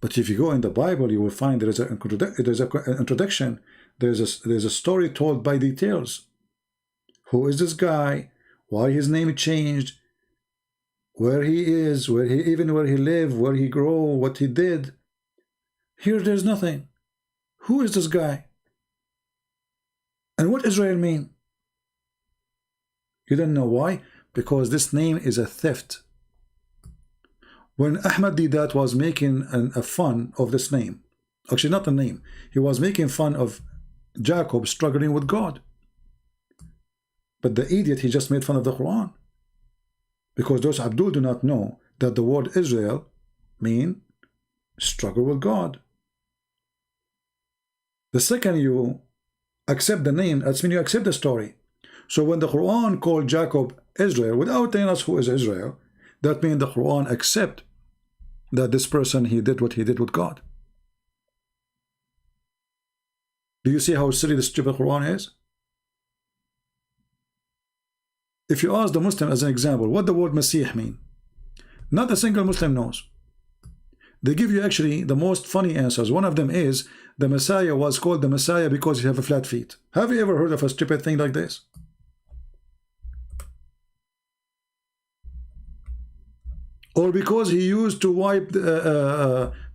But if you go in the Bible, you will find there is an introduction. There's a story told by details. Who is this guy? Why his name changed? Where he is? Where he lived? Where he grew? What he did? Here, there's nothing. Who is this guy? And what Israel mean? You don't know why? Because this name is a theft. When Ahmad Didat was making a fun of this name, actually not the name, he was making fun of Jacob struggling with God. But the idiot, he just made fun of the Quran. Because those Abdul do not know that the word Israel mean struggle with God. The second you accept the name, that's when you accept the story. So when the Quran called Jacob Israel, without telling us who is Israel, that means the Quran accept that this person, he did what he did with God. Do you see how silly the stupid Quran is? If you ask the Muslim as an example, what the word Masih mean? Not a single Muslim knows. They give you actually the most funny answers. One of them is, the Messiah was called the Messiah because he have a flat feet. Have you ever heard of a stupid thing like this? Or because he used to wipe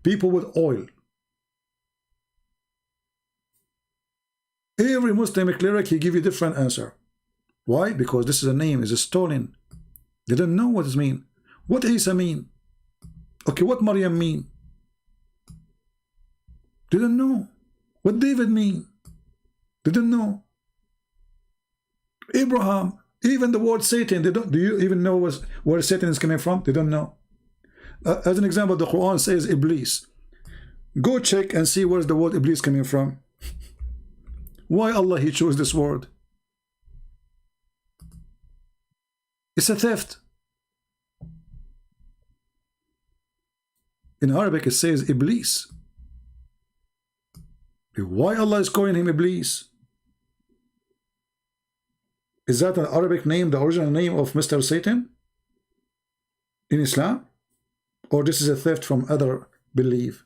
people with oil. Every Muslim cleric, he give you a different answer. Why? Because this is a name, is a stolen. They don't know what it mean. What Isa mean? Okay, what Maryam mean? They don't know. What David mean? They don't know. Abraham, even the word Satan, they don't. Do you even know where Satan is coming from? They don't know. As an example, the Quran says Iblis. Go check and see where's the word Iblis coming from. Why Allah he chose this word? It's a theft. In Arabic it says Iblis. Why Allah is calling him Iblis? Is that an Arabic name, the original name of Mr. Satan in Islam? Or this is a theft from other belief?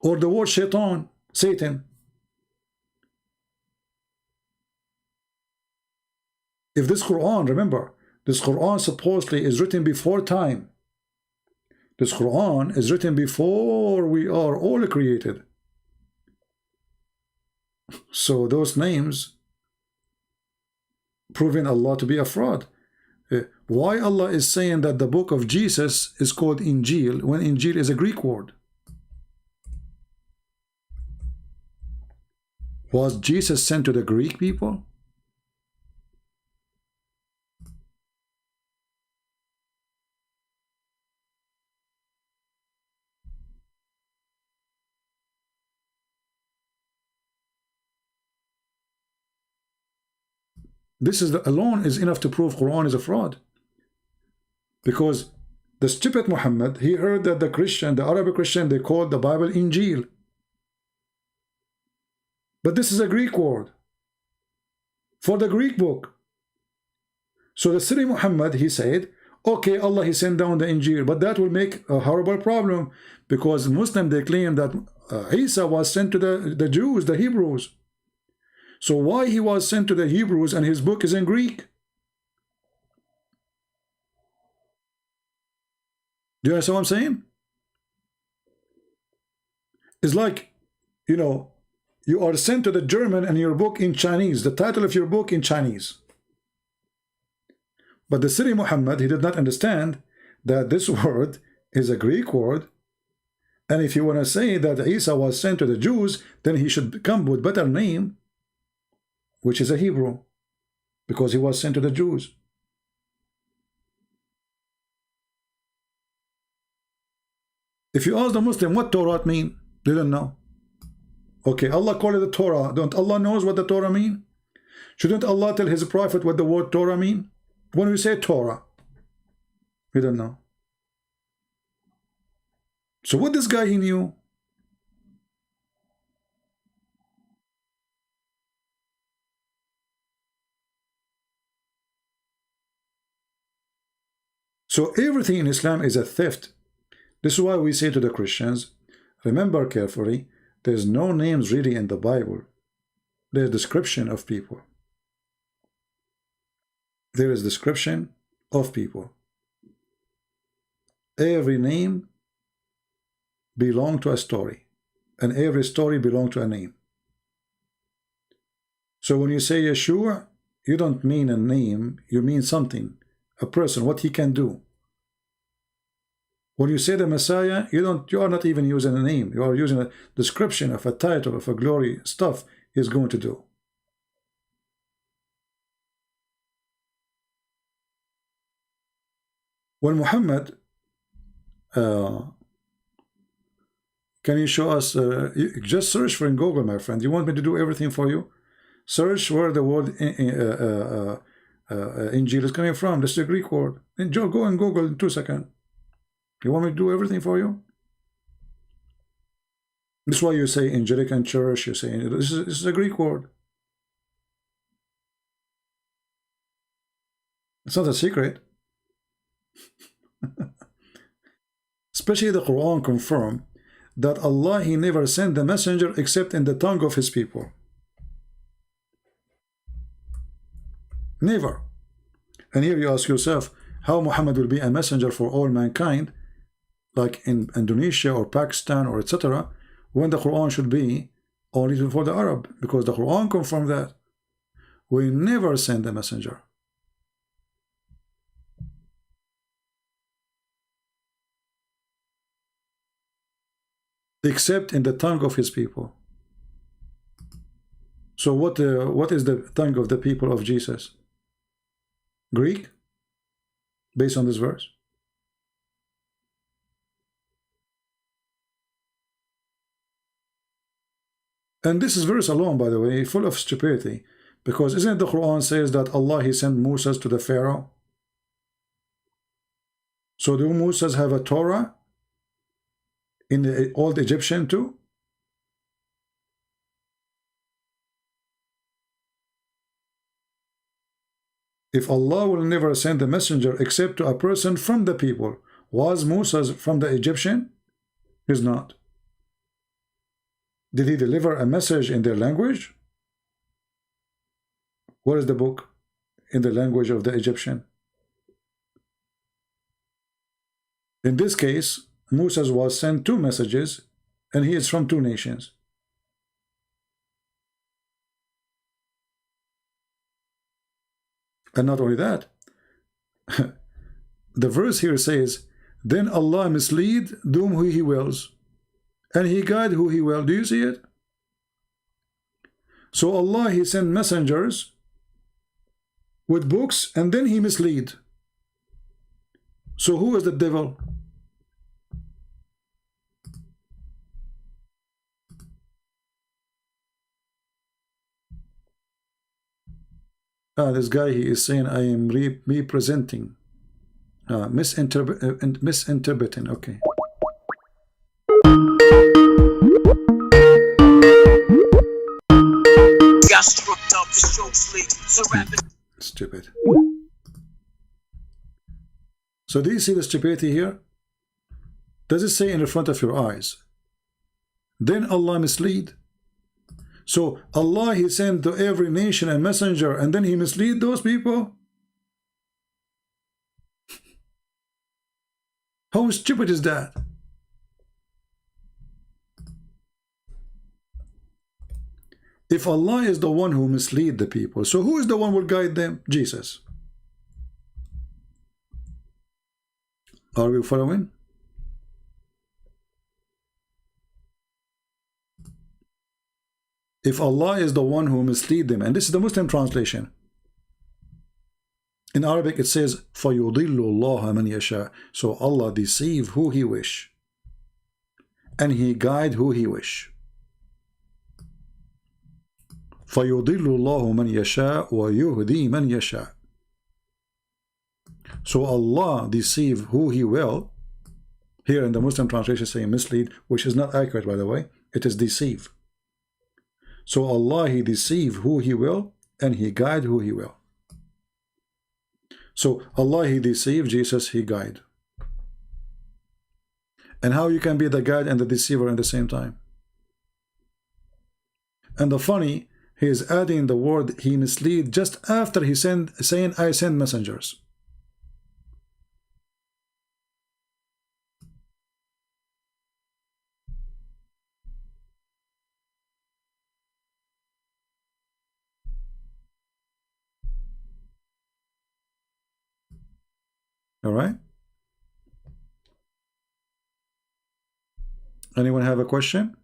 Or the word shaitan, Satan. If this Quran, remember, this Quran supposedly is written before time. This Quran is written before we are all created. So those names proving Allah to be a fraud. Why Allah is saying that the book of Jesus is called Injil when Injil is a Greek word? Was Jesus sent to the Greek people? This is alone is enough to prove Quran is a fraud. Because the stupid Muhammad, he heard that the Christian, the Arabic Christian, they called the Bible Injil. But this is a Greek word for the Greek book. So the silly Muhammad, he said, okay, Allah, he sent down the Injil, but that will make a horrible problem because Muslims, they claim that Isa was sent to the Jews, the Hebrews. So why he was sent to the Hebrews and his book is in Greek? Do you understand what I'm saying? It's like, you know, you are sent to the German and your book in Chinese, the title of your book in Chinese. But the silly Muhammad, he did not understand that this word is a Greek word. And if you want to say that Isa was sent to the Jews, then he should come with better name, which is a Hebrew, because he was sent to the Jews. If you ask the Muslim what Torah mean, they don't know. Okay, Allah called it the Torah. Don't Allah knows what the Torah mean? Shouldn't Allah tell his prophet what the word Torah mean? When we say Torah, we don't know. So what this guy he knew? So everything in Islam is a theft. This is why we say to the Christians, remember carefully, there's no names really in the Bible. There's description of people. There is description of people. Every name belongs to a story, and every story belongs to a name. So when you say Yeshua, you don't mean a name, you mean something, a person, what he can do. When you say the Messiah, you are not even using a name, you are using a description of a title, of a glory, stuff he's going to do. When Muhammad, can you show us, just search for in Google, my friend. You want me to do everything for you? Search where the word Injil is coming from. This is a Greek word. And go and Google in 2 seconds. You want me to do everything for you? This is why you say Angelican Church. You say this is a Greek word. It's not a secret. Especially the Quran confirm that Allah, He never sent the messenger except in the tongue of His people. Never. And here you ask yourself, how Muhammad will be a messenger for all mankind, like in Indonesia or Pakistan or etc., when the Quran should be only for the Arab, because the Quran confirmed that we never send a messenger. Except in the tongue of his people. So what is the tongue of the people of Jesus? Greek? Based on this verse? And this is verse alone, by the way, full of stupidity, because isn't it the Quran says that Allah, He sent Moses to the Pharaoh? So do Moses have a Torah in the old Egyptian too? If Allah will never send a messenger except to a person from the people, was Moses from the Egyptian? He's not. Did he deliver a message in their language? What is the book in the language of the Egyptian? In this case, Moses was sent 2 messages, and he is from 2 nations. And not only that, the verse here says, then Allah mislead whom who He wills, and He guide who He will. Do you see it? So Allah, He sent messengers with books, and then He mislead. So who is the devil? This guy, he is saying I am representing, misinterpreting. Okay. Stupid. So do you see the stupidity here? Does it say in the front of your eyes? Then Allah mislead. So Allah, He sent to every nation a messenger, and then He mislead those people? How stupid is that? If Allah is the one who mislead the people, so who is the one who will guide them? Jesus. Are we following? If Allah is the one who mislead them, and this is the Muslim translation. In Arabic it says, فَيُضِلُّ اللَّهَ مَنْ يَشَاءُ. So Allah deceive who He wish, and He guide who He wish. فَيُضِلُّ اللَّهُ مَنْ يَشَاءُ وَيُهْدِي مَنْ يَشَاءُ. So Allah deceive who He will. Here in the Muslim translation saying mislead, which is not accurate, by the way. It is deceive. So Allah, He deceive who He will, and He guide who He will. So Allah, He deceived, Jesus, He guide. And how you can be the guide and the deceiver at the same time? And the funny, He is adding the word He mislead just after He saying I send messengers. All right. Anyone have a question?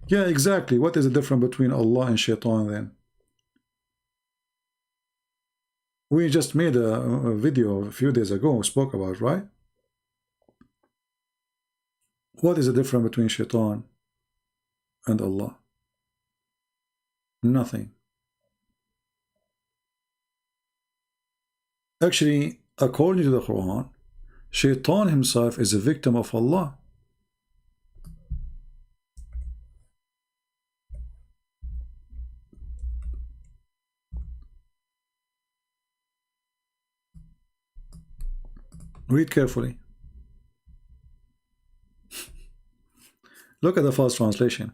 Yeah, exactly. What is the difference between Allah and Shaitan then? We just made a video a few days ago, spoke about, right? What is the difference between Shaitan and Allah? Nothing. Actually, according to the Quran, Shaitan himself is a victim of Allah. Read carefully. Look at the false translation.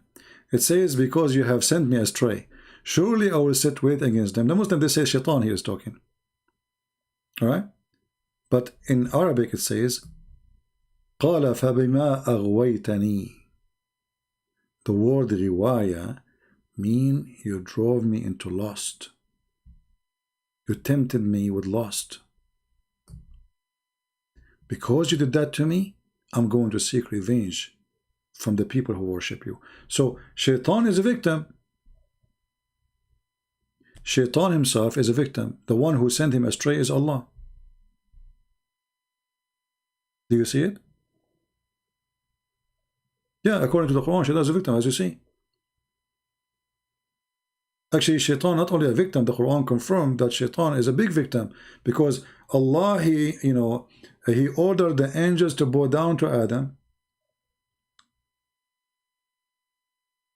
It says, because you have sent me astray, surely I will set weight against them. The Muslim, they say Shaitan here is talking. Alright? But in Arabic it says, قَالَ فَبِمَا أَغْوَيْتَنِي. The word riwaya mean you drove me into lust. You tempted me with lust. Because you did that to me, I'm going to seek revenge from the people who worship you. So Shaitan is a victim. Shaitan himself is a victim. The one who sent him astray is Allah. Do you see it? Yeah, according to the Quran, Shaitan is a victim, as you see. Actually, Shaitan not only a victim, the Quran confirmed that Shaitan is a big victim, because Allah, He ordered the angels to bow down to Adam.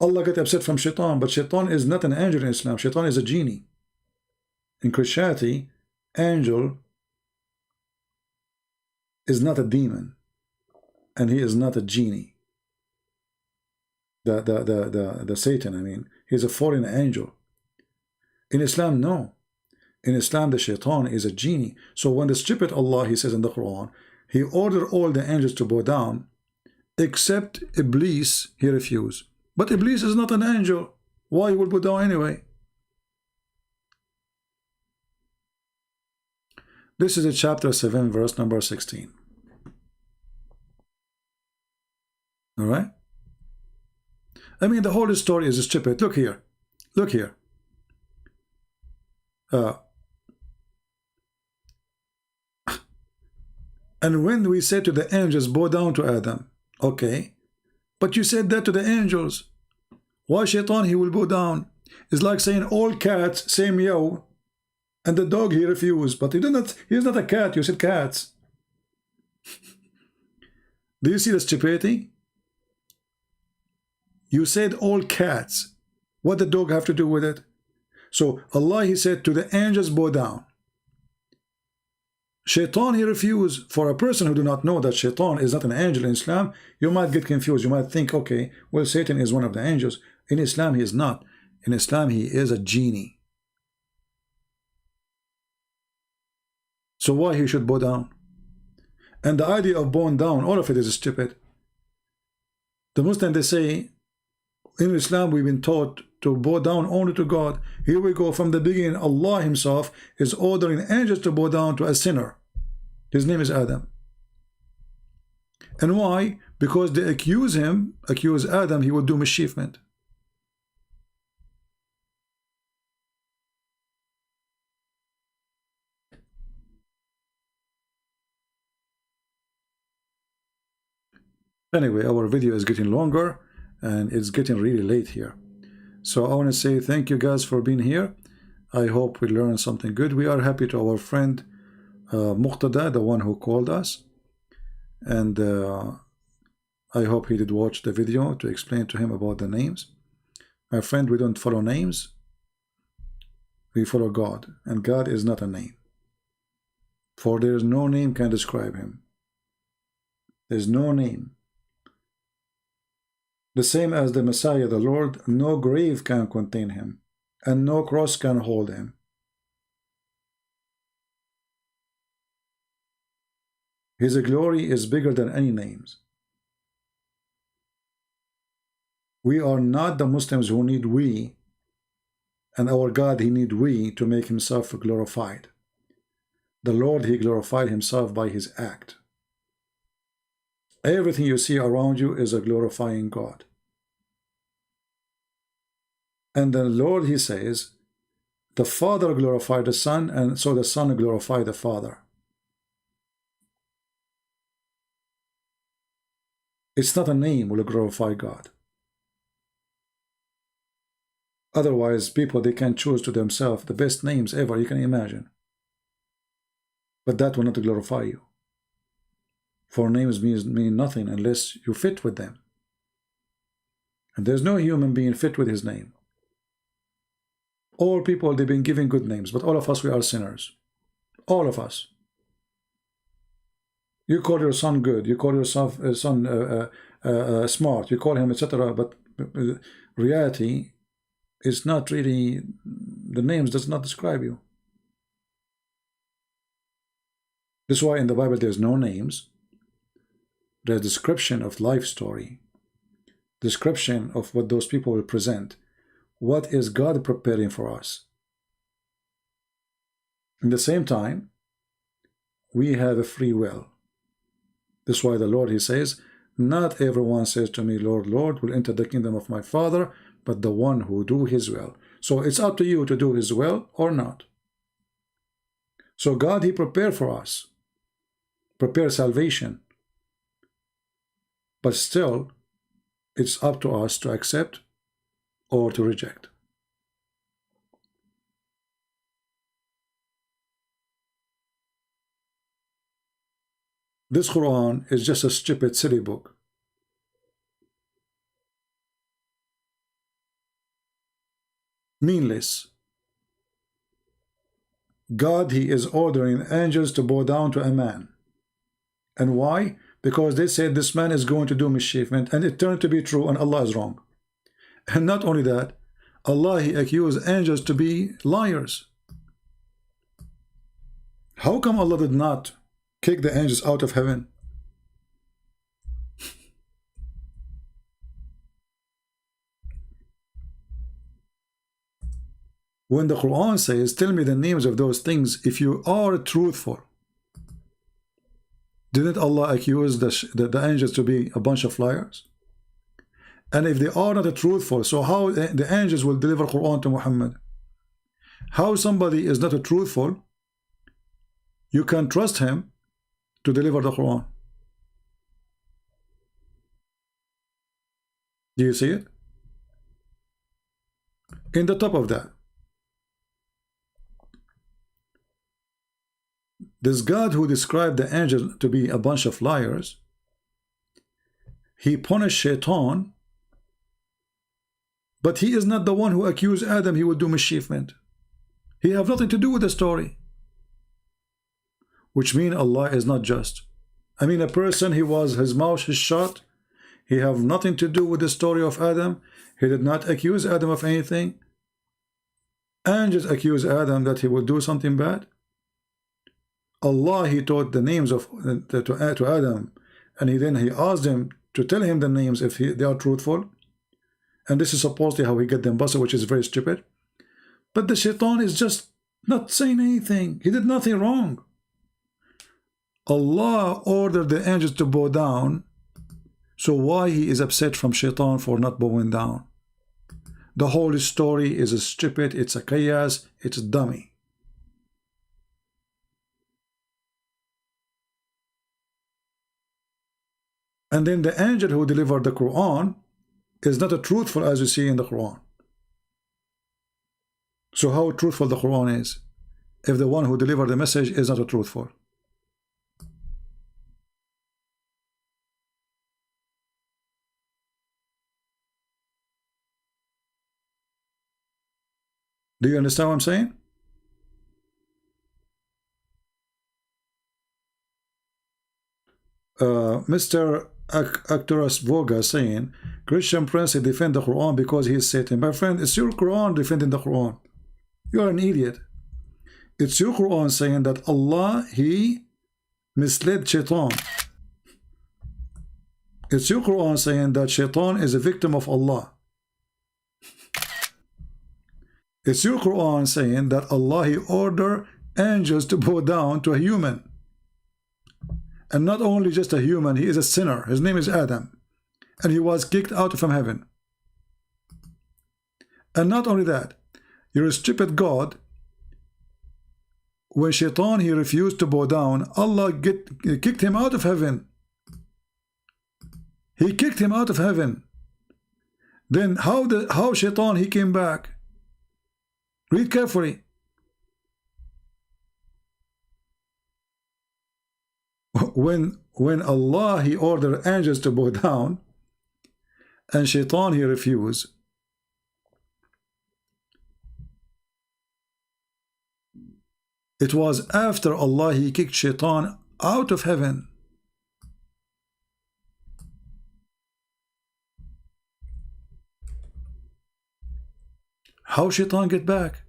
Allah got upset from Shaitan, but Shaitan is not an angel in Islam. Shaitan is a genie. In Christianity, angel is not a demon, and he is not a genie. The Satan, I mean, he's a fallen angel. In Islam, no. In Islam, the Shaitan is a genie. So when the stupid Allah, He says in the Quran, He ordered all the angels to bow down, except Iblis, he refused. But Iblis is not an angel. Why he will bow down anyway? This is chapter 7, verse number 16. All right? I mean, the whole story is stupid. Look here. Look here. And when we said to the angels, bow down to Adam, okay, but you said that to the angels. Why Shaitan, he will bow down? It's like saying all cats say meow, and the dog, he refused. But he did not. He is not a cat. You said cats. Do you see the stupidity? You said all cats. What the dog have to do with it? So Allah, He said to the angels, bow down. Shaitan, he refused. For a person who do not know that Shaitan is not an angel in Islam, you might get confused. You might think, okay, well, Satan is one of the angels. In Islam, he is not. In Islam, he is a genie. So why he should bow down? And the idea of bowing down, all of it is stupid. The Muslim, they say, in Islam, we've been taught to bow down only to God. Here we go. From the beginning, Allah Himself is ordering angels to bow down to a sinner. His name is Adam. And why? Because they accuse Adam, he would do mischievement. Anyway, our video is getting longer and it's getting really late here. So I want to say thank you guys for being here. I hope we learned something good. We are happy to our friend Muqtada, the one who called us. And I hope he did watch the video to explain to him about the names. My friend, we don't follow names. We follow God, and God is not a name. For there is no name can describe him. There's no name. The same as the Messiah, the Lord, no grave can contain him, and no cross can hold him. His glory is bigger than any names. We are not the Muslims who need we, and our God, he need we to make himself glorified. The Lord, he glorified himself by his act. Everything you see around you is a glorifying God. And the Lord, he says, the Father glorified the Son, and so the Son glorified the Father. It's not a name will glorify God. Otherwise, people, they can choose to themselves the best names ever you can imagine. But that will not glorify you. For names mean nothing unless you fit with them. And there's no human being fit with his name. All people, they've been given good names, but all of us, we are sinners. All of us. You call your son good, you call your son smart, you call him etc. But reality is not really, the names does not describe you. This is why in the Bible there's no names. There's description of life story, description of what those people will present. What is God preparing for us? In the same time, we have a free will. This is why the Lord, he says, not everyone says to me, Lord, Lord, will enter the kingdom of my Father, but the one who do his will. So it's up to you to do his will or not. So God, he prepared for us, prepare salvation. But still, it's up to us to accept or to reject. This Quran is just a stupid, silly book. Meaningless. God, he is ordering angels to bow down to a man. And why? Because they said this man is going to do mischievement, and it turned to be true, and Allah is wrong. And not only that, Allah, he accused angels to be liars. How come Allah did not kick the angels out of heaven? When the Quran says, tell me the names of those things if you are truthful, didn't Allah accuse the angels to be a bunch of liars? And if they are not truthful, so how the angels will deliver Quran to Muhammad? How somebody is not truthful, you can trust him to deliver the Quran? Do you see it? In the top of that, this God who described the angels to be a bunch of liars, he punished Shaitan, but he is not the one who accused Adam he would do mischievement. He have nothing to do with the story. Which means Allah is not just. I mean, a person, his mouth is shut, he have nothing to do with the story of Adam. He did not accuse Adam of anything. Angels accuse Adam that he would do something bad. Allah, he taught the names of to Adam, and he asked him to tell him the names if they are truthful. And this is supposedly how he get them busted, which is very stupid. But the Shaitan is just not saying anything. He did nothing wrong. Allah ordered the angels to bow down. So why he is upset from Shaitan for not bowing down? The whole story is stupid. It's a chaos. It's a dummy. And then the angel who delivered the Quran is not as truthful as you see in the Quran. So how truthful the Quran is if the one who delivered the message is not truthful? Do you understand what I'm saying? Mr. Actorus Vogel saying Christian Prince defend the Quran because he is Satan. My friend, it's your Quran defending the Quran. You are an idiot. It's your Quran saying that Allah, he misled Shaitan. It's your Quran saying that Shaitan is a victim of Allah. It's your Quran saying that Allah, he ordered angels to bow down to a human. And not only just a human, he is a sinner. His name is Adam. And he was kicked out from heaven. And not only that, your stupid God, when Shaitan, he refused to bow down, Allah kicked him out of heaven. He kicked him out of heaven. Then how Shaitan, he came back? Read carefully. When Allah, he ordered angels to bow down, and Shaitan, he refused. It was after Allah, he kicked Shaitan out of heaven. How Shaitan get back?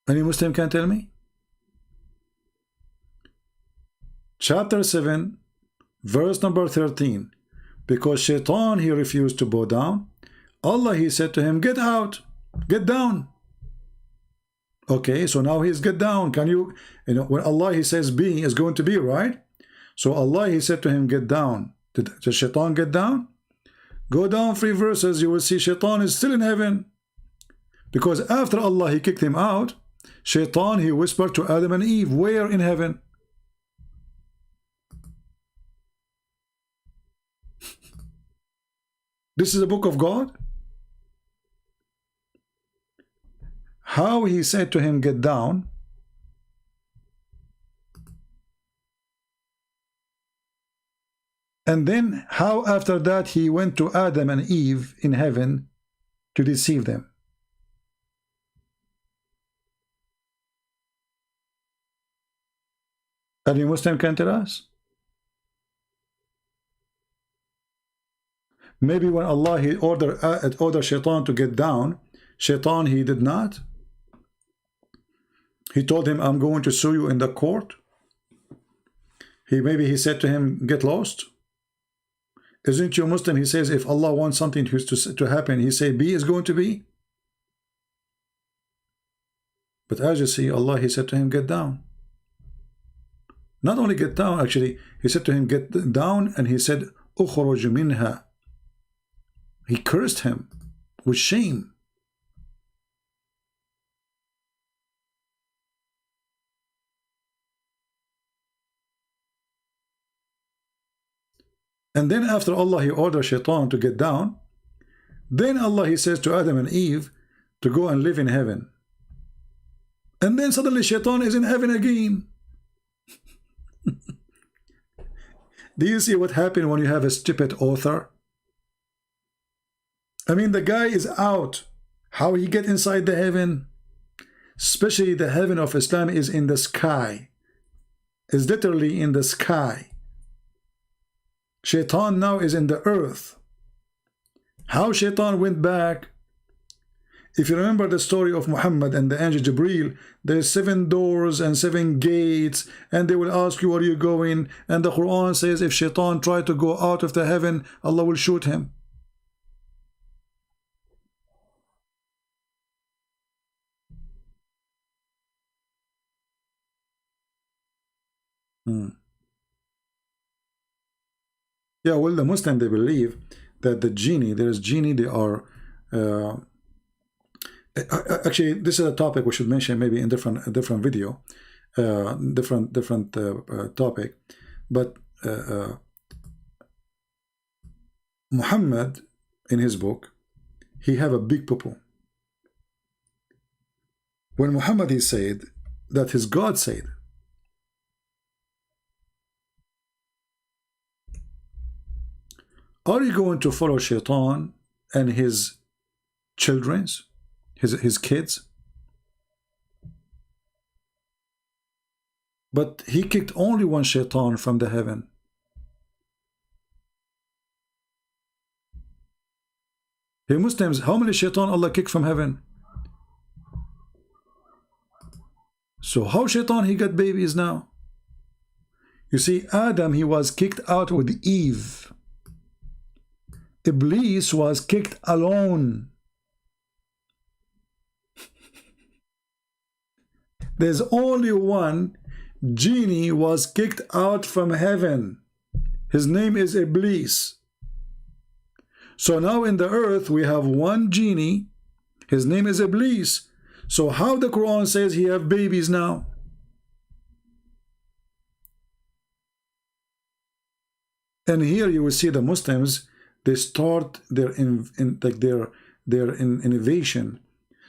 Any Muslim can tell me? Chapter 7, verse number 13. Because Shaitan, he refused to bow down, Allah, he said to him, get out, get down. Okay, so now he's get down. Can you know, when Allah, he says be, is going to be, right? So Allah, he said to him, get down. Did Shaitan get down? Go down 3 verses, you will see Shaitan is still in heaven. Because after Allah, he kicked him out, Shaitan, he whispered to Adam and Eve, where in heaven? This is a book of God. How he said to him, get down. And then how after that he went to Adam and Eve in heaven to deceive them. Any Muslim can tell us? Maybe when Allah, he ordered Shaitan to get down, Shaitan, he did not. He told him, I'm going to sue you in the court. Maybe he said to him, get lost. Isn't you Muslim? He says, if Allah wants something to happen, he say, be is going to be. But as you see, Allah, he said to him, get down. Not only get down, actually, he said to him, get down, and he said, ukhruj minha. He cursed him with shame. And then after Allah, he ordered Shaitan to get down. Then Allah, he says to Adam and Eve to go and live in heaven. And then suddenly Shaitan is in heaven again. Do you see what happened when you have a stupid author? I mean, the guy is out. How he get inside the heaven? Especially the heaven of Islam is in the sky. Is literally in the sky. Shaitan now is in the earth. How Shaitan went back? If you remember the story of Muhammad and the angel Jibreel, there's 7 doors and 7 gates, and they will ask you where you're going. And the Quran says if Shaitan tried to go out of the heaven, Allah will shoot him. Yeah, well, the Muslim, they believe that the genie, there is genie, they are actually, this is a topic we should mention maybe in a different video, different topic. But Muhammad, in his book, he have a big poo-poo. When Muhammad, he said that his God said, are you going to follow Shaitan and his children's, his kids. But he kicked only one shaitan from the heaven. Hey Muslims, how many shaitan Allah kicked from heaven? So how shaitan he got babies now? You see, Adam, he was kicked out with Eve. Iblis was kicked alone. There's only one genie was kicked out from heaven. His name is Iblis. So now in the earth we have one genie. His name is Iblis. So how the Quran says he have babies now? And here you will see the Muslims, they start their innovation.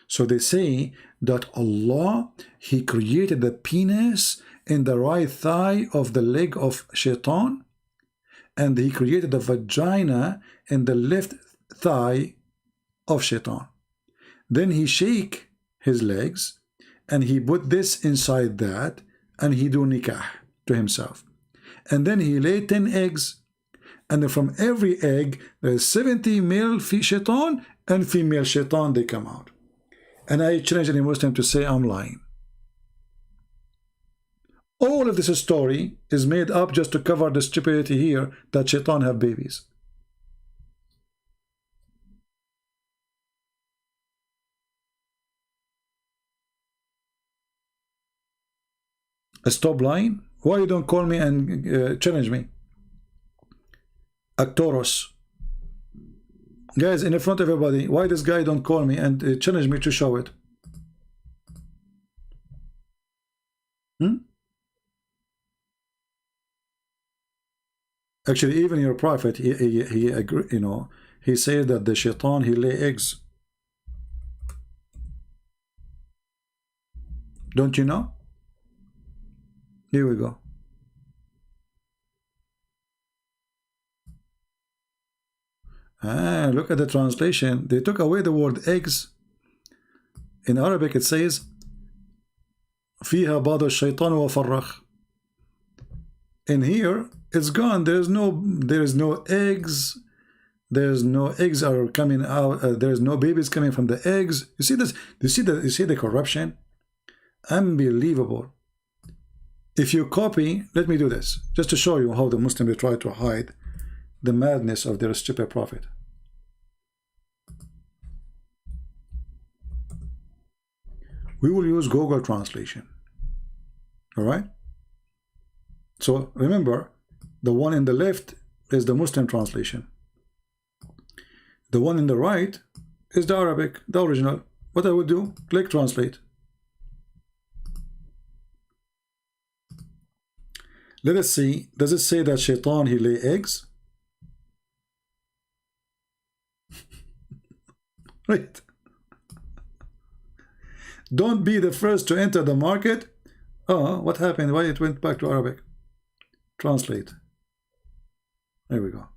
So they say that Allah, he created the penis in the right thigh of the leg of shaitan, and he created the vagina in the left thigh of shaitan. Then he shake his legs and he put this inside that, and he do nikah to himself. And then he lay 10 eggs, and then from every egg there's 70 male shaitan and female shaitan, they come out. And I challenge any Muslim to say I'm lying. All of this story is made up just to cover the stupidity here that shaitan have babies. Stop lying. Why you don't call me and challenge me? Actoros. Guys, in front of everybody, why this guy don't call me and challenge me to show it? Actually, even your prophet, he agree, you know, he said that the shaitan, he lay eggs. Don't you know? Here we go. Look at the translation. They took away the word eggs. In Arabic it says فيها بعض الشيطان وفرخ. In here it's gone. There is no eggs. There's no eggs are coming out. There's no babies coming from the eggs. You see this? You see the corruption? Unbelievable. If you copy, let me do this just to show you how the Muslims try to hide the madness of their stupid prophet. We will use Google translation. All right? So remember, the one in the left is the Muslim translation. The one in the right is the Arabic, the original. What I would do, click translate. Let us see, does it say that shaitan, he lay eggs? Right. Don't be the first to enter the market. Oh, what happened? Why it went back to Arabic? Translate. There we go.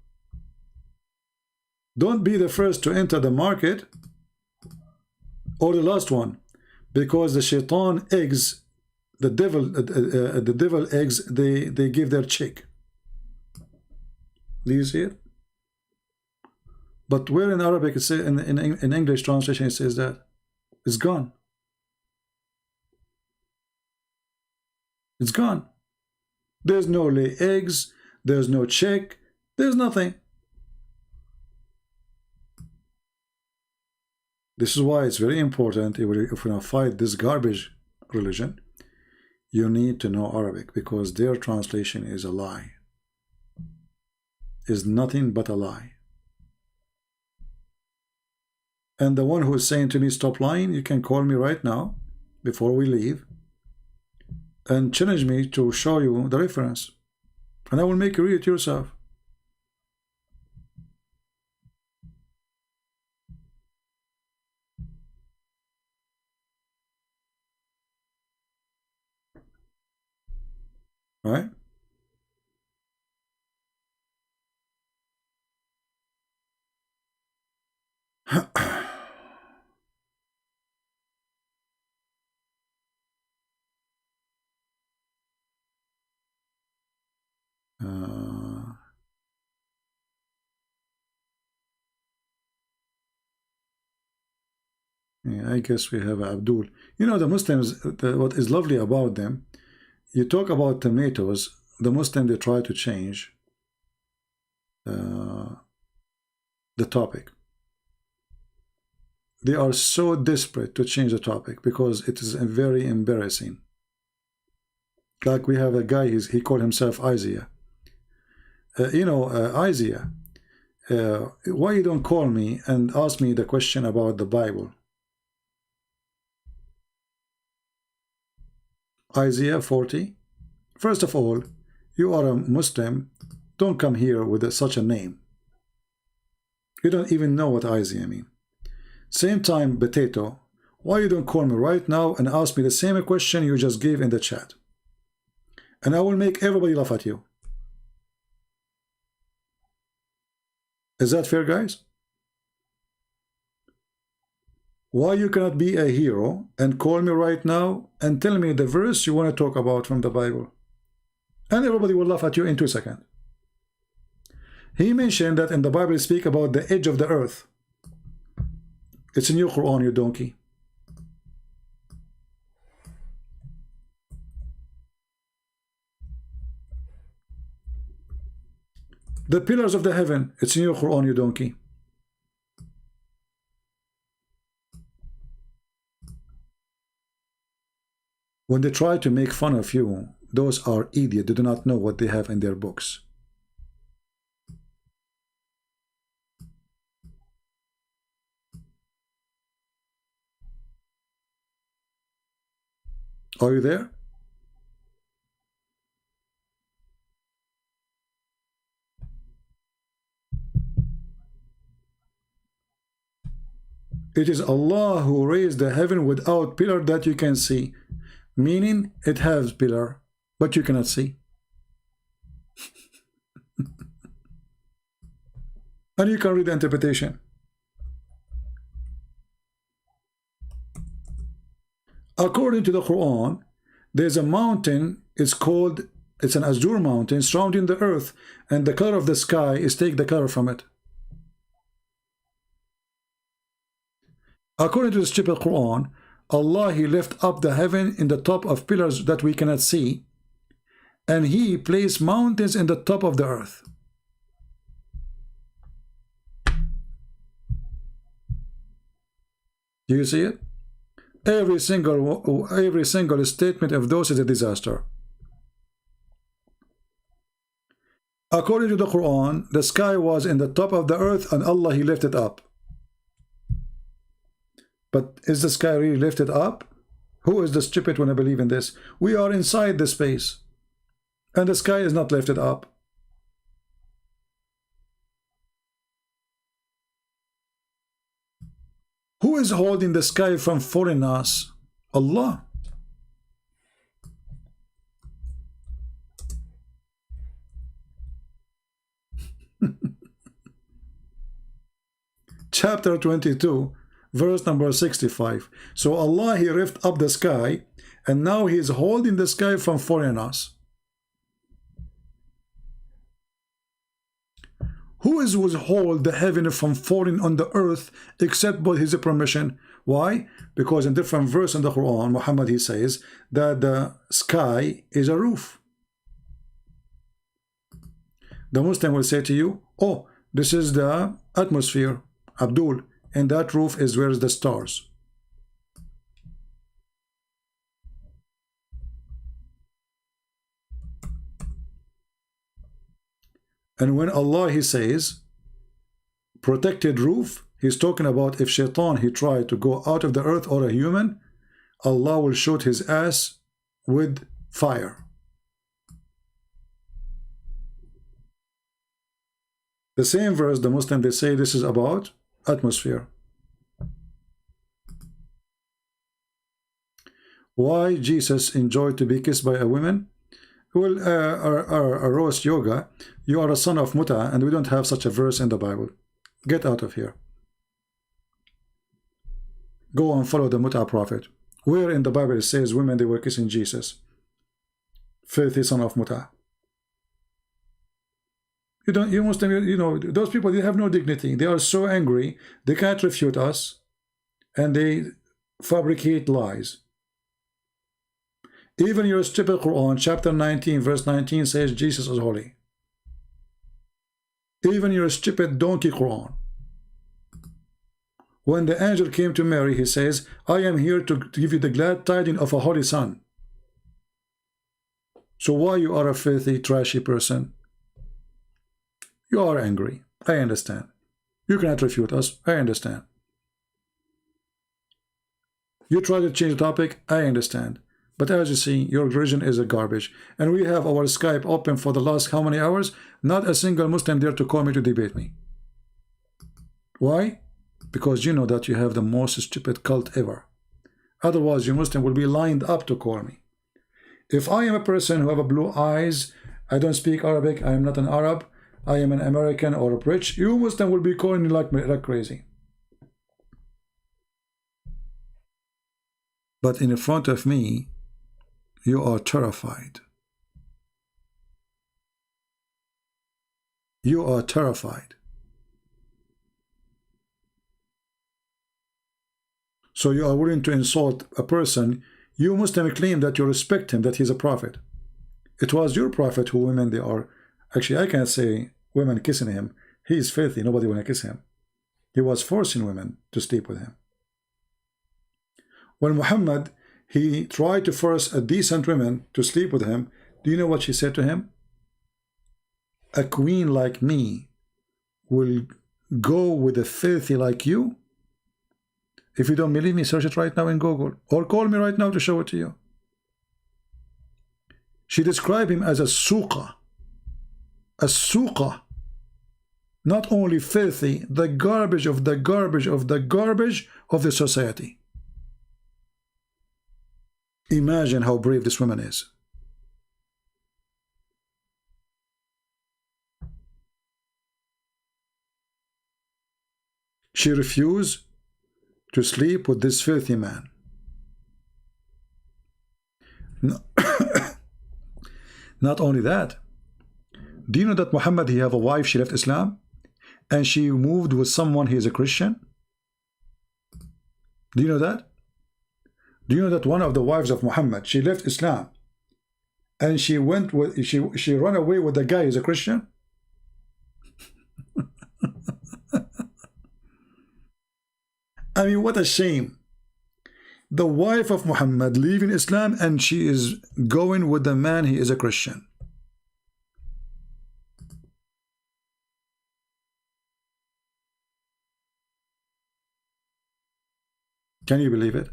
Don't be the first to enter the market, or the last one, because the shaitan eggs, the devil eggs, they give their chick. Do you see it? But where in Arabic it says, in English translation it says that it's gone. It's gone. There's no lay eggs. There's no chick. There's nothing. This is why it's very important, if we're going to fight this garbage religion, you need to know Arabic, because their translation is a lie. Is nothing but a lie. And the one who is saying to me, stop lying, you can call me right now, before we leave, and challenge me to show you the reference. And I will make you read it yourself. Right? Yeah, I guess we have Abdul. You know, the Muslims, what is lovely about them, you talk about tomatoes, the Muslims, they try to change the topic. They are so desperate to change the topic because it is very embarrassing. Like we have a guy, he called himself Isaiah. Isaiah, why you don't call me and ask me the question about the Bible? Isaiah 40. First of all, you are a Muslim. Don't come here with such a name. You don't even know what Isaiah means. Same time, potato. Why you don't call me right now and ask me the same question you just gave in the chat? And I will make everybody laugh at you. Is that fair, guys? Why you cannot be a hero and call me right now and tell me the verse you want to talk about from the Bible? And everybody will laugh at you in 2 seconds. He mentioned that in the Bible speak about the edge of the earth. It's in your Quran, you donkey. The pillars of the heaven, it's in your Quran, you donkey. When they try to make fun of you, those are idiots. They do not know what they have in their books. Are you there? It is Allah who raised the heaven without pillar that you can see. Meaning it has pillar, but you cannot see. And you can read the interpretation. According to the Quran, there's a mountain, it's an azure mountain surrounding the earth, and the color of the sky is take the color from it. According to the stupid Quran, Allah, He left up the heaven in the top of pillars that we cannot see, and He placed mountains in the top of the earth. Do you see it? Every single statement of those is a disaster. According to the Quran, the sky was in the top of the earth and Allah, He lifted up. But is the sky really lifted up? Who is the stupid when I believe in this? We are inside the space and the sky is not lifted up. Who is holding the sky from falling us? Allah. Chapter 22, verse number 65. So Allah, He lifted up the sky, and now He is holding the sky from falling us. Who is withhold the heaven from falling on the earth except by His permission? Why? Because in different verse in the Quran, Muhammad, he says that the sky is a roof. The Muslim will say to you, oh, this is the atmosphere, Abdul, and that roof is where is the stars. And when Allah, He says protected roof, He's talking about if shaitan, he tried to go out of the earth or a human, Allah will shoot his ass with fire. The same verse, the Muslim, they say this is about atmosphere. Why Jesus enjoyed to be kissed by a woman? Well, roast yoga, you are a son of Muta, and we don't have such a verse in the Bible. Get out of here. Go and follow the Muta prophet. Where in the Bible it says women, they were kissing Jesus? Filthy son of Muta. You Muslim, you know, those people, they have no dignity. They are so angry, they can't refute us. and they fabricate lies. Even your stupid Quran, chapter 19, verse 19 says Jesus is holy. Even your stupid donkey Quran. When the angel came to Mary, he says, I am here to give you the glad tidings of a holy son. So why you are a filthy, trashy person? You are angry. I understand. You cannot refute us. I understand. You try to change the topic. I understand. But as you see, your religion is a garbage. And we have our Skype open for the last how many hours? Not a single Muslim dare to call me to debate me. Why? Because you know that you have the most stupid cult ever. Otherwise, your Muslim will be lined up to call me. If I am a person who have blue eyes, I don't speak Arabic, I am not an Arab, I am an American or a British, you Muslim will be calling me like crazy. But in front of me, you are terrified. You are terrified. So you are willing to insult a person. You Muslim claim that you respect him, that he's a prophet. It was your prophet who women they are. Actually, I can't say women kissing him. He is filthy. Nobody want to kiss him. He was forcing women to sleep with him. When Muhammad, he tried to force a decent woman to sleep with him, do you know what she said to him? A queen like me will go with a filthy like you? If you don't believe me, search it right now in Google. Or call me right now to show it to you. She described him as a suqa. A suqa. Not only filthy, the garbage of the garbage of the garbage of the society. Imagine how brave this woman is. She refused to sleep with this filthy man. No. Not only that, do you know that Muhammad, he have a wife, she left Islam, and she moved with someone, he is a Christian? Do you know that? Do you know that one of the wives of Muhammad, she left Islam, and she went with, she ran away with the guy who is a Christian? I mean, what a shame. The wife of Muhammad leaving Islam and she is going with the man, he is a Christian. Can you believe it?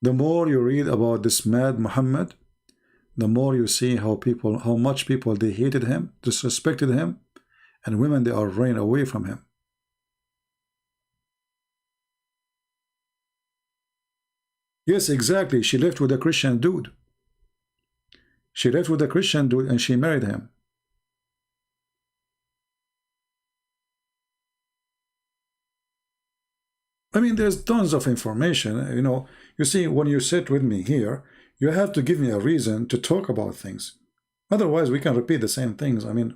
The more you read about this mad Muhammad, the more you see how much people they hated him, disrespected him, and women they are running away from him. Yes, exactly. She left with a Christian dude. She left with a Christian dude and she married him. I mean, there's tons of information. You know, you see, when you sit with me here, you have to give me a reason to talk about things. Otherwise, we can repeat the same things. I mean,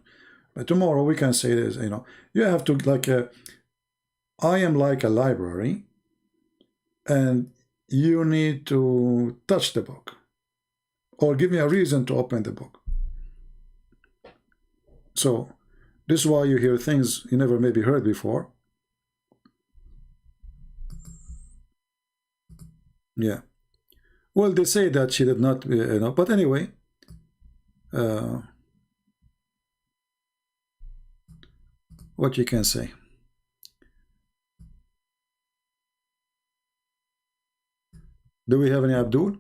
tomorrow we can say this, you know, you have to, like, I am like a library, and you need to touch the book, or give me a reason to open the book. So, this is why you hear things you never maybe heard before. Yeah. Well, they say that she did not, you know, but anyway, what you can say. Do we have any Abdul?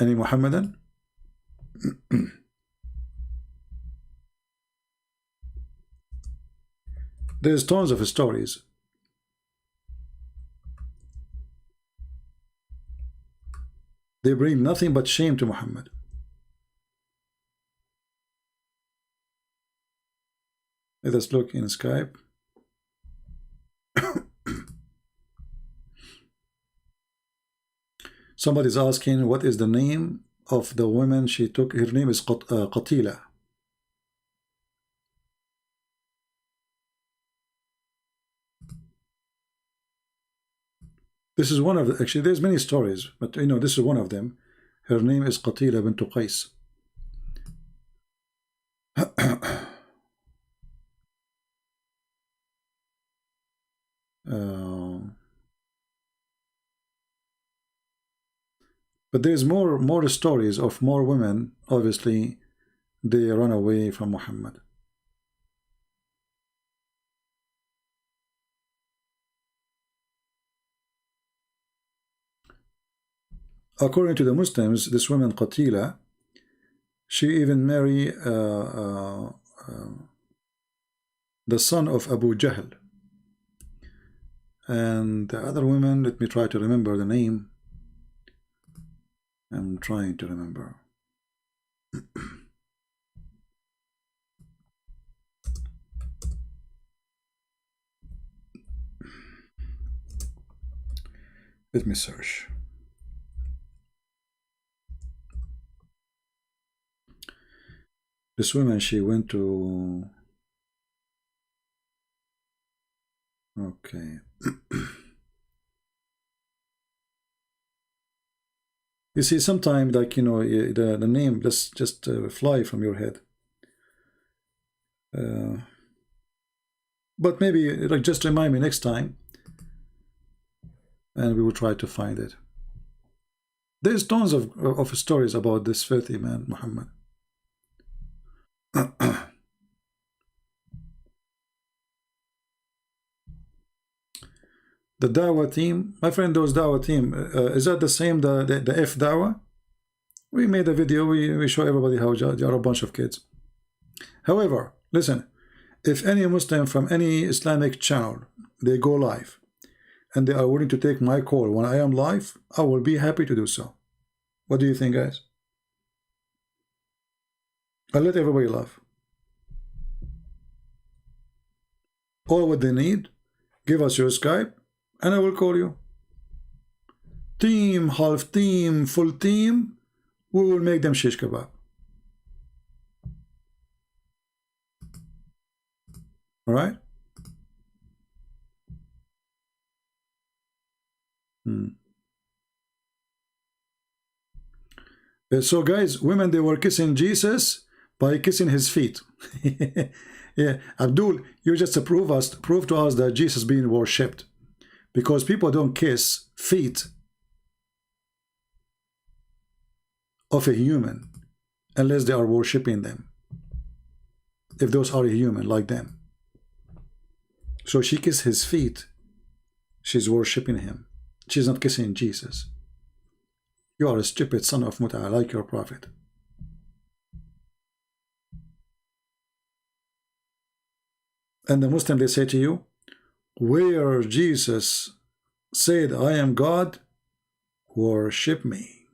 Any Muhammadan? There's tons of stories. They bring nothing but shame to Muhammad. Let us look in Skype. Somebody's asking what is the name of the woman she took. Her name is Qatila. This is one of the, actually there's many stories, but you know, this is one of them. Her name is Qatila bint Qais. But there's more stories of more women. Obviously, they run away from Muhammad. According to the Muslims, this woman Qatila, she even married the son of Abu Jahl. And the other woman, let me try to remember the name. I'm trying to remember. Let me search. This woman, she went to... Okay. You see, sometimes, like, you know, the name just fly from your head. But maybe, like, just remind me next time, and we will try to find it. There's tons of stories about this filthy man, Muhammad. The Dawah team, my friend, those Dawah team, is that the same, the F Dawah? We made a video, we show everybody how they are a bunch of kids. However, listen, if any Muslim from any Islamic channel, they go live, and they are willing to take my call when I am live, I will be happy to do so. What do you think, guys? I'll let everybody laugh. All what they need, give us your Skype, and I will call you. Team, half team, full team, we will make them shish kebab. All right? So guys, women, they were kissing Jesus by kissing his feet. Yeah, Abdul, you just prove to us that Jesus is being worshipped, because people don't kiss feet of a human unless they are worshipping them, if those are a human like them. So she kissed his feet, she's worshipping him, she's not kissing Jesus. You are a stupid son of Mut'a, like your prophet. And the Muslim, they say to you, where Jesus said, I am God, worship me.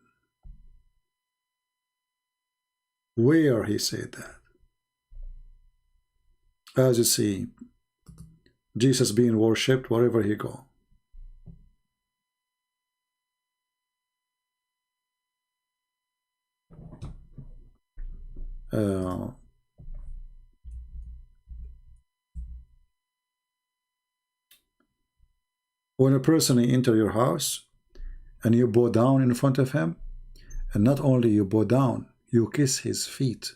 Where he said that? As you see, Jesus being worshipped wherever he go. When a person enter your house and you bow down in front of him, and not only you bow down, you kiss his feet,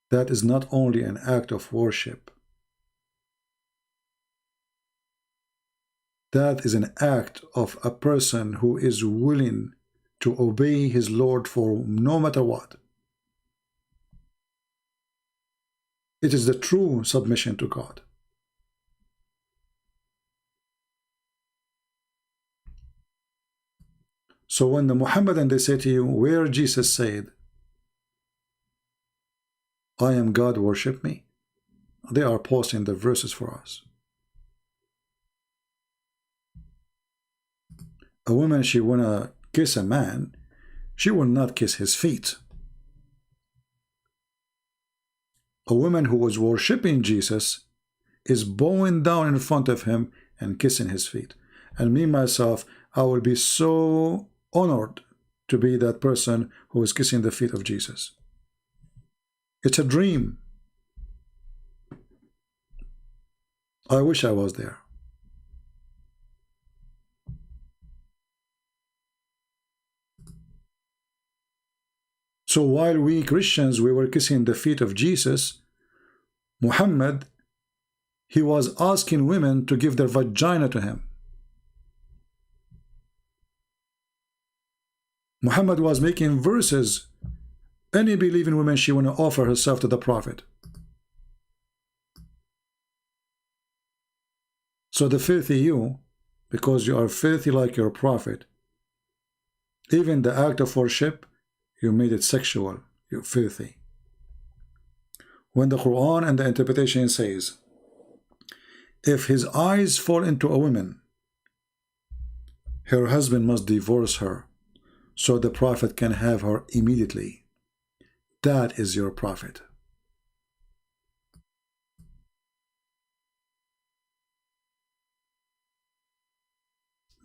that is not only an act of worship, that is an act of a person who is willing to obey his Lord for no matter what. It is the true submission to God. So when the Muhammadan, they say to you, where Jesus said, I am God, worship me, they are posting the verses for us. A woman, she wanna kiss a man, she will not kiss his feet. A woman who was worshipping Jesus is bowing down in front of him and kissing his feet. And me, myself, I will be so honored to be that person who is kissing the feet of Jesus. It's a dream. I wish I was there. So while we Christians, we were kissing the feet of Jesus, Muhammad, he was asking women to give their vagina to him. Muhammad was making verses. Any believing woman, she want to offer herself to the Prophet. So the filthy you, because you are filthy like your Prophet, even the act of worship, you made it sexual. You're filthy. When the Quran and the interpretation says, if his eyes fall into a woman, her husband must divorce her, so the Prophet can have her immediately. That is your Prophet.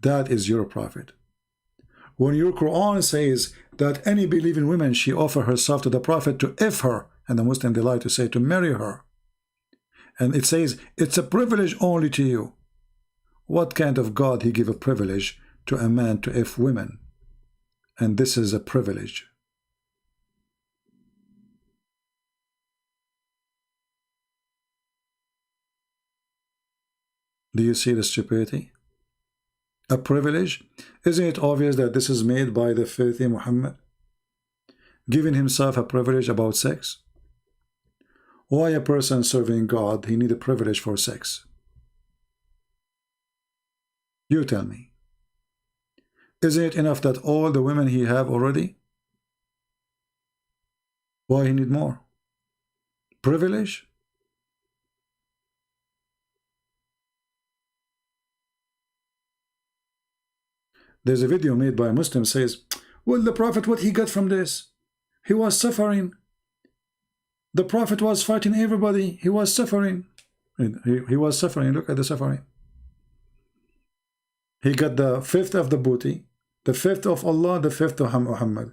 That is your Prophet. When your Quran says that any believing woman, she offer herself to the Prophet to if her, and the Muslim delight to say to marry her, and it says it's a privilege only to you. What kind of God he give a privilege to a man to if women? And this is a privilege. Do you see the stupidity? A privilege? Isn't it obvious that this is made by the filthy Muhammad, giving himself a privilege about sex? Why a person serving God, he need a privilege for sex? You tell me. Isn't it enough that all the women he have already? Why he need more? Privilege? There's a video made by a Muslim says, well, the Prophet, what he got from this? He was suffering. The Prophet was fighting everybody. He was suffering. He was suffering. Look at the suffering. He got the fifth of the booty, the fifth of Allah, the fifth of Muhammad.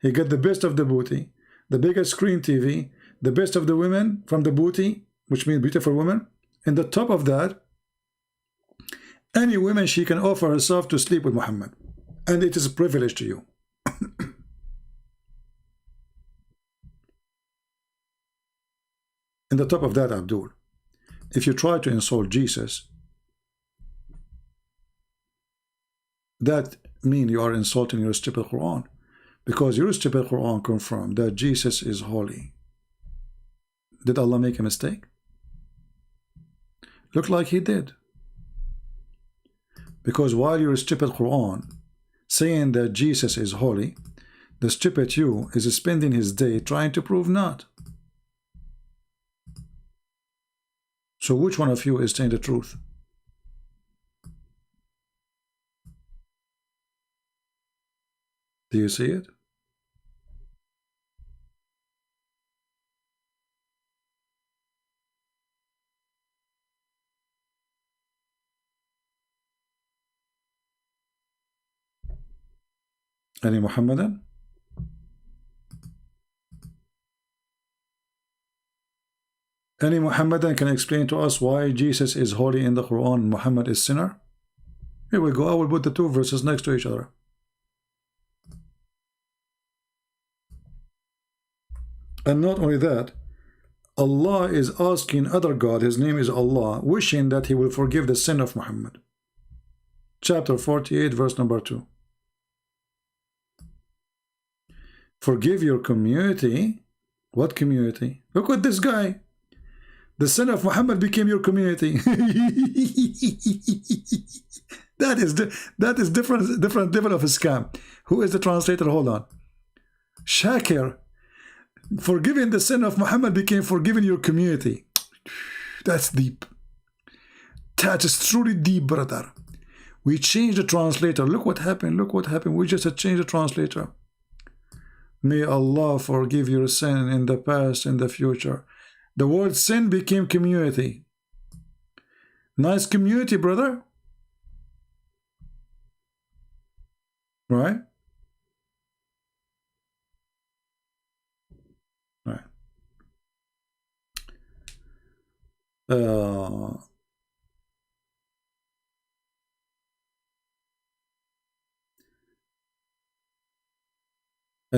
He got the best of the booty, the biggest screen TV, the best of the women from the booty, which means beautiful women. And the top of that, any woman, she can offer herself to sleep with Muhammad. And it is a privilege to you. And the top of that, Abdul, if you try to insult Jesus, that means you are insulting your stupid Quran, because your stupid Quran confirmed that Jesus is holy. Did Allah make a mistake? Look like he did. Because while your stupid Quran saying that Jesus is holy, the stupid you is spending his day trying to prove not. So which one of you is saying the truth? Do you see it? Any Muhammadan? Any Muhammadan can explain to us why Jesus is holy in the Quran, Muhammad is sinner? Here we go. I will put the two verses next to each other. And not only that, Allah is asking other God, his name is Allah, wishing that he will forgive the sin of Muhammad. Chapter 48, verse number 2. Forgive your community. What community? Look at this guy. The sin of Muhammad became your community. that is different level of a scam. Who is the translator? Hold on. Shakir. Forgiving the sin of Muhammad became forgiving your community. That's deep. That is truly deep, brother. We changed the translator. Look what happened. Look what happened. We just changed the translator. May Allah forgive your sin in the past and the future. The word sin became community. Nice community, brother. Right? Any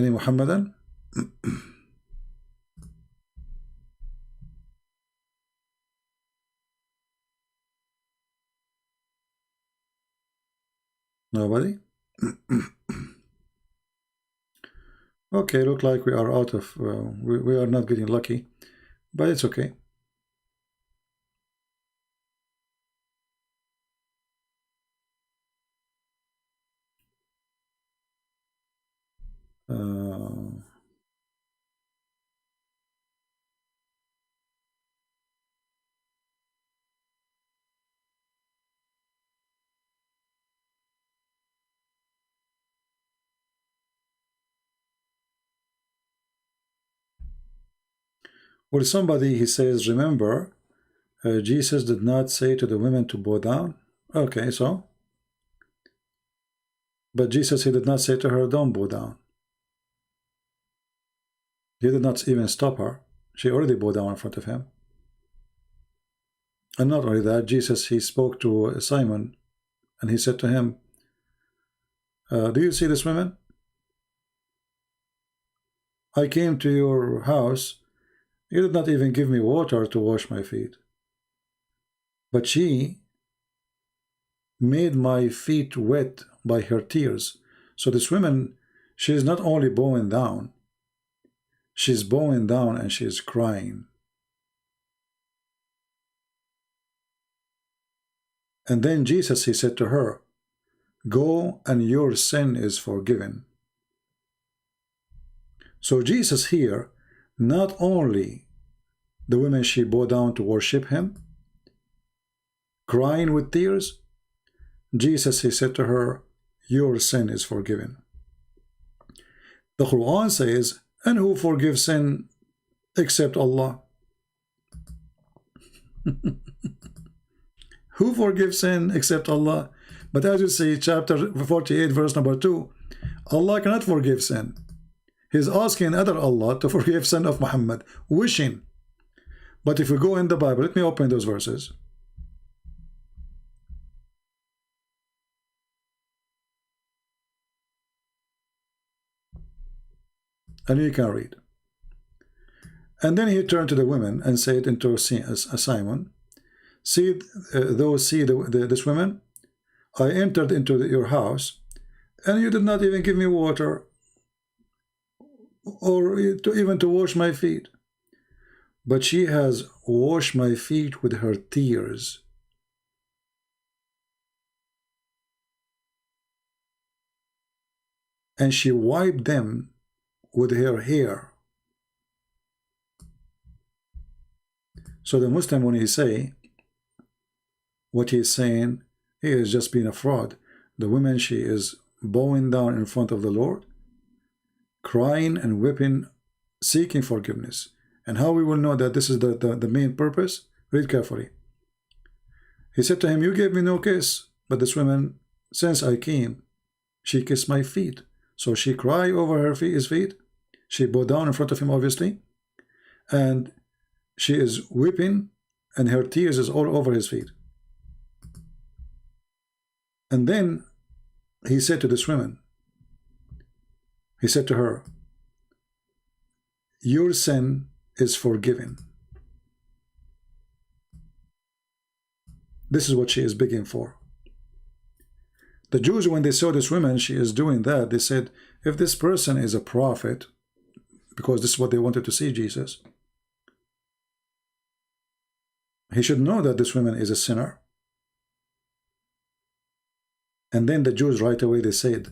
Muhammadan? Nobody? Okay, look like we are out of, we are not getting lucky, but it's okay. Well, somebody, he says, remember, Jesus did not say to the women to bow down. Okay, so? But Jesus, he did not say to her, don't bow down. He did not even stop her. She already bowed down in front of him. And not only that, Jesus, he spoke to Simon, and he said to him, do you see this woman? I came to your house. You did not even give me water to wash my feet. But she made my feet wet by her tears. So this woman, she is not only bowing down, she's bowing down and she is crying. And then Jesus, he said to her, go and your sin is forgiven. So Jesus here, not only the women, she bowed down to worship him, crying with tears, Jesus, he said to her, your sin is forgiven. The Quran says, and who forgives sin except Allah? Who forgives sin except Allah? But as you see, chapter 48, verse number 2, Allah cannot forgive sin. He's asking other Allah to forgive sin of Muhammad, wishing. But if we go in the Bible, let me open those verses. And you can read. And then he turned to the women and said unto Simon, see this woman? I entered into your house, and you did not even give me water, or even to wash my feet. But she has washed my feet with her tears. And she wiped them with her hair. So the Muslim, when he say what he is saying, he is just being a fraud. The woman, she is bowing down in front of the Lord, crying and weeping, seeking forgiveness. And how we will know that this is the main purpose? Read carefully. He said to him, you gave me no kiss, but this woman, since I came, she kissed my feet. So she cried over his feet. She bowed down in front of him, obviously, and she is weeping, and her tears is all over his feet. And then he said to this woman, he said to her, your sin is forgiven. This is what she is begging for. The Jews, when they saw this woman, she is doing that, they said, if this person is a prophet, because this is what they wanted to see Jesus, he should know that this woman is a sinner. And then the Jews right away, they said,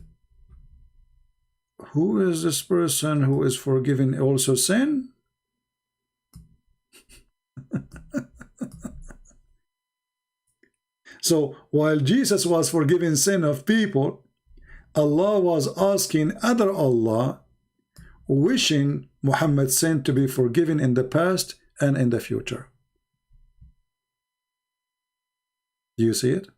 who is this person who is forgiving also sin? So while Jesus was forgiving sin of people, Allah was asking other Allah, wishing Muhammad's sin to be forgiven in the past and in the future. Do you see it?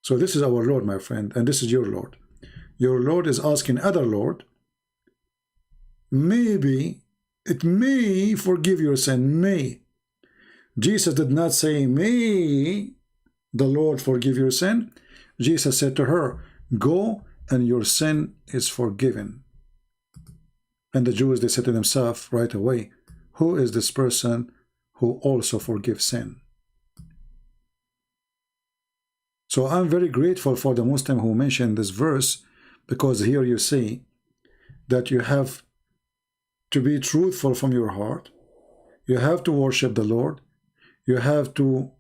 So this is our Lord, my friend, and this is your Lord. Your Lord is asking other Lord, maybe It may forgive your sin, may. Jesus did not say, may the Lord forgive your sin. Jesus said to her, go and your sin is forgiven. And the Jews, they said to themselves right away, who is this person who also forgives sin? So I'm very grateful for the Muslim who mentioned this verse, because here you see that you have to be truthful from your heart. You have to worship the Lord. You have to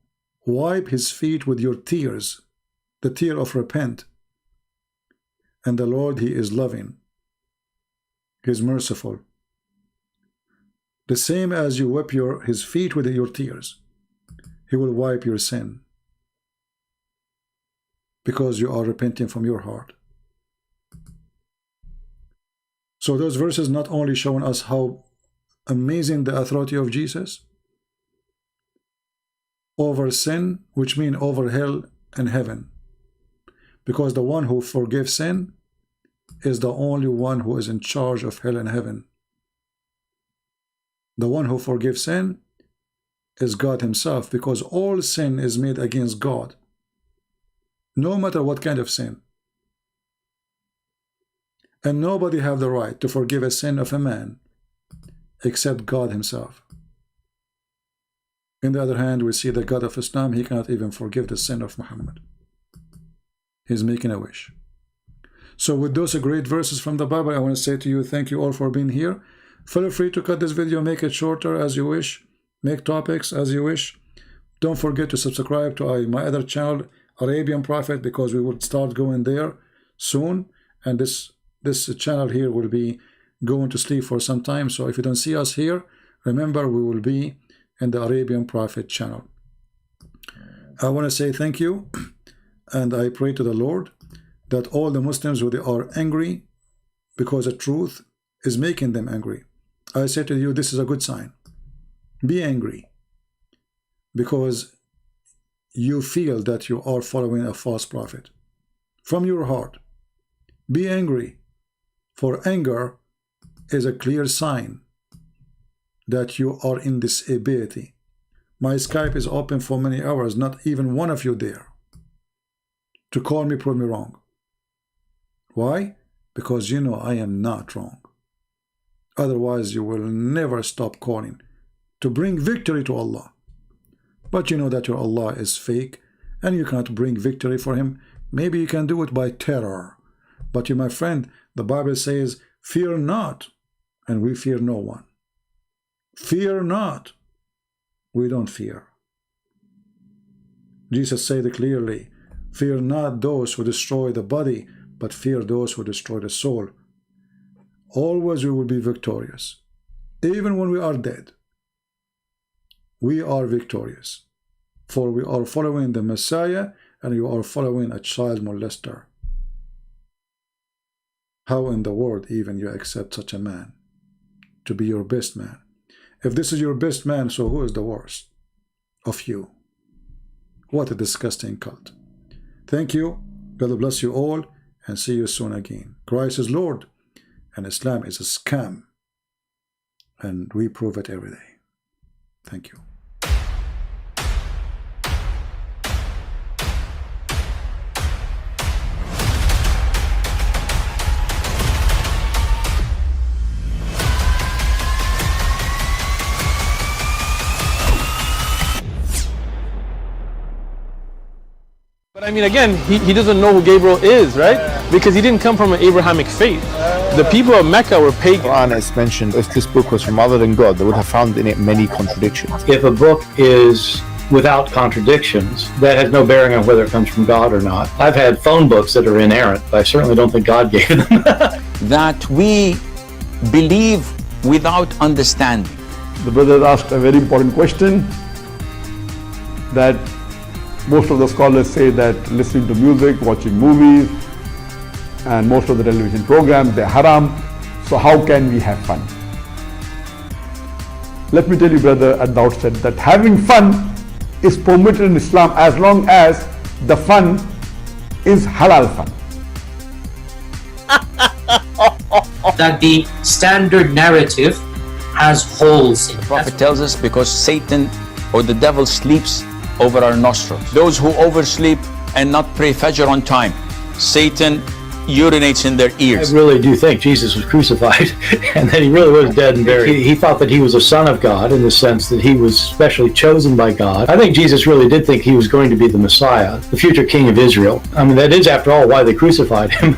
wipe his feet with your tears, the tear of repent. And the Lord, he is loving. He is merciful. The same as you wipe his feet with your tears, he will wipe your sin, because you are repenting from your heart. So those verses not only showing us how amazing the authority of Jesus over sin, which means over hell and heaven, because the one who forgives sin is the only one who is in charge of hell and heaven. The one who forgives sin is God himself, because all sin is made against God, no matter what kind of sin. And nobody have the right to forgive a sin of a man except God himself. On the other hand, we see the God of Islam, he cannot even forgive the sin of Muhammad. He's making a wish. So with those great verses from the Bible, I want to say to you, thank you all for being here. Feel free to cut this video, make it shorter as you wish, make topics as you wish. Don't forget to subscribe to my other channel, Arabian Prophet, because we will start going there soon. And this channel here will be going to sleep for some time. So if you don't see us here, remember we will be in the Arabian Prophet channel. I want to say thank you, and I pray to the Lord that all the Muslims who they are angry because the truth is making them angry, I say to you, this is a good sign. Be angry because you feel that you are following a false prophet from your heart. Be angry, for anger is a clear sign that you are in disability. My Skype is open for many hours, not even one of you there to call me, prove me wrong. Why? Because you know I am not wrong. Otherwise you will never stop calling to bring victory to Allah. But you know that your Allah is fake and you cannot bring victory for him. Maybe you can do it by terror. But you, my friend, the Bible says, fear not, and we fear no one. Fear not. We don't fear. Jesus said clearly, fear not those who destroy the body, but fear those who destroy the soul. Always we will be victorious. Even when we are dead, we are victorious. For we are following the Messiah, and you are following a child molester. How in the world even you accept such a man to be your best man? If this is your best man, so who is the worst of you? What a disgusting cult. Thank you. God bless you all, and see you soon again. Christ is Lord, and Islam is a scam, and we prove it every day. Thank you. But I mean, again, he doesn't know who Gabriel is, right? Because he didn't come from an Abrahamic faith. The people of Mecca were pagan. Quran is mentioned, if this book was from other than God, they would have found in it many contradictions. If a book is without contradictions, that has no bearing on whether it comes from God or not. I've had phone books that are inerrant, but I certainly don't think God gave them. That we believe without understanding. The brother asked a very important question, that most of the scholars say that listening to music, watching movies, and most of the television programs, they're haram. So how can we have fun? Let me tell you, brother, at the outset that having fun is permitted in Islam as long as the fun is halal fun. That the standard narrative has holes in it. The Prophet tells us because Satan or the devil sleeps over our nostrils. Those who oversleep and not pray Fajr on time, Satan urinates in their ears. I really do think Jesus was crucified and that he really was dead and buried. He thought that he was a son of God in the sense that he was specially chosen by God. I think Jesus really did think he was going to be the Messiah, the future king of Israel. I mean, that is, after all, why they crucified him,